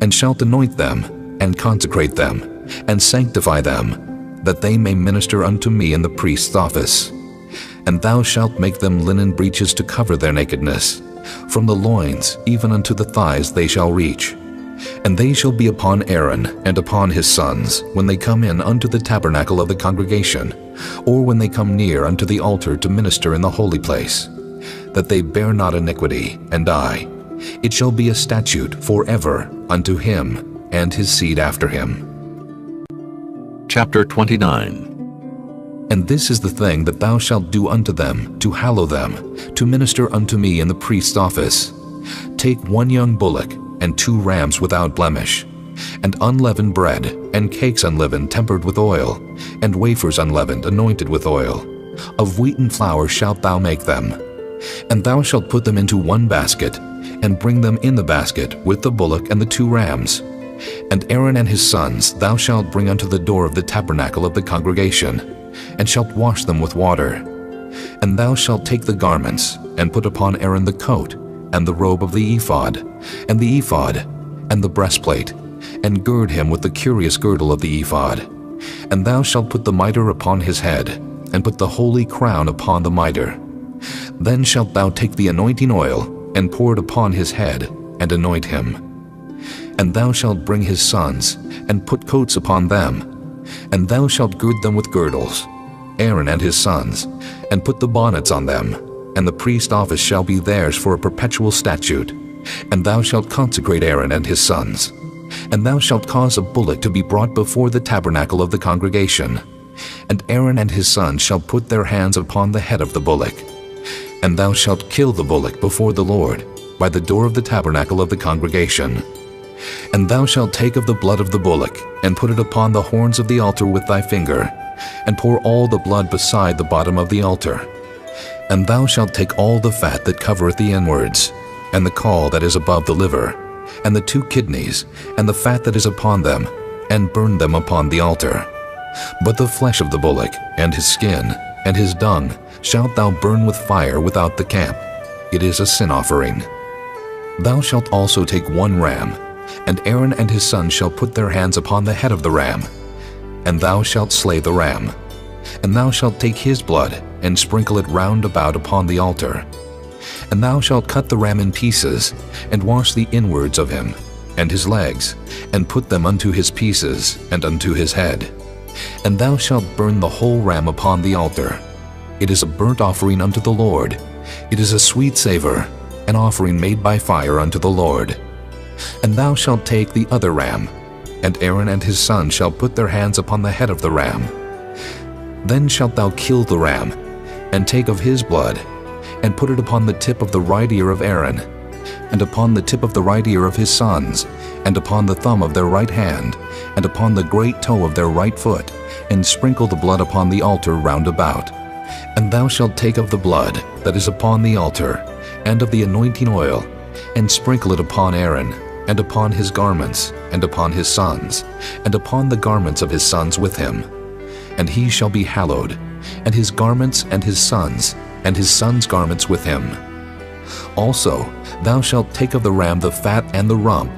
and shalt anoint them, and consecrate them, and sanctify them, that they may minister unto me in the priest's office. And thou shalt make them linen breeches to cover their nakedness. From the loins even unto the thighs they shall reach. And they shall be upon Aaron and upon his sons, when they come in unto the tabernacle of the congregation, or when they come near unto the altar to minister in the holy place, that they bear not iniquity, and die. It shall be a statute forever unto him and his seed after him. Chapter 29. And this is the thing that thou shalt do unto them, to hallow them, to minister unto me in the priest's office. Take 1 young bullock, and 2 rams without blemish, and unleavened bread, and cakes unleavened tempered with oil, and wafers unleavened anointed with oil. Of wheaten flour shalt thou make them. And thou shalt put them into 1 basket, and bring them in the basket with the bullock and the 2 rams. And Aaron and his sons thou shalt bring unto the door of the tabernacle of the congregation, and shalt wash them with water. And thou shalt take the garments, and put upon Aaron the coat, and the robe of the ephod, and the ephod, and the breastplate, and gird him with the curious girdle of the ephod. And thou shalt put the mitre upon his head, and put the holy crown upon the mitre. Then shalt thou take the anointing oil, and pour it upon his head, and anoint him. And thou shalt bring his sons, and put coats upon them, and thou shalt gird them with girdles, Aaron and his sons, and put the bonnets on them, and the priest's office shall be theirs for a perpetual statute. And thou shalt consecrate Aaron and his sons. And thou shalt cause a bullock to be brought before the tabernacle of the congregation. And Aaron and his sons shall put their hands upon the head of the bullock. And thou shalt kill the bullock before the Lord, by the door of the tabernacle of the congregation. And thou shalt take of the blood of the bullock, and put it upon the horns of the altar with thy finger, and pour all the blood beside the bottom of the altar. And thou shalt take all the fat that covereth the inwards, and the caul that is above the liver, and the 2 kidneys, and the fat that is upon them, and burn them upon the altar. But the flesh of the bullock, and his skin, and his dung, shalt thou burn with fire without the camp. It is a sin offering. Thou shalt also take 1 ram, and Aaron and his sons shall put their hands upon the head of the ram. And thou shalt slay the ram. And thou shalt take his blood, and sprinkle it round about upon the altar. And thou shalt cut the ram in pieces, and wash the inwards of him, and his legs, and put them unto his pieces, and unto his head. And thou shalt burn the whole ram upon the altar. It is a burnt offering unto the Lord. It is a sweet savor, an offering made by fire unto the Lord. And thou shalt take the other ram, and Aaron and his sons shall put their hands upon the head of the ram. Then shalt thou kill the ram, and take of his blood, and put it upon the tip of the right ear of Aaron, and upon the tip of the right ear of his sons, and upon the thumb of their right hand, and upon the great toe of their right foot, and sprinkle the blood upon the altar round about. And thou shalt take of the blood that is upon the altar, and of the anointing oil, and sprinkle it upon Aaron, and upon his garments, and upon his sons, and upon the garments of his sons with him. And he shall be hallowed, and his garments and his sons' garments with him. Also thou shalt take of the ram the fat and the rump,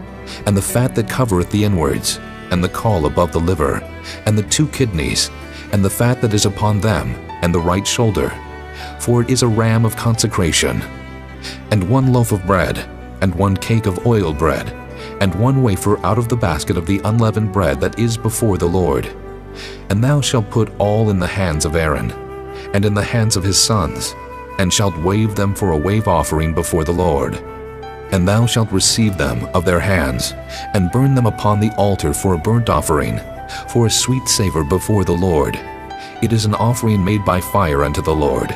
and the fat that covereth the inwards, and the caul above the liver, and the 2 kidneys, and the fat that is upon them, and the right shoulder, for it is a ram of consecration. And 1 loaf of bread, and 1 cake of oiled bread, and 1 wafer out of the basket of the unleavened bread that is before the Lord. And thou shalt put all in the hands of Aaron, and in the hands of his sons, and shalt wave them for a wave offering before the Lord. And thou shalt receive them of their hands, and burn them upon the altar for a burnt offering, for a sweet savor before the Lord. It is an offering made by fire unto the Lord.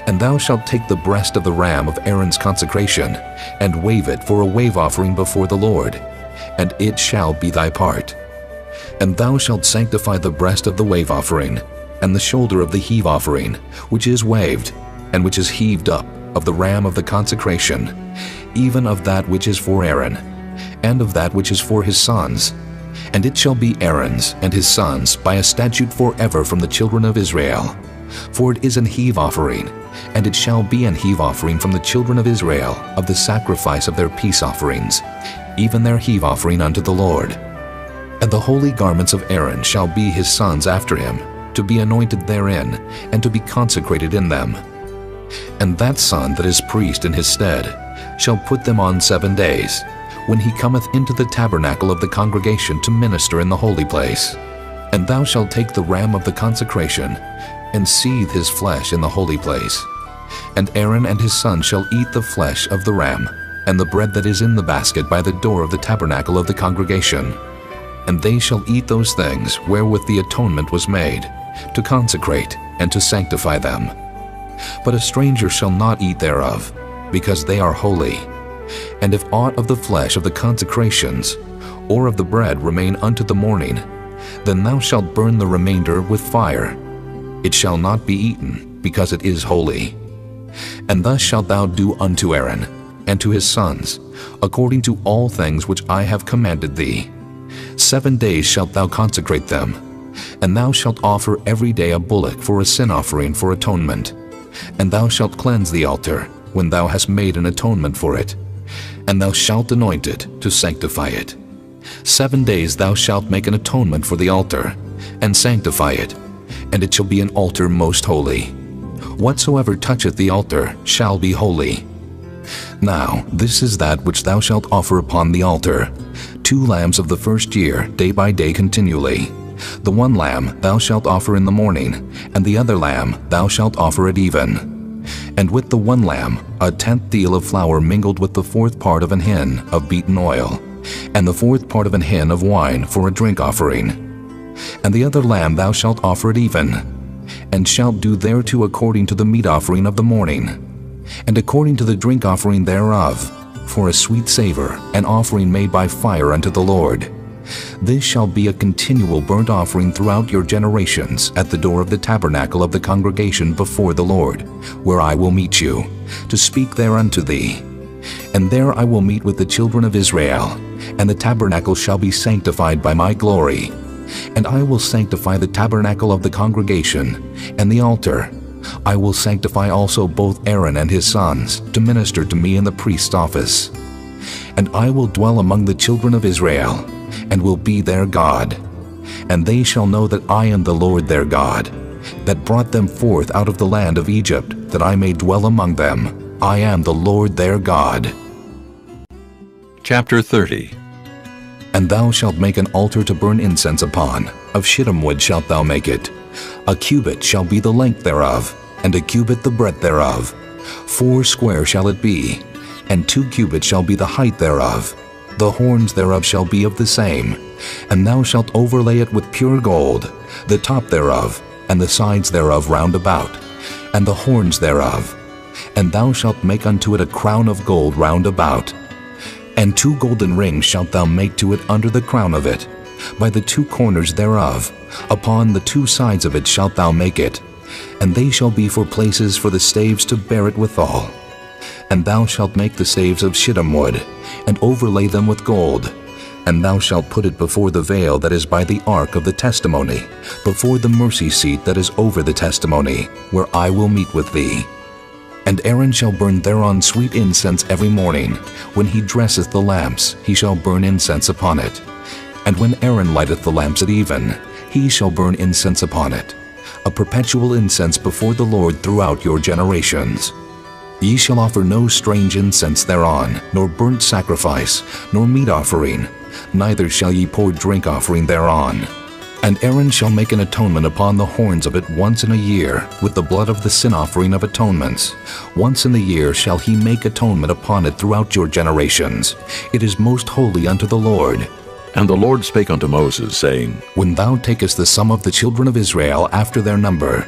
And thou shalt take the breast of the ram of Aaron's consecration, and wave it for a wave offering before the Lord, and it shall be thy part. And thou shalt sanctify the breast of the wave offering, and the shoulder of the heave offering, which is waved, and which is heaved up, of the ram of the consecration, even of that which is for Aaron, and of that which is for his sons. And it shall be Aaron's and his sons by a statute forever from the children of Israel. For it is an heave offering, and it shall be an heave offering from the children of Israel of the sacrifice of their peace offerings, even their heave offering unto the Lord. And the holy garments of Aaron shall be his sons after him, to be anointed therein, and to be consecrated in them. And that son that is priest in his stead shall put them on 7 days, when he cometh into the tabernacle of the congregation to minister in the holy place. And thou shalt take the ram of the consecration, and seethe his flesh in the holy place. And Aaron and his sons shall eat the flesh of the ram, and the bread that is in the basket by the door of the tabernacle of the congregation. And they shall eat those things wherewith the atonement was made, to consecrate and to sanctify them. But a stranger shall not eat thereof, because they are holy. And if aught of the flesh of the consecrations, or of the bread remain unto the morning, then thou shalt burn the remainder with fire. It shall not be eaten, because it is holy. And thus shalt thou do unto Aaron, and to his sons, according to all things which I have commanded thee. 7 days shalt thou consecrate them, and thou shalt offer every day a bullock for a sin offering for atonement. And thou shalt cleanse the altar, when thou hast made an atonement for it, and thou shalt anoint it to sanctify it. 7 days thou shalt make an atonement for the altar, and sanctify it, and it shall be an altar most holy. Whatsoever toucheth the altar shall be holy. Now this is that which thou shalt offer upon the altar: 2 lambs of the first year, day by day continually. The 1 lamb thou shalt offer in the morning, and the other lamb thou shalt offer at even. And with the 1 lamb 1/10 deal of flour mingled with the 4th part of an hin of beaten oil, and the 4th part of an hin of wine for a drink offering. And the other lamb thou shalt offer at even, and shalt do thereto according to the meat offering of the morning, and according to the drink offering thereof, for a sweet savor, an offering made by fire unto the Lord. This shall be a continual burnt offering throughout your generations at the door of the tabernacle of the congregation before the Lord, where I will meet you, to speak there unto thee. And there I will meet with the children of Israel, and the tabernacle shall be sanctified by my glory. And I will sanctify the tabernacle of the congregation, and the altar. I will sanctify also both Aaron and his sons, to minister to me in the priest's office. And I will dwell among the children of Israel, and will be their God. And they shall know that I am the Lord their God, that brought them forth out of the land of Egypt, that I may dwell among them. I am the Lord their God. Chapter 30. And thou shalt make an altar to burn incense upon. Of shittim wood shalt thou make it. A cubit shall be the length thereof, and a cubit the breadth thereof. 4 square shall it be, and 2 cubits shall be the height thereof. The horns thereof shall be of the same. And thou shalt overlay it with pure gold, the top thereof, and the sides thereof round about, and the horns thereof. And thou shalt make unto it a crown of gold round about. And 2 golden rings shalt thou make to it under the crown of it, by the 2 corners thereof. Upon the 2 sides of it shalt thou make it, and they shall be for places for the staves to bear it withal. And thou shalt make the staves of shittim wood, and overlay them with gold. And thou shalt put it before the veil that is by the ark of the testimony, before the mercy seat that is over the testimony, where I will meet with thee. And Aaron shall burn thereon sweet incense every morning. When he dresseth the lamps, he shall burn incense upon it. And when Aaron lighteth the lamps at even, he shall burn incense upon it, a perpetual incense before the Lord throughout your generations. Ye shall offer no strange incense thereon, nor burnt sacrifice, nor meat offering, neither shall ye pour drink offering thereon. And Aaron shall make an atonement upon the horns of it once in a year, with the blood of the sin offering of atonements. Once in the year shall he make atonement upon it throughout your generations. It is most holy unto the Lord. And the Lord spake unto Moses, saying, When thou takest the sum of the children of Israel after their number,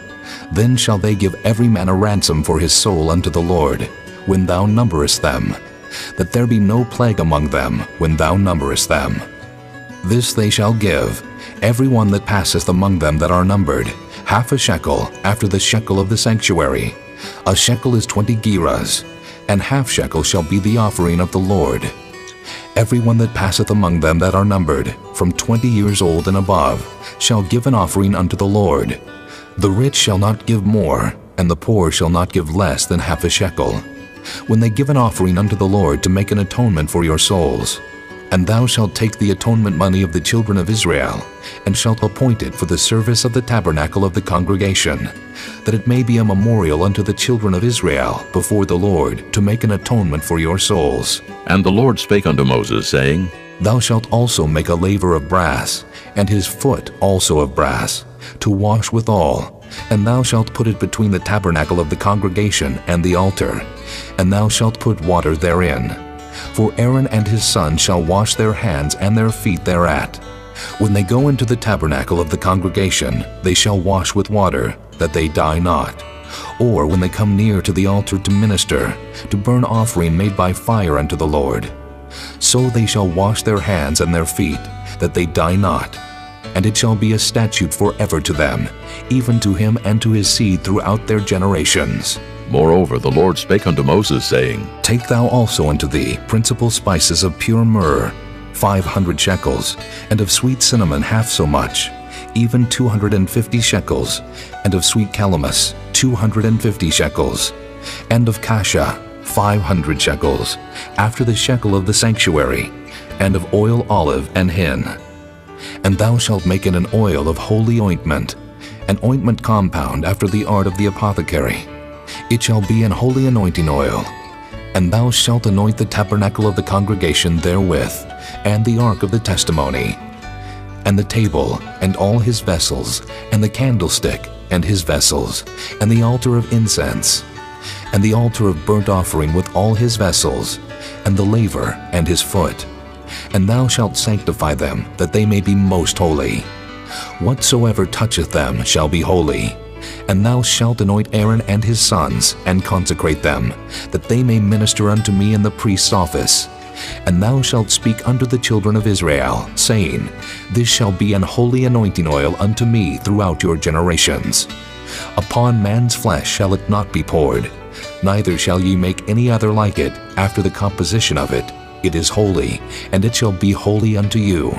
then shall they give every man a ransom for his soul unto the Lord, when thou numberest them, that there be no plague among them when thou numberest them. This they shall give, every one that passeth among them that are numbered, half a shekel after the shekel of the sanctuary. A shekel is 20 gerahs, and half shekel shall be the offering of the Lord. Every one that passeth among them that are numbered, from 20 years old and above, shall give an offering unto the Lord. The rich shall not give more, and the poor shall not give less than half a shekel, when they give an offering unto the Lord to make an atonement for your souls. And thou shalt take the atonement money of the children of Israel, and shalt appoint it for the service of the tabernacle of the congregation, that it may be a memorial unto the children of Israel before the Lord, to make an atonement for your souls. And the Lord spake unto Moses, saying, Thou shalt also make a laver of brass, and his foot also of brass, to wash withal, and thou shalt put it between the tabernacle of the congregation and the altar, and thou shalt put water therein. For Aaron and his sons shall wash their hands and their feet thereat. When they go into the tabernacle of the congregation, they shall wash with water, that they die not. Or when they come near to the altar to minister, to burn offering made by fire unto the Lord. So they shall wash their hands and their feet, that they die not. And it shall be a statute forever to them, even to him and to his seed throughout their generations. Moreover, the Lord spake unto Moses, saying, Take thou also unto thee principal spices of pure myrrh, 500 shekels, and of sweet cinnamon half so much, even 250 shekels, and of sweet calamus 250 shekels, and of cassia 500 shekels, after the shekel of the sanctuary, and of oil olive and hin. And thou shalt make it an oil of holy ointment, an ointment compound after the art of the apothecary. It shall be an holy anointing oil. And thou shalt anoint the tabernacle of the congregation therewith, and the ark of the testimony, and the table, and all his vessels, and the candlestick, and his vessels, and the altar of incense, and the altar of burnt offering with all his vessels, and the laver, and his foot. And thou shalt sanctify them, that they may be most holy. Whatsoever toucheth them shall be holy. And thou shalt anoint Aaron and his sons, and consecrate them, that they may minister unto me in the priest's office. And thou shalt speak unto the children of Israel, saying, This shall be an holy anointing oil unto me throughout your generations. Upon man's flesh shall it not be poured, neither shall ye make any other like it after the composition of it. It is holy, and it shall be holy unto you.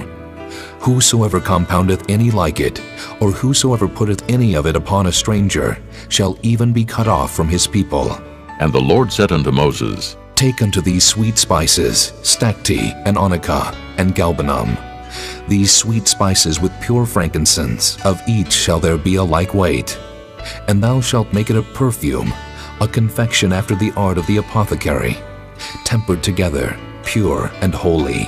Whosoever compoundeth any like it, or whosoever putteth any of it upon a stranger, shall even be cut off from his people. And the Lord said unto Moses, Take unto thee sweet spices, stacte, and onycha, and galbanum. These sweet spices with pure frankincense, of each shall there be a like weight. And thou shalt make it a perfume, a confection after the art of the apothecary, tempered together, pure and holy.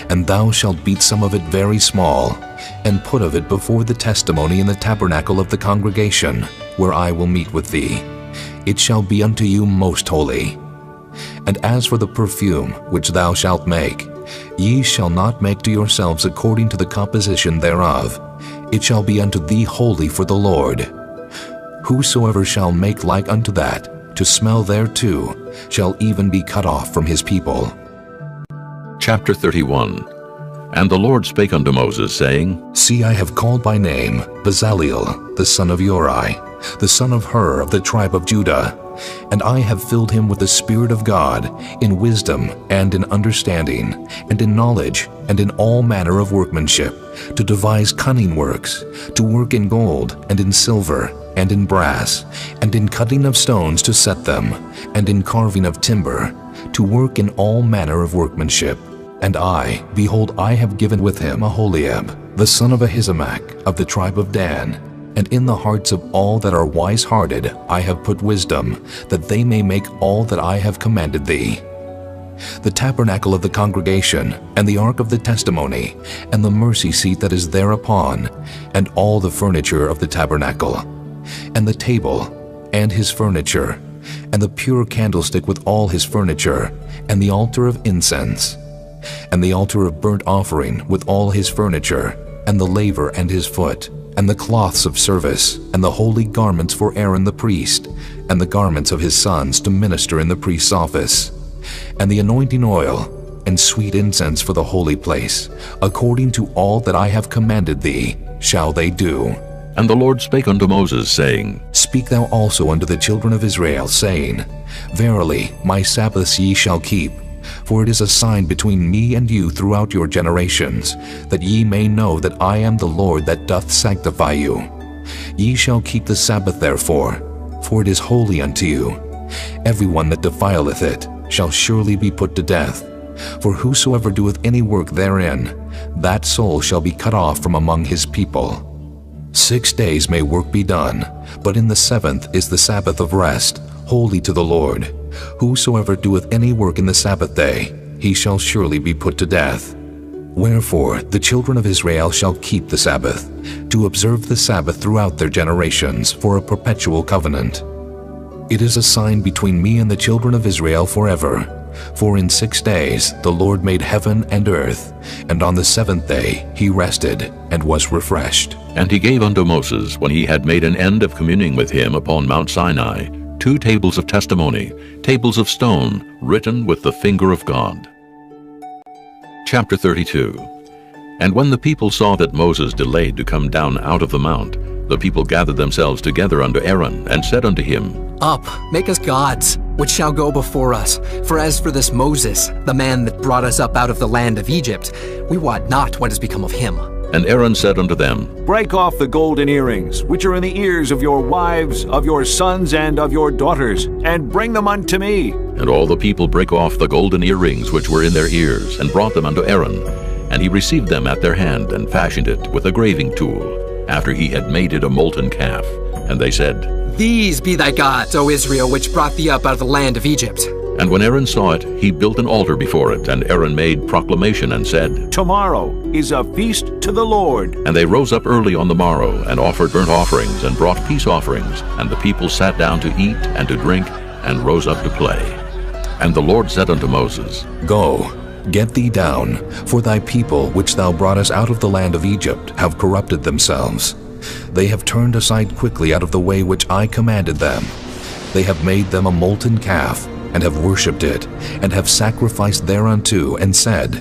And thou shalt beat some of it very small, and put of it before the testimony in the tabernacle of the congregation, where I will meet with thee. It shall be unto you most holy. And as for the perfume which thou shalt make, ye shall not make to yourselves according to the composition thereof. It shall be unto thee holy for the Lord. Whosoever shall make like unto that, to smell thereto, shall even be cut off from his people. Chapter 31. And the Lord spake unto Moses, saying, See, I have called by name Bezaleel, the son of Uri, the son of Hur of the tribe of Judah, and I have filled him with the Spirit of God, in wisdom, and in understanding, and in knowledge, and in all manner of workmanship, to devise cunning works, to work in gold, and in silver, and in brass, and in cutting of stones to set them, and in carving of timber, to work in all manner of workmanship. And I, behold, I have given with him Aholiab, the son of Ahisamach, of the tribe of Dan, And in the hearts of all that are wise-hearted I have put wisdom, that they may make all that I have commanded thee. The tabernacle of the congregation, and the ark of the testimony, and the mercy seat that is thereupon, and all the furniture of the tabernacle, and the table, and his furniture, and the pure candlestick with all his furniture, and the altar of incense, and the altar of burnt offering with all his furniture, and the laver and his foot, and the cloths of service, and the holy garments for Aaron the priest, and the garments of his sons to minister in the priest's office, and the anointing oil, and sweet incense for the holy place, according to all that I have commanded thee, shall they do. And the Lord spake unto Moses, saying, Speak thou also unto the children of Israel, saying, Verily, my Sabbaths ye shall keep, for it is a sign between me and you throughout your generations, that ye may know that I am the Lord that doth sanctify you. Ye shall keep the Sabbath therefore, for it is holy unto you. Every one that defileth it shall surely be put to death. For whosoever doeth any work therein, that soul shall be cut off from among his people. 6 days may work be done, but in the seventh is the Sabbath of rest, holy to the Lord. Whosoever doeth any work in the Sabbath day, he shall surely be put to death. Wherefore the children of Israel shall keep the Sabbath, to observe the Sabbath throughout their generations for a perpetual covenant. It is a sign between me and the children of Israel forever. For in 6 days the Lord made heaven and earth, and on the seventh day he rested and was refreshed. And he gave unto Moses, when he had made an end of communing with him upon Mount Sinai, 2 tables of testimony, tables of stone, written with the finger of God. Chapter 32. And when the people saw that Moses delayed to come down out of the mount, the people gathered themselves together unto Aaron, and said unto him, Up, make us gods, which shall go before us. For as for this Moses, the man that brought us up out of the land of Egypt, we wot not what has become of him. And Aaron said unto them, Break off the golden earrings, which are in the ears of your wives, of your sons, and of your daughters, and bring them unto me. And all the people brake off the golden earrings which were in their ears, and brought them unto Aaron. And he received them at their hand, and fashioned it with a graving tool, after he had made it a molten calf. And they said, These be thy gods, O Israel, which brought thee up out of the land of Egypt. And when Aaron saw it, he built an altar before it, and Aaron made proclamation and said, Tomorrow is a feast to the Lord. And they rose up early on the morrow, and offered burnt offerings, and brought peace offerings. And the people sat down to eat and to drink, and rose up to play. And the Lord said unto Moses, Go, get thee down, for thy people which thou broughtest out of the land of Egypt have corrupted themselves. They have turned aside quickly out of the way which I commanded them. They have made them a molten calf, and have worshipped it, and have sacrificed thereunto, and said,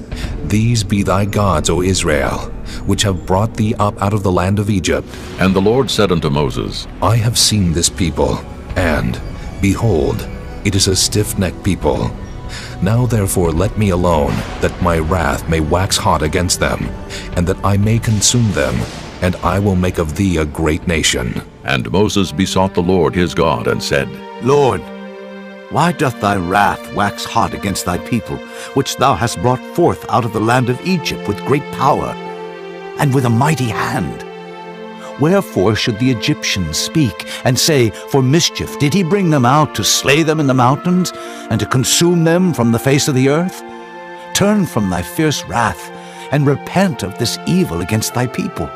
These be thy gods, O Israel, which have brought thee up out of the land of Egypt. And the Lord said unto Moses, I have seen this people, and, behold, it is a stiff-necked people. Now therefore let me alone, that my wrath may wax hot against them, and that I may consume them, and I will make of thee a great nation. And Moses besought the Lord his God, and said, Lord, why doth thy wrath wax hot against thy people, which thou hast brought forth out of the land of Egypt with great power, and with a mighty hand? Wherefore should the Egyptians speak, and say, For mischief did he bring them out to slay them in the mountains, and to consume them from the face of the earth? Turn from thy fierce wrath, and repent of this evil against thy people.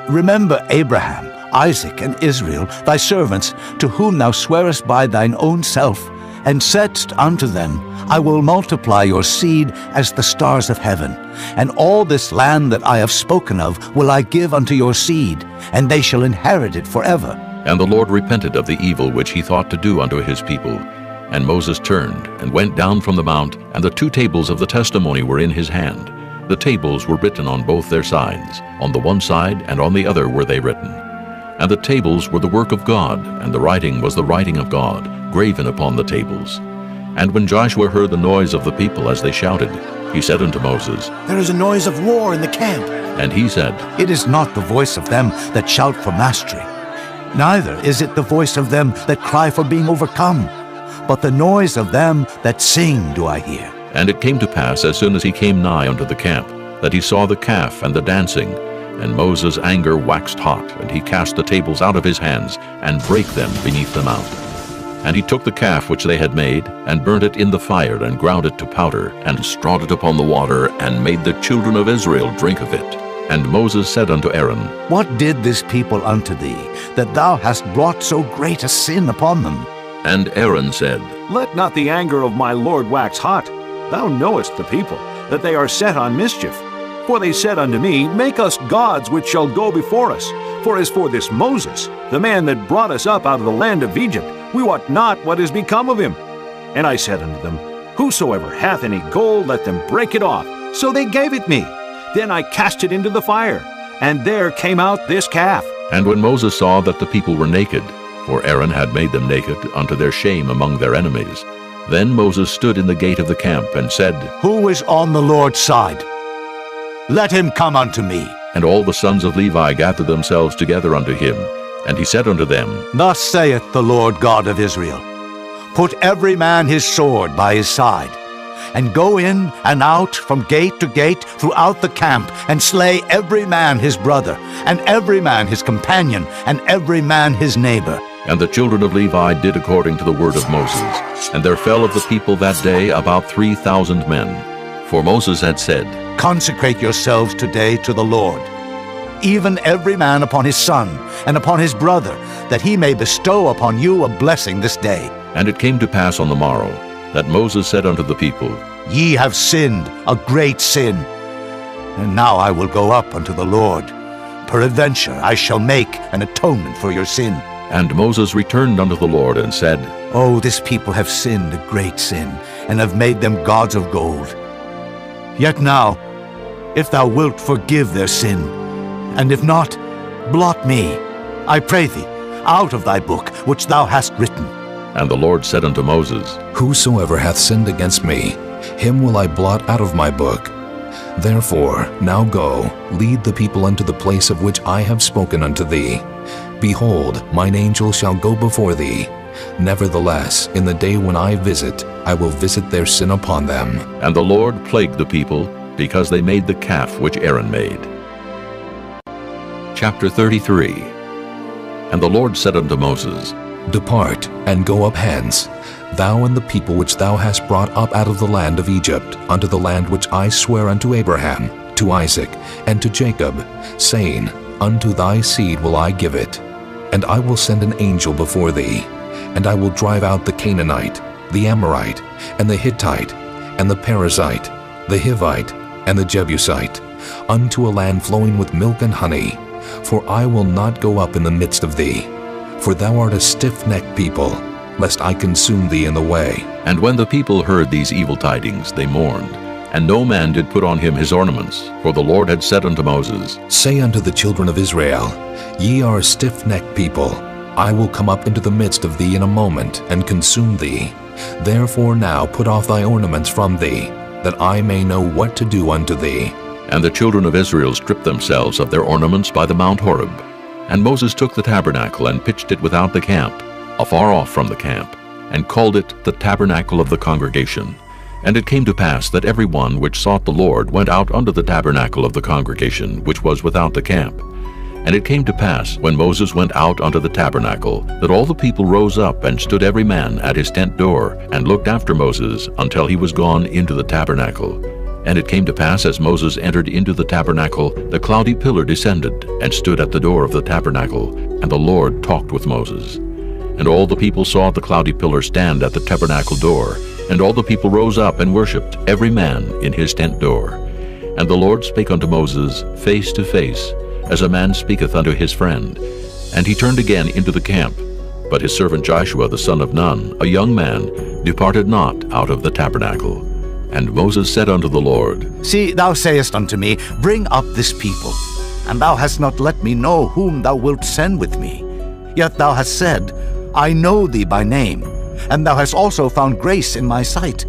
Remember Abraham, Isaac, and Israel, thy servants, to whom thou swearest by thine own self, and saidst unto them, I will multiply your seed as the stars of heaven, and all this land that I have spoken of will I give unto your seed, and they shall inherit it forever. And the Lord repented of the evil which he thought to do unto his people. And Moses turned, and went down from the mount, and the 2 tables of the testimony were in his hand. The tables were written on both their sides, on the one side and on the other were they written. And the tables were the work of God, and the writing was the writing of God, graven upon the tables. And when Joshua heard the noise of the people as they shouted, he said unto Moses, There is a noise of war in the camp. And he said, It is not the voice of them that shout for mastery, neither is it the voice of them that cry for being overcome, but the noise of them that sing do I hear. And it came to pass, as soon as he came nigh unto the camp, that he saw the calf and the dancing. And Moses' anger waxed hot, and he cast the tables out of his hands, and brake them beneath the mount. And he took the calf which they had made, and burnt it in the fire, and ground it to powder, and strawed it upon the water, and made the children of Israel drink of it. And Moses said unto Aaron, What did this people unto thee, that thou hast brought so great a sin upon them? And Aaron said, Let not the anger of my lord wax hot. Thou knowest the people, that they are set on mischief. For they said unto me, Make us gods which shall go before us. For as for this Moses, the man that brought us up out of the land of Egypt, we wot not what is become of him. And I said unto them, Whosoever hath any gold, let them break it off. So they gave it me. Then I cast it into the fire, and there came out this calf. And when Moses saw that the people were naked, for Aaron had made them naked unto their shame among their enemies, then Moses stood in the gate of the camp, and said, Who is on the Lord's side? Let him come unto me. And all the sons of Levi gathered themselves together unto him. And he said unto them, Thus saith the Lord God of Israel, Put every man his sword by his side, and go in and out from gate to gate throughout the camp, and slay every man his brother, and every man his companion, and every man his neighbor. And the children of Levi did according to the word of Moses. And there fell of the people that day about 3,000 men. For Moses had said, Consecrate yourselves today to the Lord, even every man upon his son, and upon his brother, that he may bestow upon you a blessing this day. And it came to pass on the morrow, that Moses said unto the people, Ye have sinned a great sin. And now I will go up unto the Lord. Peradventure I shall make an atonement for your sin. And Moses returned unto the Lord, and said, Oh, this people have sinned a great sin, and have made them gods of gold. Yet now, if thou wilt forgive their sin, and if not, blot me, I pray thee, out of thy book which thou hast written. And the Lord said unto Moses, Whosoever hath sinned against me, him will I blot out of my book. Therefore now go, lead the people unto the place of which I have spoken unto thee. Behold, mine angel shall go before thee. Nevertheless, in the day when I visit, I will visit their sin upon them. And the Lord plagued the people, because they made the calf which Aaron made. Chapter 33. And the Lord said unto Moses, Depart, and go up hence, thou and the people which thou hast brought up out of the land of Egypt, unto the land which I swear unto Abraham, to Isaac, and to Jacob, saying, Unto thy seed will I give it. And I will send an angel before thee, and I will drive out the Canaanite, the Amorite, and the Hittite, and the Perizzite, the Hivite, and the Jebusite, unto a land flowing with milk and honey. For I will not go up in the midst of thee, for thou art a stiff-necked people, lest I consume thee in the way. And when the people heard these evil tidings, they mourned, and no man did put on him his ornaments, for the Lord had said unto Moses, Say unto the children of Israel, Ye are a stiff-necked people. I will come up into the midst of thee in a moment, and consume thee. Therefore now put off thy ornaments from thee, that I may know what to do unto thee. And the children of Israel stripped themselves of their ornaments by the Mount Horeb. And Moses took the tabernacle, and pitched it without the camp, afar off from the camp, and called it the tabernacle of the congregation. And it came to pass that every one which sought the Lord went out unto the tabernacle of the congregation, which was without the camp. And it came to pass, when Moses went out unto the tabernacle, that all the people rose up, and stood every man at his tent door, and looked after Moses until he was gone into the tabernacle. And it came to pass, as Moses entered into the tabernacle, the cloudy pillar descended, and stood at the door of the tabernacle, and the Lord talked with Moses. And all the people saw the cloudy pillar stand at the tabernacle door, and all the people rose up and worshipped, every man in his tent door. And the Lord spake unto Moses face to face, as a man speaketh unto his friend. And he turned again into the camp. But his servant Joshua the son of Nun, a young man, departed not out of the tabernacle. And Moses said unto the Lord, See, thou sayest unto me, Bring up this people. And thou hast not let me know whom thou wilt send with me. Yet thou hast said, I know thee by name, and thou hast also found grace in my sight.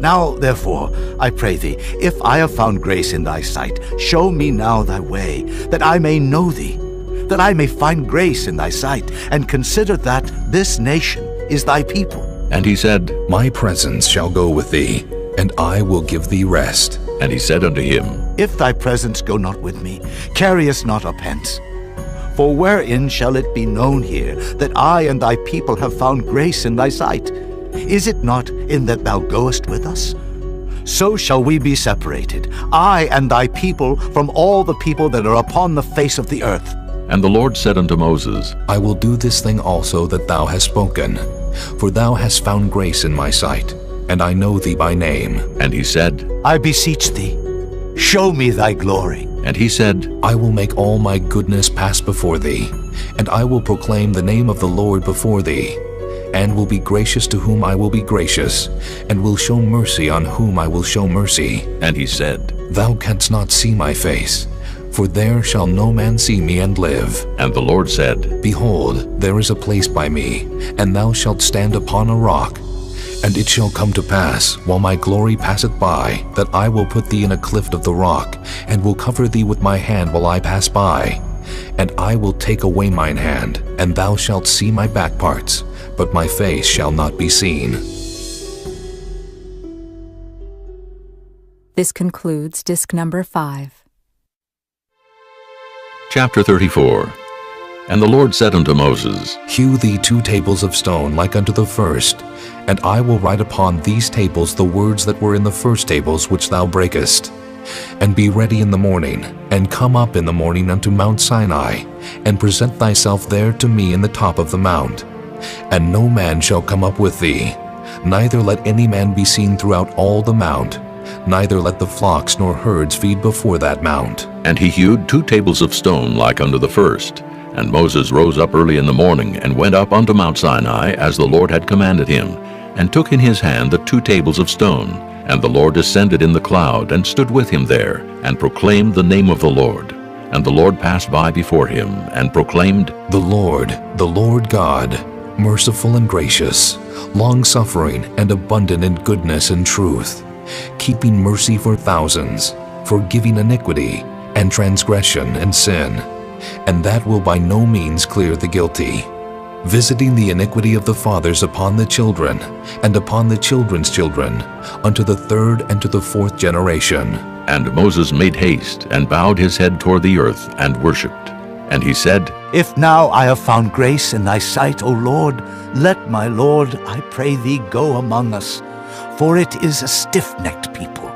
Now, therefore, I pray thee, if I have found grace in thy sight, show me now thy way, that I may know thee, that I may find grace in thy sight, and consider that this nation is thy people. And he said, My presence shall go with thee, and I will give thee rest. And he said unto him, If thy presence go not with me, carry us not up hence. For wherein shall it be known here that I and thy people have found grace in thy sight? Is it not in that thou goest with us? So shall we be separated, I and thy people, from all the people that are upon the face of the earth. And the Lord said unto Moses, I will do this thing also that thou hast spoken, for thou hast found grace in my sight, and I know thee by name. And he said, I beseech thee, show me thy glory. And he said, I will make all my goodness pass before thee, and I will proclaim the name of the Lord before thee, and will be gracious to whom I will be gracious, and will show mercy on whom I will show mercy. And he said, Thou canst not see my face, for there shall no man see me and live. And the Lord said, Behold, there is a place by me, and thou shalt stand upon a rock. And it shall come to pass, while my glory passeth by, that I will put thee in a cleft of the rock, and will cover thee with my hand while I pass by. And I will take away mine hand, and thou shalt see my back parts, but my face shall not be seen. This concludes disc number 5. Chapter 34. And the Lord said unto Moses, Hew thee 2 tables of stone like unto the first, and I will write upon these tables the words that were in the first tables which thou breakest. And be ready in the morning, and come up in the morning unto Mount Sinai, and present thyself there to me in the top of the mount. And no man shall come up with thee, neither let any man be seen throughout all the mount, neither let the flocks nor herds feed before that mount. And he hewed 2 tables of stone like unto the first. And Moses rose up early in the morning, and went up unto Mount Sinai, as the Lord had commanded him, and took in his hand the 2 tables of stone. And the Lord descended in the cloud, and stood with him there, and proclaimed the name of the Lord. And the Lord passed by before him, and proclaimed, The Lord God, merciful and gracious, long-suffering and abundant in goodness and truth, keeping mercy for thousands, forgiving iniquity and transgression and sin, and that will by no means clear the guilty, visiting the iniquity of the fathers upon the children, and upon the children's children, unto the 3rd and to the 4th generation. And Moses made haste, and bowed his head toward the earth, and worshipped. And he said, If now I have found grace in thy sight, O Lord, let my Lord, I pray thee, go among us, for it is a stiff-necked people.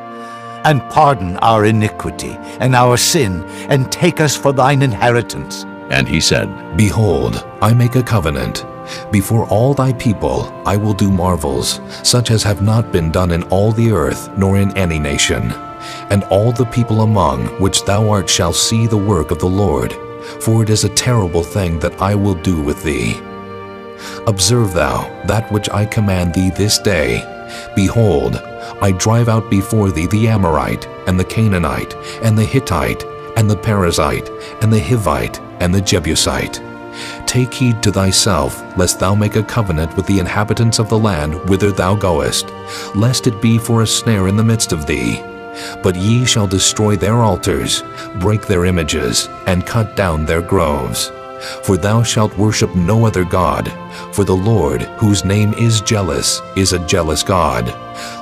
And pardon our iniquity and our sin, and take us for thine inheritance. And he said, Behold, I make a covenant. Before all thy people I will do marvels, such as have not been done in all the earth, nor in any nation. And all the people among which thou art shall see the work of the Lord, for it is a terrible thing that I will do with thee. Observe thou that which I command thee this day. Behold, I drive out before thee the Amorite, and the Canaanite, and the Hittite, and the Perizzite, and the Hivite, and the Jebusite. Take heed to thyself, lest thou make a covenant with the inhabitants of the land whither thou goest, lest it be for a snare in the midst of thee. But ye shall destroy their altars, break their images, and cut down their groves. For thou shalt worship no other God, for the Lord, whose name is jealous, is a jealous God,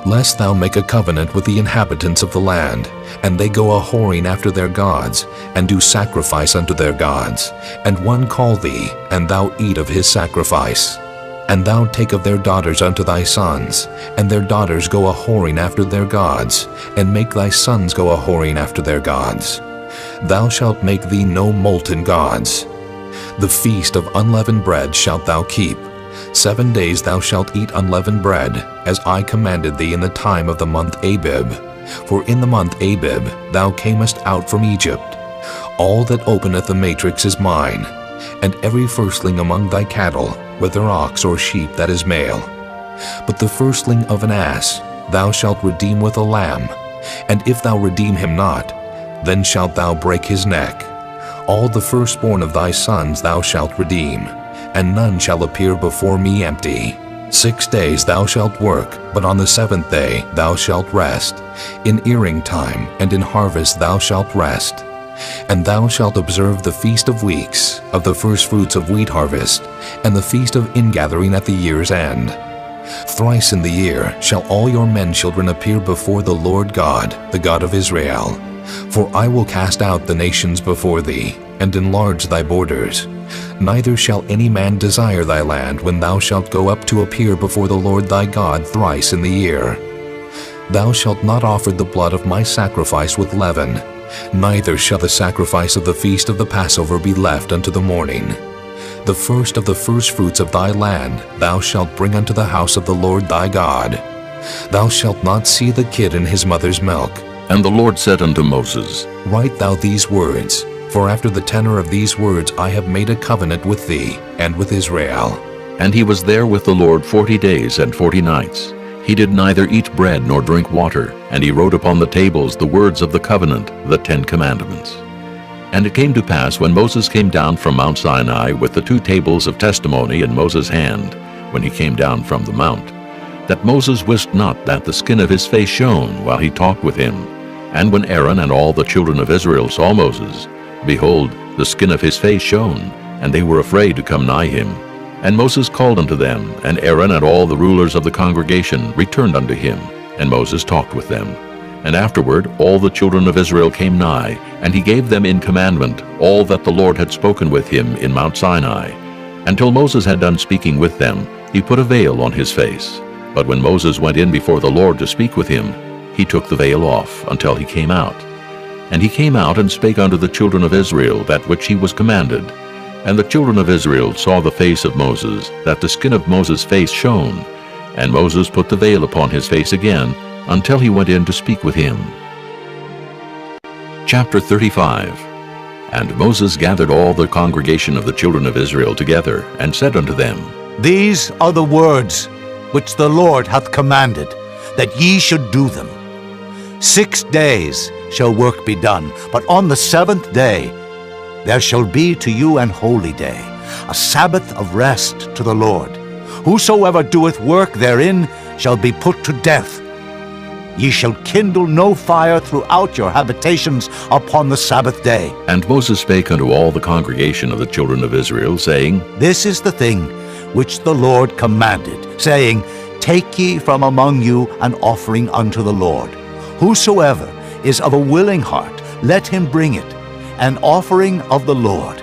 lest thou make a covenant with the inhabitants of the land, and they go a-whoring after their gods, and do sacrifice unto their gods, and one call thee, and thou eat of his sacrifice. And thou take of their daughters unto thy sons, and their daughters go a-whoring after their gods, and make thy sons go a-whoring after their gods. Thou shalt make thee no molten gods. The feast of unleavened bread shalt thou keep. 7 days thou shalt eat unleavened bread, as I commanded thee in the time of the month Abib. For in the month Abib thou camest out from Egypt. All that openeth the matrix is mine, and every firstling among thy cattle, whether ox or sheep that is male. But the firstling of an ass thou shalt redeem with a lamb, and if thou redeem him not, then shalt thou break his neck. All the firstborn of thy sons thou shalt redeem, and none shall appear before me empty. 6 days thou shalt work, but on the 7th day thou shalt rest. In earing time and in harvest thou shalt rest. And thou shalt observe the feast of weeks, of the firstfruits of wheat harvest, and the feast of ingathering at the year's end. Thrice in the year shall all your men children appear before the Lord God, the God of Israel. For I will cast out the nations before thee, and enlarge thy borders. Neither shall any man desire thy land when thou shalt go up to appear before the Lord thy God thrice in the year. Thou shalt not offer the blood of my sacrifice with leaven, neither shall the sacrifice of the feast of the Passover be left unto the morning. The first of the firstfruits of thy land thou shalt bring unto the house of the Lord thy God. Thou shalt not see the kid in his mother's milk. And the Lord said unto Moses, Write thou these words, for after the tenor of these words I have made a covenant with thee and with Israel. And he was there with the Lord 40 days and 40 nights. He did neither eat bread nor drink water, and he wrote upon the tables the words of the covenant, the 10 commandments. And it came to pass, when Moses came down from Mount Sinai with the 2 tables of testimony in Moses' hand, when he came down from the mount, that Moses wist not that the skin of his face shone while he talked with him. And when Aaron and all the children of Israel saw Moses, behold, the skin of his face shone, and they were afraid to come nigh him. And Moses called unto them, and Aaron and all the rulers of the congregation returned unto him, and Moses talked with them. And afterward all the children of Israel came nigh, and he gave them in commandment all that the Lord had spoken with him in Mount Sinai. Until Moses had done speaking with them, he put a veil on his face. But when Moses went in before the Lord to speak with him, he took the veil off until he came out. And he came out and spake unto the children of Israel that which he was commanded. And the children of Israel saw the face of Moses, that the skin of Moses' face shone. And Moses put the veil upon his face again, until he went in to speak with him. Chapter 35. And Moses gathered all the congregation of the children of Israel together, and said unto them, These are the words which the Lord hath commanded, that ye should do them. 6 days shall work be done, but on the 7th day there shall be to you an holy day, a Sabbath of rest to the Lord. Whosoever doeth work therein shall be put to death. Ye shall kindle no fire throughout your habitations upon the Sabbath day. And Moses spake unto all the congregation of the children of Israel, saying, This is the thing which the Lord commanded, saying, Take ye from among you an offering unto the Lord. Whosoever is of a willing heart, let him bring it, an offering of the Lord,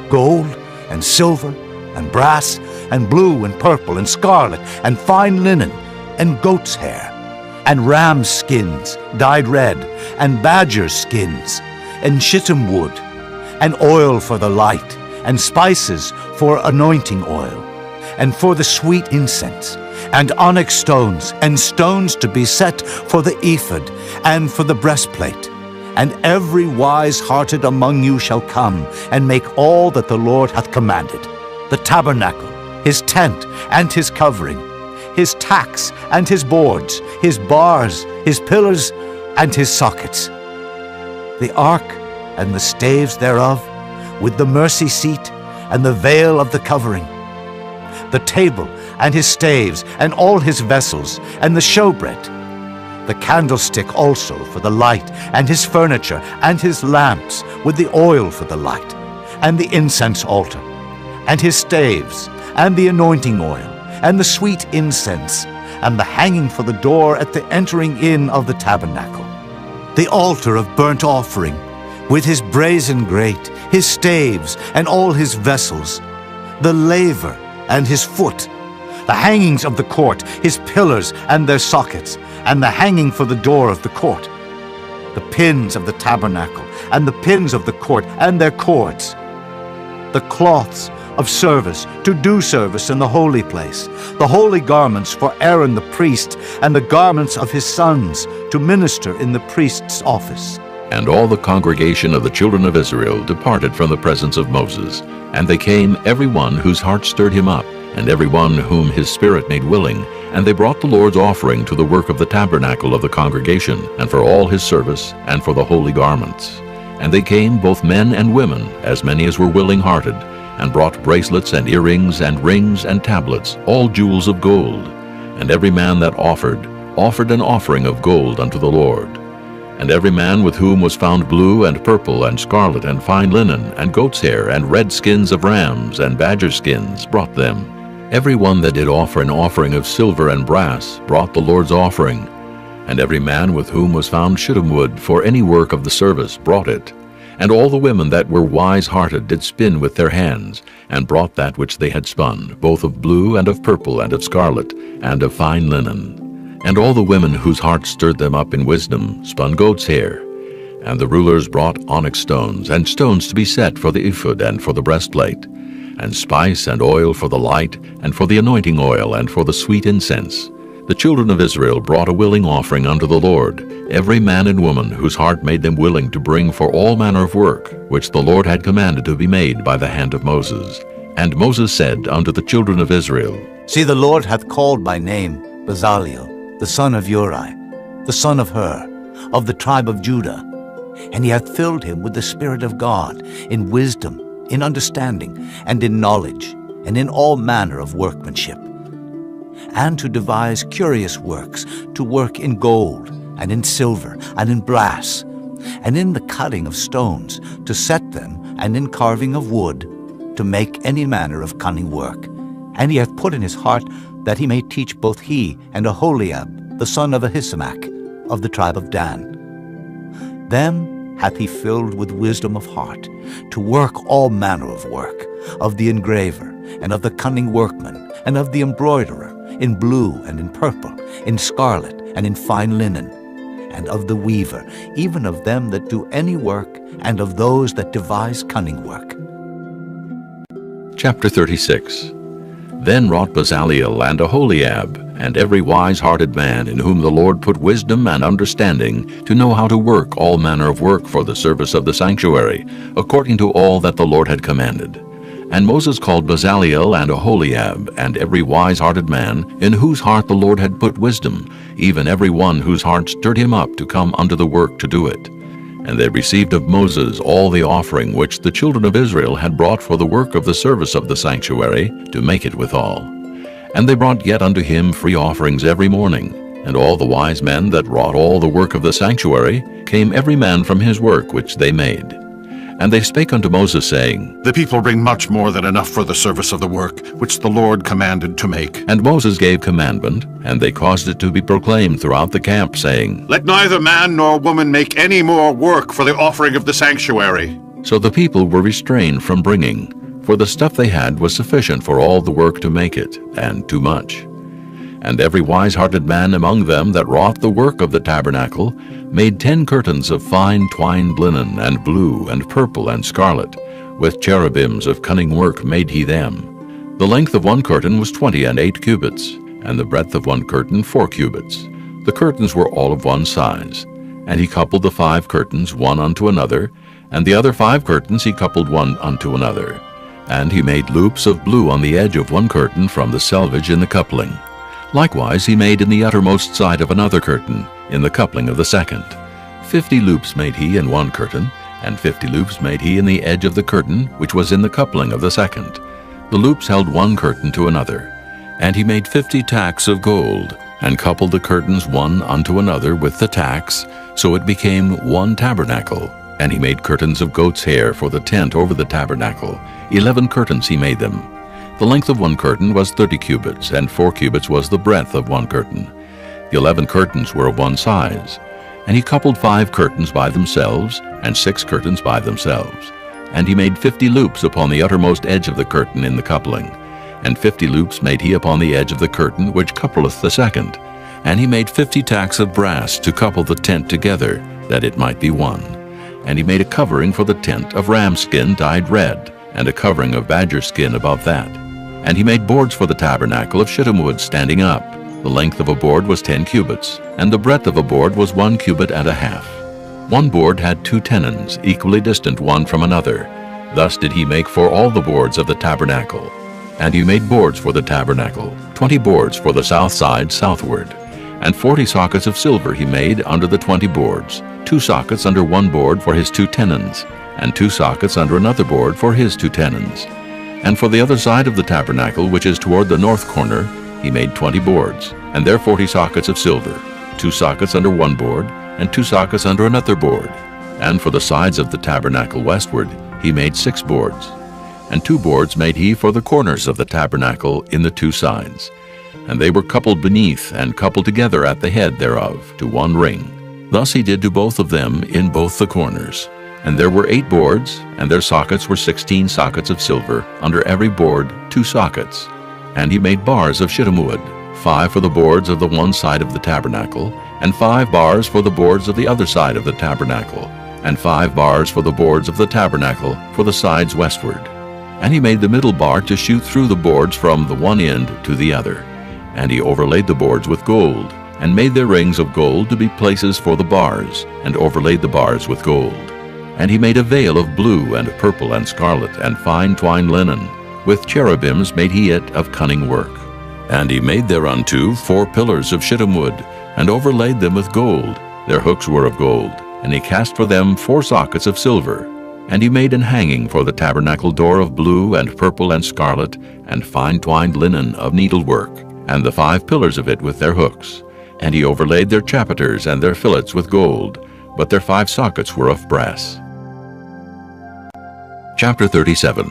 gold and silver and brass and blue and purple and scarlet and fine linen and goat's hair and ram's skins dyed red and badger's skins and shittim wood and oil for the light and spices for anointing oil and for the sweet incense and onyx stones and stones to be set for the ephod and for the breastplate. And every wise-hearted among you shall come and make all that the Lord hath commanded, the tabernacle, his tent and his covering, his tacks and his boards, his bars, his pillars and his sockets, the ark and the staves thereof, with the mercy seat and the veil of the covering, the table and his staves and all his vessels, and the showbread, the candlestick also for the light, and his furniture, and his lamps, with the oil for the light, and the incense altar, and his staves, and the anointing oil, and the sweet incense, and the hanging for the door at the entering in of the tabernacle, the altar of burnt offering, with his brazen grate, his staves, and all his vessels, the laver and his foot, the hangings of the court, his pillars and their sockets, and the hanging for the door of the court, the pins of the tabernacle, and the pins of the court, and their cords, the cloths of service to do service in the holy place, the holy garments for Aaron the priest, and the garments of his sons to minister in the priest's office. And all the congregation of the children of Israel departed from the presence of Moses, and they came every one whose heart stirred him up, and every one whom his spirit made willing, and they brought the Lord's offering to the work of the tabernacle of the congregation, and for all his service, and for the holy garments. And they came, both men and women, as many as were willing-hearted, and brought bracelets and earrings and rings and tablets, all jewels of gold. And every man that offered an offering of gold unto the Lord. And every man with whom was found blue and purple and scarlet and fine linen and goat's hair and red skins of rams and badger skins brought them. Every one that did offer an offering of silver and brass brought the Lord's offering. And every man with whom was found shittim wood for any work of the service brought it. And all the women that were wise-hearted did spin with their hands, and brought that which they had spun, both of blue and of purple and of scarlet, and of fine linen. And all the women whose hearts stirred them up in wisdom spun goat's hair. And the rulers brought onyx stones, and stones to be set for the ephod and for the breastplate, and spice and oil for the light, and for the anointing oil, and for the sweet incense. The children of Israel brought a willing offering unto the Lord, every man and woman whose heart made them willing to bring for all manner of work, which the Lord had commanded to be made by the hand of Moses. And Moses said unto the children of Israel, See, the Lord hath called by name Bezaleel, the son of Uri, the son of Hur, of the tribe of Judah. And he hath filled him with the Spirit of God, in wisdom, in understanding, and in knowledge, and in all manner of workmanship, and to devise curious works, to work in gold, and in silver, and in brass, and in the cutting of stones, to set them, and in carving of wood, to make any manner of cunning work. And he hath put in his heart that he may teach both he and Aholiab, the son of Ahisamach, of the tribe of Dan. Them hath he filled with wisdom of heart, to work all manner of work, of the engraver, and of the cunning workman, and of the embroiderer, in blue and in purple, in scarlet and in fine linen, and of the weaver, even of them that do any work, and of those that devise cunning work. Chapter 36. Then wrought Bezaleel and Aholiab, and every wise-hearted man in whom the Lord put wisdom and understanding, to know how to work all manner of work for the service of the sanctuary, according to all that the Lord had commanded. And Moses called Bezaleel and Aholiab, and every wise-hearted man, in whose heart the Lord had put wisdom, even every one whose heart stirred him up to come unto the work to do it. And they received of Moses all the offering which the children of Israel had brought for the work of the service of the sanctuary, to make it withal. And they brought yet unto him free offerings every morning. And all the wise men that wrought all the work of the sanctuary came every man from his work which they made. And they spake unto Moses, saying, The people bring much more than enough for the service of the work, which the Lord commanded to make. And Moses gave commandment, and they caused it to be proclaimed throughout the camp, saying, Let neither man nor woman make any more work for the offering of the sanctuary. So the people were restrained from bringing, for the stuff they had was sufficient for all the work to make it, and too much. And every wise-hearted man among them that wrought the work of the tabernacle made 10 curtains of fine twined linen, and blue, and purple, and scarlet. With cherubims of cunning work made he them. The length of one curtain was 20 cubits, and the breadth of one curtain 4 cubits. The curtains were all of one size. And he coupled the 5 curtains one unto another, and the other 5 curtains he coupled one unto another. And he made loops of blue on the edge of one curtain from the selvage in the coupling. Likewise he made in the uttermost side of another curtain, in the coupling of the second. 50 loops made he in one curtain, and 50 loops made he in the edge of the curtain which was in the coupling of the second. The loops held one curtain to another. And he made 50 tacks of gold, and coupled the curtains one unto another with the tacks, so it became one tabernacle. And he made curtains of goat's hair for the tent over the tabernacle. 11 curtains he made them. The length of one curtain was 30 cubits, and 4 cubits was the breadth of one curtain. The 11 curtains were of one size. And he coupled 5 curtains by themselves, and 6 curtains by themselves. And he made 50 loops upon the uttermost edge of the curtain in the coupling. And 50 loops made he upon the edge of the curtain which coupleth the second. And he made 50 tacks of brass to couple the tent together, that it might be one. And he made a covering for the tent of ram skin dyed red, and a covering of badger skin above that. And he made boards for the tabernacle of shittim wood standing up. The length of a board was 10 cubits, and the breadth of a board was 1 cubit and a half. One board had 2 tenons, equally distant one from another. Thus did he make for all the boards of the tabernacle. And he made boards for the tabernacle, 20 boards for the south side southward. And 40 sockets of silver he made under the 20 boards, 2 sockets under one board for his 2 tenons, and 2 sockets under another board for his 2 tenons. And for the other side of the tabernacle, which is toward the north corner, he made 20 boards, and there 40 sockets of silver, 2 sockets under one board, and 2 sockets under another board. And for the sides of the tabernacle westward, he made 6 boards. And 2 boards made he for the corners of the tabernacle in the 2 sides. and they were coupled beneath and coupled together at the head thereof to one ring. Thus he did to both of them in both the corners. And there were 8 boards, and their sockets were 16 sockets of silver, under every board 2 sockets. And he made bars of shittim wood, 5 for the boards of the one side of the tabernacle, and 5 bars for the boards of the other side of the tabernacle, and 5 bars for the boards of the tabernacle for the sides westward. And he made the middle bar to shoot through the boards from the one end to the other. And he overlaid the boards with gold, and made their rings of gold to be places for the bars, and overlaid the bars with gold. And he made a veil of blue and purple and scarlet and fine twined linen. With cherubims made he it of cunning work. And he made thereunto 4 pillars of shittim wood, and overlaid them with gold. Their hooks were of gold. And he cast for them 4 sockets of silver. And he made an hanging for the tabernacle door of blue and purple and scarlet, and fine twined linen of needlework, and the 5 pillars of it with their hooks. And he overlaid their chapiters and their fillets with gold, but their 5 sockets were of brass. Chapter 37.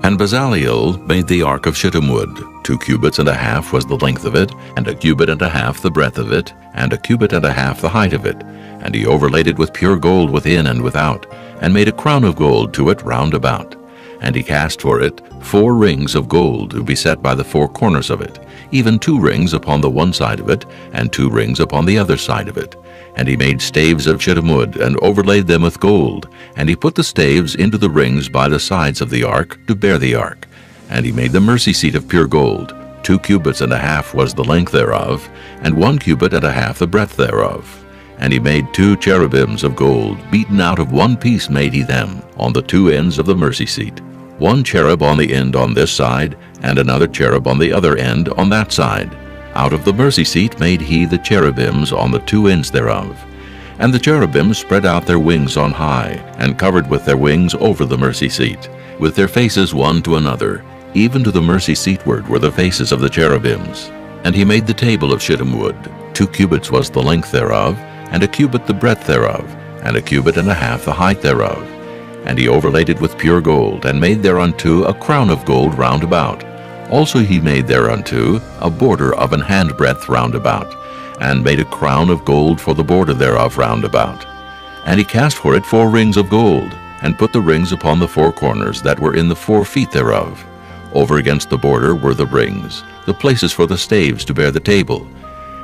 And Bezaleel made the ark of shittim wood. 2 cubits and a half was the length of it, and 1 cubit and a half the breadth of it, and 1 cubit and a half the height of it. And he overlaid it with pure gold within and without, and made a crown of gold to it round about. And he cast for it 4 rings of gold to be set by the 4 corners of it, even 2 rings upon the one side of it, and 2 rings upon the other side of it. And he made staves of shittim wood, and overlaid them with gold. And he put the staves into the rings by the sides of the ark, to bear the ark. And he made the mercy seat of pure gold. 2 cubits and a half was the length thereof, and 1 cubit and a half the breadth thereof. And he made 2 cherubims of gold, beaten out of one piece made he them, on the 2 ends of the mercy seat. 1 cherub on the end on this side, and another cherub on the other end on that side. Out of the mercy seat made he the cherubims on the 2 ends thereof. And the cherubims spread out their wings on high, and covered with their wings over the mercy seat, with their faces one to another. Even to the mercy seatward were the faces of the cherubims. And he made the table of shittim wood. 2 cubits was the length thereof, and 1 cubit the breadth thereof, and 1 cubit and a half the height thereof. And he overlaid it with pure gold, and made thereunto a crown of gold round about. Also he made thereunto a border of an handbreadth round about, and made a crown of gold for the border thereof round about. And he cast for it 4 rings of gold, and put the rings upon the 4 corners that were in the 4 feet thereof. Over against the border were the rings, the places for the staves to bear the table.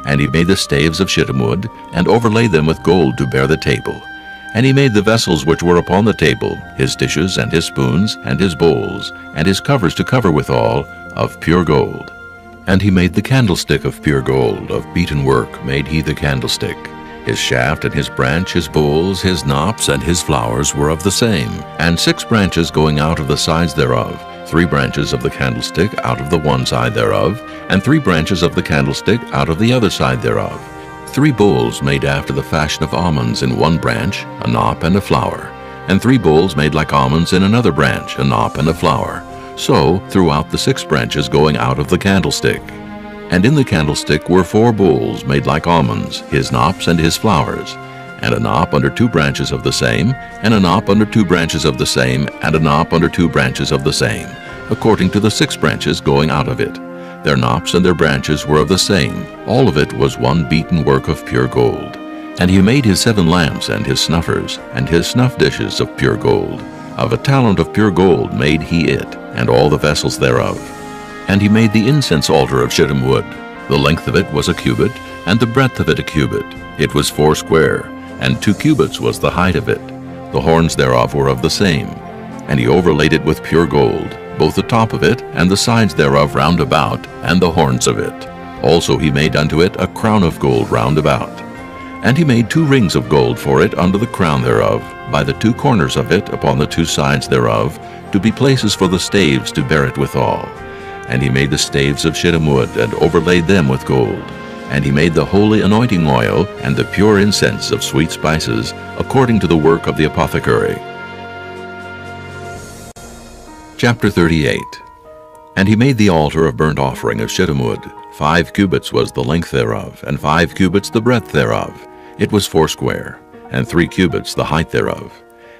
And he made the staves of shittim wood, and overlaid them with gold to bear the table. And he made the vessels which were upon the table, his dishes and his spoons and his bowls, and his covers to cover withal, of pure gold. And he made the candlestick of pure gold, of beaten work made he the candlestick. His shaft and his branch, his bowls, his knops, and his flowers were of the same, and 6 branches going out of the sides thereof, 3 branches of the candlestick out of the one side thereof, and 3 branches of the candlestick out of the other side thereof. 3 bowls made after the fashion of almonds in one branch, a knop and a flower, and 3 bowls made like almonds in another branch, a knop and a flower. So throughout the 6 branches going out of the candlestick. And in the candlestick were 4 bowls made like almonds, his knops and his flowers, and a knop under 2 branches of the same, and a knop under 2 branches of the same, and a knop under 2 branches of the same, according to the 6 branches going out of it. Their knops and their branches were of the same. All of it was one beaten work of pure gold. And he made his 7 lamps and his snuffers, and his snuff dishes of pure gold. Of a talent of pure gold made he it, and all the vessels thereof. And he made the incense altar of shittim wood. The length of it was 1 cubit, and the breadth of it 1 cubit. It was 4 square, and 2 cubits was the height of it. The horns thereof were of the same. And he overlaid it with pure gold, both the top of it, and the sides thereof round about, and the horns of it. Also he made unto it a crown of gold round about. And he made 2 rings of gold for it under the crown thereof, by the 2 corners of it upon the 2 sides thereof, to be places for the staves to bear it withal. And he made the staves of shittim wood, and overlaid them with gold. And he made the holy anointing oil, and the pure incense of sweet spices, according to the work of the apothecary. Chapter 38. And he made the altar of burnt offering of shittim wood. 5 cubits was the length thereof, and 5 cubits the breadth thereof. It was 4 square, and 3 cubits the height thereof.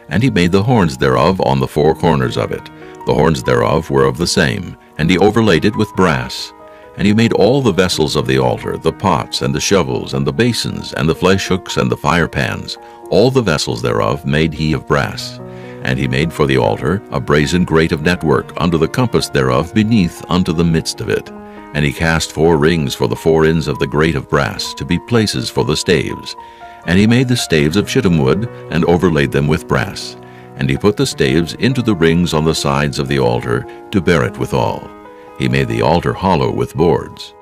And he made the horns thereof on the 4 corners of it. The horns thereof were of the same, and he overlaid it with brass. And he made all the vessels of the altar, the pots, and the shovels, and the basins, and the flesh hooks, and the fire pans. All the vessels thereof made he of brass. And he made for the altar a brazen grate of network unto the compass thereof beneath unto the midst of it. And he cast 4 rings for the 4 ends of the grate of brass, to be places for the staves. And he made the staves of shittim wood, and overlaid them with brass. And he put the staves into the rings on the sides of the altar, to bear it withal. He made the altar hollow with boards.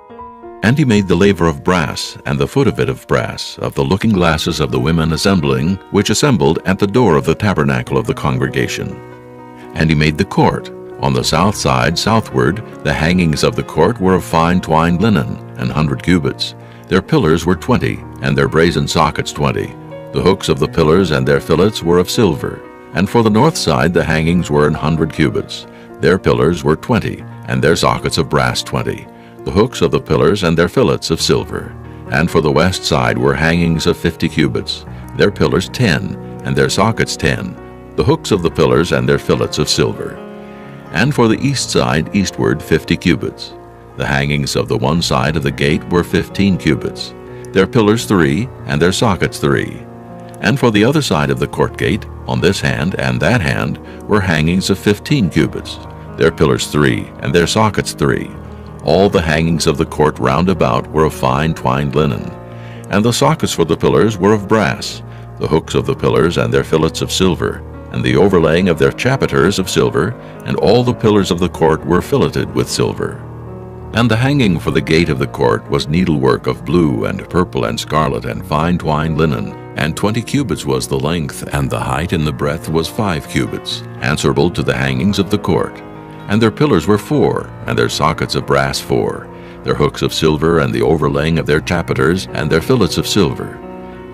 And he made the laver of brass, and the foot of it of brass, of the looking glasses of the women assembling, which assembled at the door of the tabernacle of the congregation. And he made the court. On the south side southward, the hangings of the court were of fine twined linen, 100 cubits. Their pillars were 20, and their brazen sockets 20. The hooks of the pillars and their fillets were of silver. And for the north side the hangings were 100 cubits. Their pillars were 20, and their sockets of brass 20. The hooks of the pillars and their fillets of silver. And for the west side were hangings of 50 cubits. Their pillars 10, and their sockets 10. The hooks of the pillars and their fillets of silver. And for the east side eastward 50 cubits. The hangings of the one side of the gate were 15 cubits. Their pillars 3, and their sockets 3. And for the other side of the court gate, on this hand and that hand, were hangings of 15 cubits. Their pillars 3, and their sockets 3. All the hangings of the court round about were of fine twined linen. And the sockets for the pillars were of brass, the hooks of the pillars and their fillets of silver, and the overlaying of their chapiters of silver, and all the pillars of the court were filleted with silver. And the hanging for the gate of the court was needlework of blue and purple and scarlet and fine twined linen, and 20 cubits was the length, and the height and the breadth was 5 cubits, answerable to the hangings of the court. And their pillars were 4, and their sockets of brass 4, their hooks of silver, and the overlaying of their chapiters, and their fillets of silver.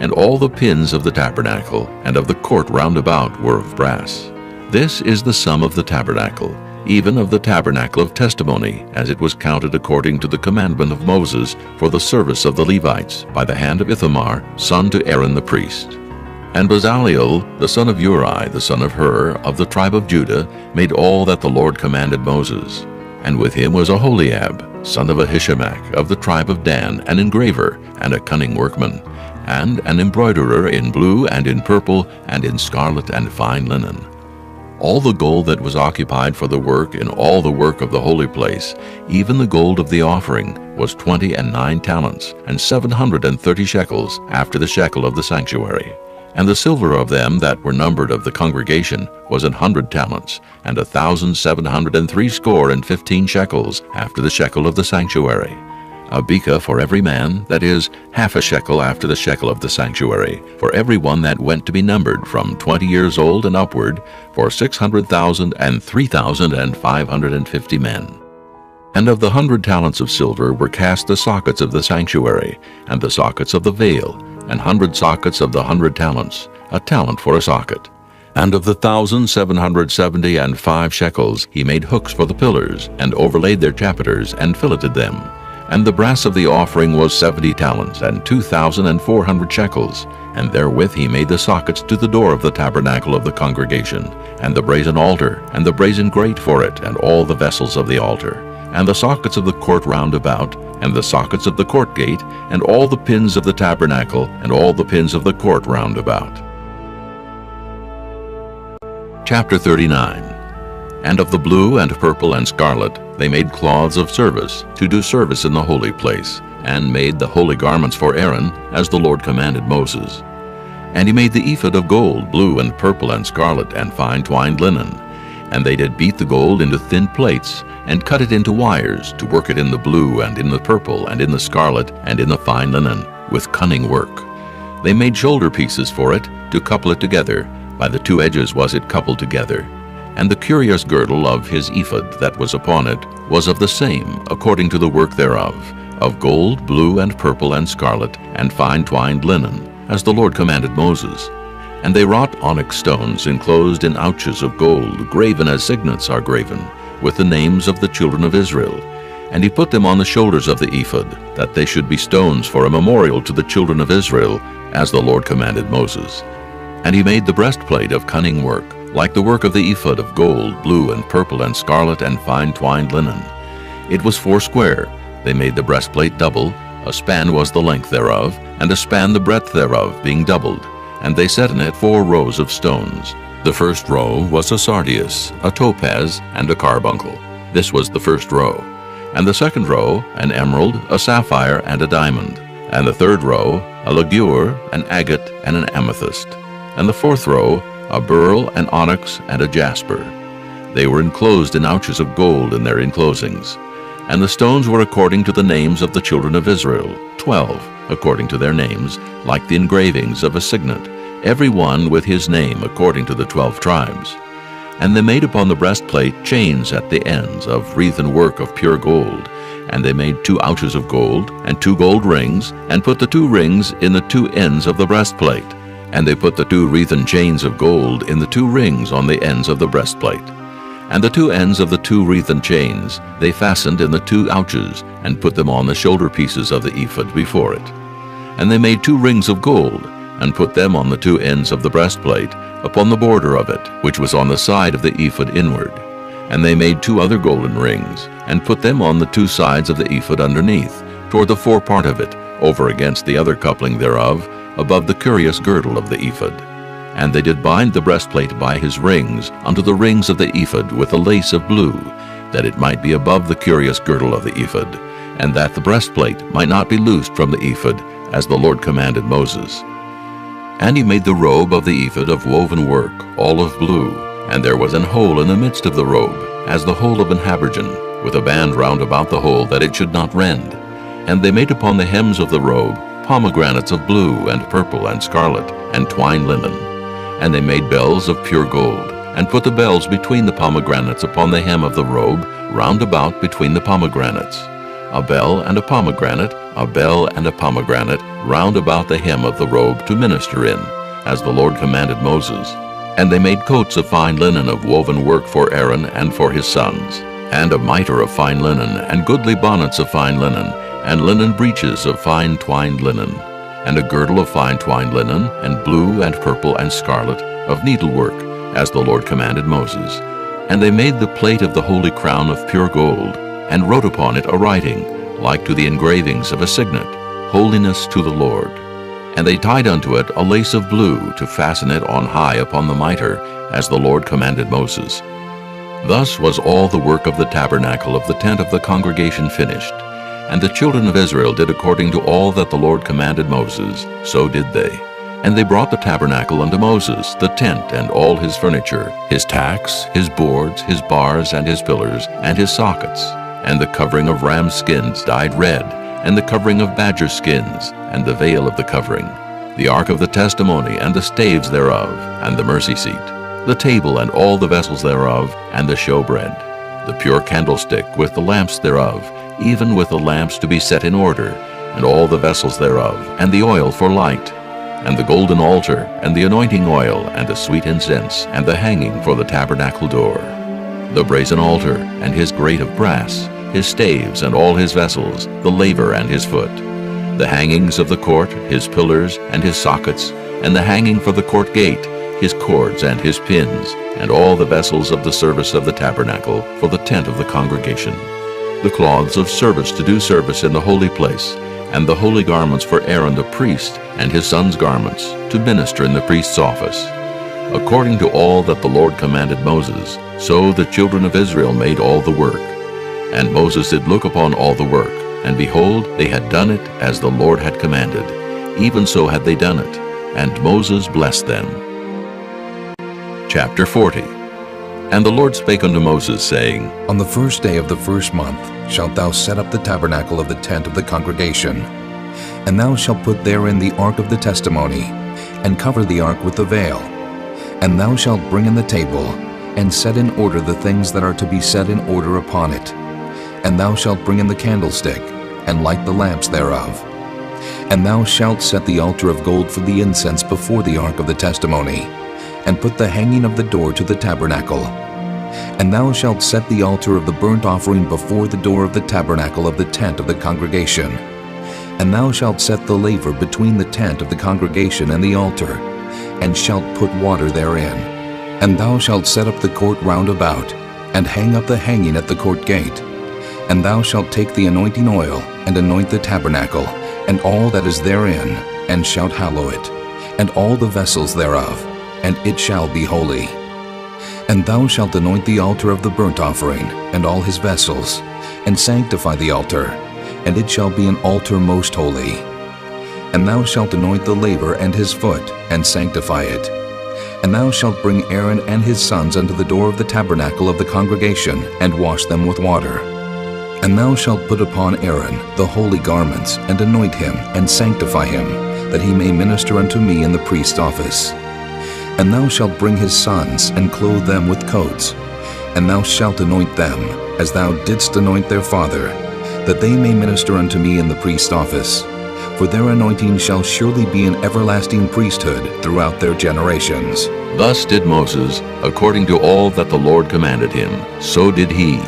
And all the pins of the tabernacle, and of the court round about, were of brass. This is the sum of the tabernacle, even of the tabernacle of testimony, as it was counted according to the commandment of Moses, for the service of the Levites, by the hand of Ithamar, son to Aaron the priest. And Bezaleel, the son of Uri, the son of Hur, of the tribe of Judah, made all that the Lord commanded Moses. And with him was Aholiab, son of Ahishamach, of the tribe of Dan, an engraver, and a cunning workman, and an embroiderer in blue and in purple, and in scarlet and fine linen. All the gold that was occupied for the work in all the work of the holy place, even the gold of the offering, was 29 talents, and 730 shekels, after the shekel of the sanctuary. And the silver of them that were numbered of the congregation was 100 talents, and 1,760 shekels, after the shekel of the sanctuary. A beka for every man, that is, half a shekel after the shekel of the sanctuary, for every one that went to be numbered from 20 years old and upward, for 600,000 and 3,550 men. And of the 100 talents of silver were cast the sockets of the sanctuary, and the sockets of the veil, 100 sockets of the 100 talents, a talent for a socket. And of the 1,775 shekels he made hooks for the pillars, and overlaid their chapiters, and filleted them. And the brass of the offering was 70 talents, and 2,400 shekels, and therewith he made the sockets to the door of the tabernacle of the congregation, and the brazen altar, and the brazen grate for it, and all the vessels of the altar, and the sockets of the court round about, and the sockets of the court gate, and all the pins of the tabernacle, and all the pins of the court round about. Chapter 39. And of the blue and purple and scarlet they made cloths of service, to do service in the holy place, and made the holy garments for Aaron, as the Lord commanded Moses. And he made the ephod of gold, blue and purple and scarlet, and fine twined linen. And they did beat the gold into thin plates, and cut it into wires, to work it in the blue, and in the purple, and in the scarlet, and in the fine linen, with cunning work. They made shoulder pieces for it, to couple it together. By the 2 edges was it coupled together. And the curious girdle of his ephod that was upon it was of the same, according to the work thereof, of gold, blue, and purple, and scarlet, and fine twined linen, as the Lord commanded Moses. And they wrought onyx stones enclosed in ouches of gold, graven as signets are graven, with the names of the children of Israel. And he put them on the shoulders of the ephod, that they should be stones for a memorial to the children of Israel, as the Lord commanded Moses. And he made the breastplate of cunning work, like the work of the ephod of gold, blue, and purple, and scarlet, and fine twined linen. It was 4 square, They made the breastplate double. A span was the length thereof, and a span the breadth thereof, being doubled. And they set in it 4 rows of stones. The first row was a sardius, a topaz, and a carbuncle. This was the first row. And the second row, an emerald, a sapphire, and a diamond. And the third row, a ligure, an agate, and an amethyst. And the fourth row, a beryl, an onyx, and a jasper. They were enclosed in ouches of gold in their enclosings. And the stones were according to the names of the children of Israel, 12, according to their names, like the engravings of a signet, every one with his name according to the 12 tribes. And they made upon the breastplate chains at the ends of wreathen work of pure gold. And they made 2 ouches of gold, and 2 gold rings, and put the 2 rings in the 2 ends of the breastplate. And they put the 2 wreathen chains of gold in the 2 rings on the ends of the breastplate. And the 2 ends of the 2 wreathen chains they fastened in the 2 ouches, and put them on the shoulder pieces of the ephod before it. And they made 2 rings of gold, and put them on the 2 ends of the breastplate, upon the border of it, which was on the side of the ephod inward. And they made 2 other golden rings, and put them on the 2 sides of the ephod underneath, toward the forepart of it, over against the other coupling thereof, above the curious girdle of the ephod. And they did bind the breastplate by his rings unto the rings of the ephod with a lace of blue, that it might be above the curious girdle of the ephod, and that the breastplate might not be loosed from the ephod, as the Lord commanded Moses. And he made the robe of the ephod of woven work, all of blue, and there was an hole in the midst of the robe, as the hole of an habergeon, with a band round about the hole, that it should not rend. And they made upon the hems of the robe pomegranates of blue and purple and scarlet, and twined linen. And they made bells of pure gold, and put the bells between the pomegranates upon the hem of the robe, round about between the pomegranates. A bell and a pomegranate, a bell and a pomegranate, round about the hem of the robe to minister in, as the Lord commanded Moses. And they made coats of fine linen of woven work for Aaron and for his sons, and a mitre of fine linen, and goodly bonnets of fine linen, and linen breeches of fine twined linen, and a girdle of fine twined linen, and blue and purple and scarlet, of needlework, as the Lord commanded Moses. And they made the plate of the holy crown of pure gold, and wrote upon it a writing, like to the engravings of a signet, Holiness to the Lord. And they tied unto it a lace of blue, to fasten it on high upon the mitre, as the Lord commanded Moses. Thus was all the work of the tabernacle of the tent of the congregation finished. And the children of Israel did according to all that the Lord commanded Moses, so did they. And they brought the tabernacle unto Moses, the tent and all his furniture, his tacks, his boards, his bars, and his pillars, and his sockets, and the covering of ram skins dyed red, and the covering of badger skins, and the veil of the covering, the ark of the testimony, and the staves thereof, and the mercy seat, the table and all the vessels thereof, and the showbread, the pure candlestick with the lamps thereof, even with the lamps to be set in order, and all the vessels thereof, and the oil for light, and the golden altar, and the anointing oil, and the sweet incense, and the hanging for the tabernacle door, the brazen altar, and his grate of brass, his staves, and all his vessels, the laver and his foot, the hangings of the court, his pillars, and his sockets, and the hanging for the court gate, his cords and his pins, and all the vessels of the service of the tabernacle for the tent of the congregation, the cloths of service to do service in the holy place, and the holy garments for Aaron the priest, and his sons' garments, to minister in the priest's office. According to all that the Lord commanded Moses, so the children of Israel made all the work. And Moses did look upon all the work, and behold, they had done it as the Lord had commanded. Even so had they done it, and Moses blessed them. Chapter 40. And the Lord spake unto Moses, saying, On the first day of the first month shalt thou set up the tabernacle of the tent of the congregation. And thou shalt put therein the ark of the testimony, and cover the ark with the veil. And thou shalt bring in the table, and set in order the things that are to be set in order upon it. And thou shalt bring in the candlestick, and light the lamps thereof. And thou shalt set the altar of gold for the incense before the ark of the testimony, and put the hanging of the door to the tabernacle. And thou shalt set the altar of the burnt offering before the door of the tabernacle of the tent of the congregation. And thou shalt set the laver between the tent of the congregation and the altar, and shalt put water therein. And thou shalt set up the court round about, and hang up the hanging at the court gate. And thou shalt take the anointing oil, and anoint the tabernacle, and all that is therein, and shalt hallow it, and all the vessels thereof, and it shall be holy. And thou shalt anoint the altar of the burnt offering, and all his vessels, and sanctify the altar, and it shall be an altar most holy. And thou shalt anoint the laver and his foot, and sanctify it. And thou shalt bring Aaron and his sons unto the door of the tabernacle of the congregation, and wash them with water. And thou shalt put upon Aaron the holy garments, and anoint him, and sanctify him, that he may minister unto me in the priest's office. And thou shalt bring his sons, and clothe them with coats. And thou shalt anoint them, as thou didst anoint their father, that they may minister unto me in the priest's office. For their anointing shall surely be an everlasting priesthood throughout their generations. Thus did Moses, according to all that the Lord commanded him, so did he.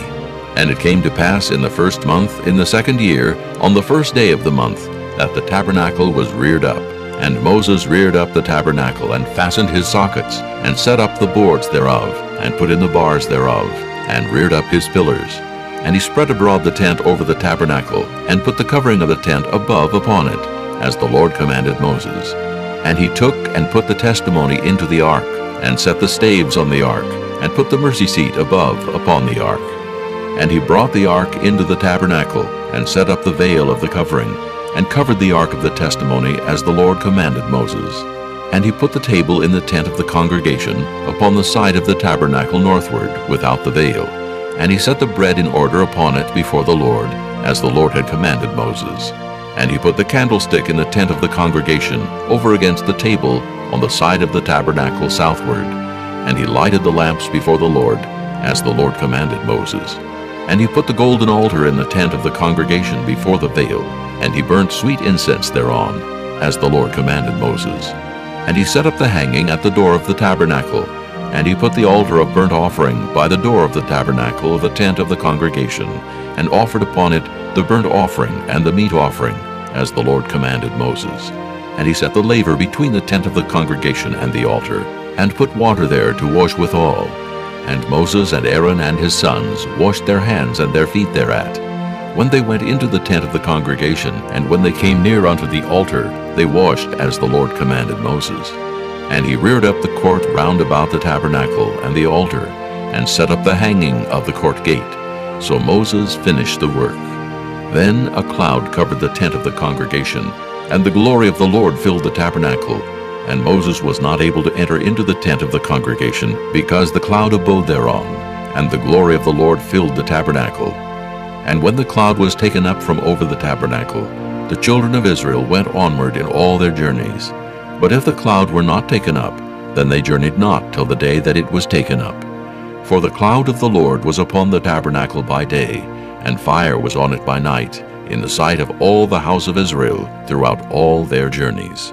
And it came to pass in the first month, in the second year, on the first day of the month, that the tabernacle was reared up. And Moses reared up the tabernacle, and fastened his sockets, and set up the boards thereof, and put in the bars thereof, and reared up his pillars. And he spread abroad the tent over the tabernacle, and put the covering of the tent above upon it, as the Lord commanded Moses. And he took and put the testimony into the ark, and set the staves on the ark, and put the mercy seat above upon the ark. And he brought the ark into the tabernacle, and set up the veil of the covering, and covered the ark of the testimony as the Lord commanded Moses. And he put the table in the tent of the congregation upon the side of the tabernacle northward, without the veil. And he set the bread in order upon it before the Lord, as the Lord had commanded Moses. And he put the candlestick in the tent of the congregation, over against the table, on the side of the tabernacle southward. And he lighted the lamps before the Lord, as the Lord commanded Moses. And he put the golden altar in the tent of the congregation before the veil, and he burnt sweet incense thereon, as the Lord commanded Moses. And he set up the hanging at the door of the tabernacle, and he put the altar of burnt offering by the door of the tabernacle of the tent of the congregation, and offered upon it the burnt offering and the meat offering, as the Lord commanded Moses. And he set the laver between the tent of the congregation and the altar, and put water there to wash withal. And Moses and Aaron and his sons washed their hands and their feet thereat. When they went into the tent of the congregation, and when they came near unto the altar, they washed as the Lord commanded Moses. And he reared up the court round about the tabernacle and the altar, and set up the hanging of the court gate. So Moses finished the work. Then a cloud covered the tent of the congregation, and the glory of the Lord filled the tabernacle. And Moses was not able to enter into the tent of the congregation, because the cloud abode thereon, and the glory of the Lord filled the tabernacle. And when the cloud was taken up from over the tabernacle, the children of Israel went onward in all their journeys. But if the cloud were not taken up, then they journeyed not till the day that it was taken up. For the cloud of the Lord was upon the tabernacle by day, and fire was on it by night, in the sight of all the house of Israel throughout all their journeys.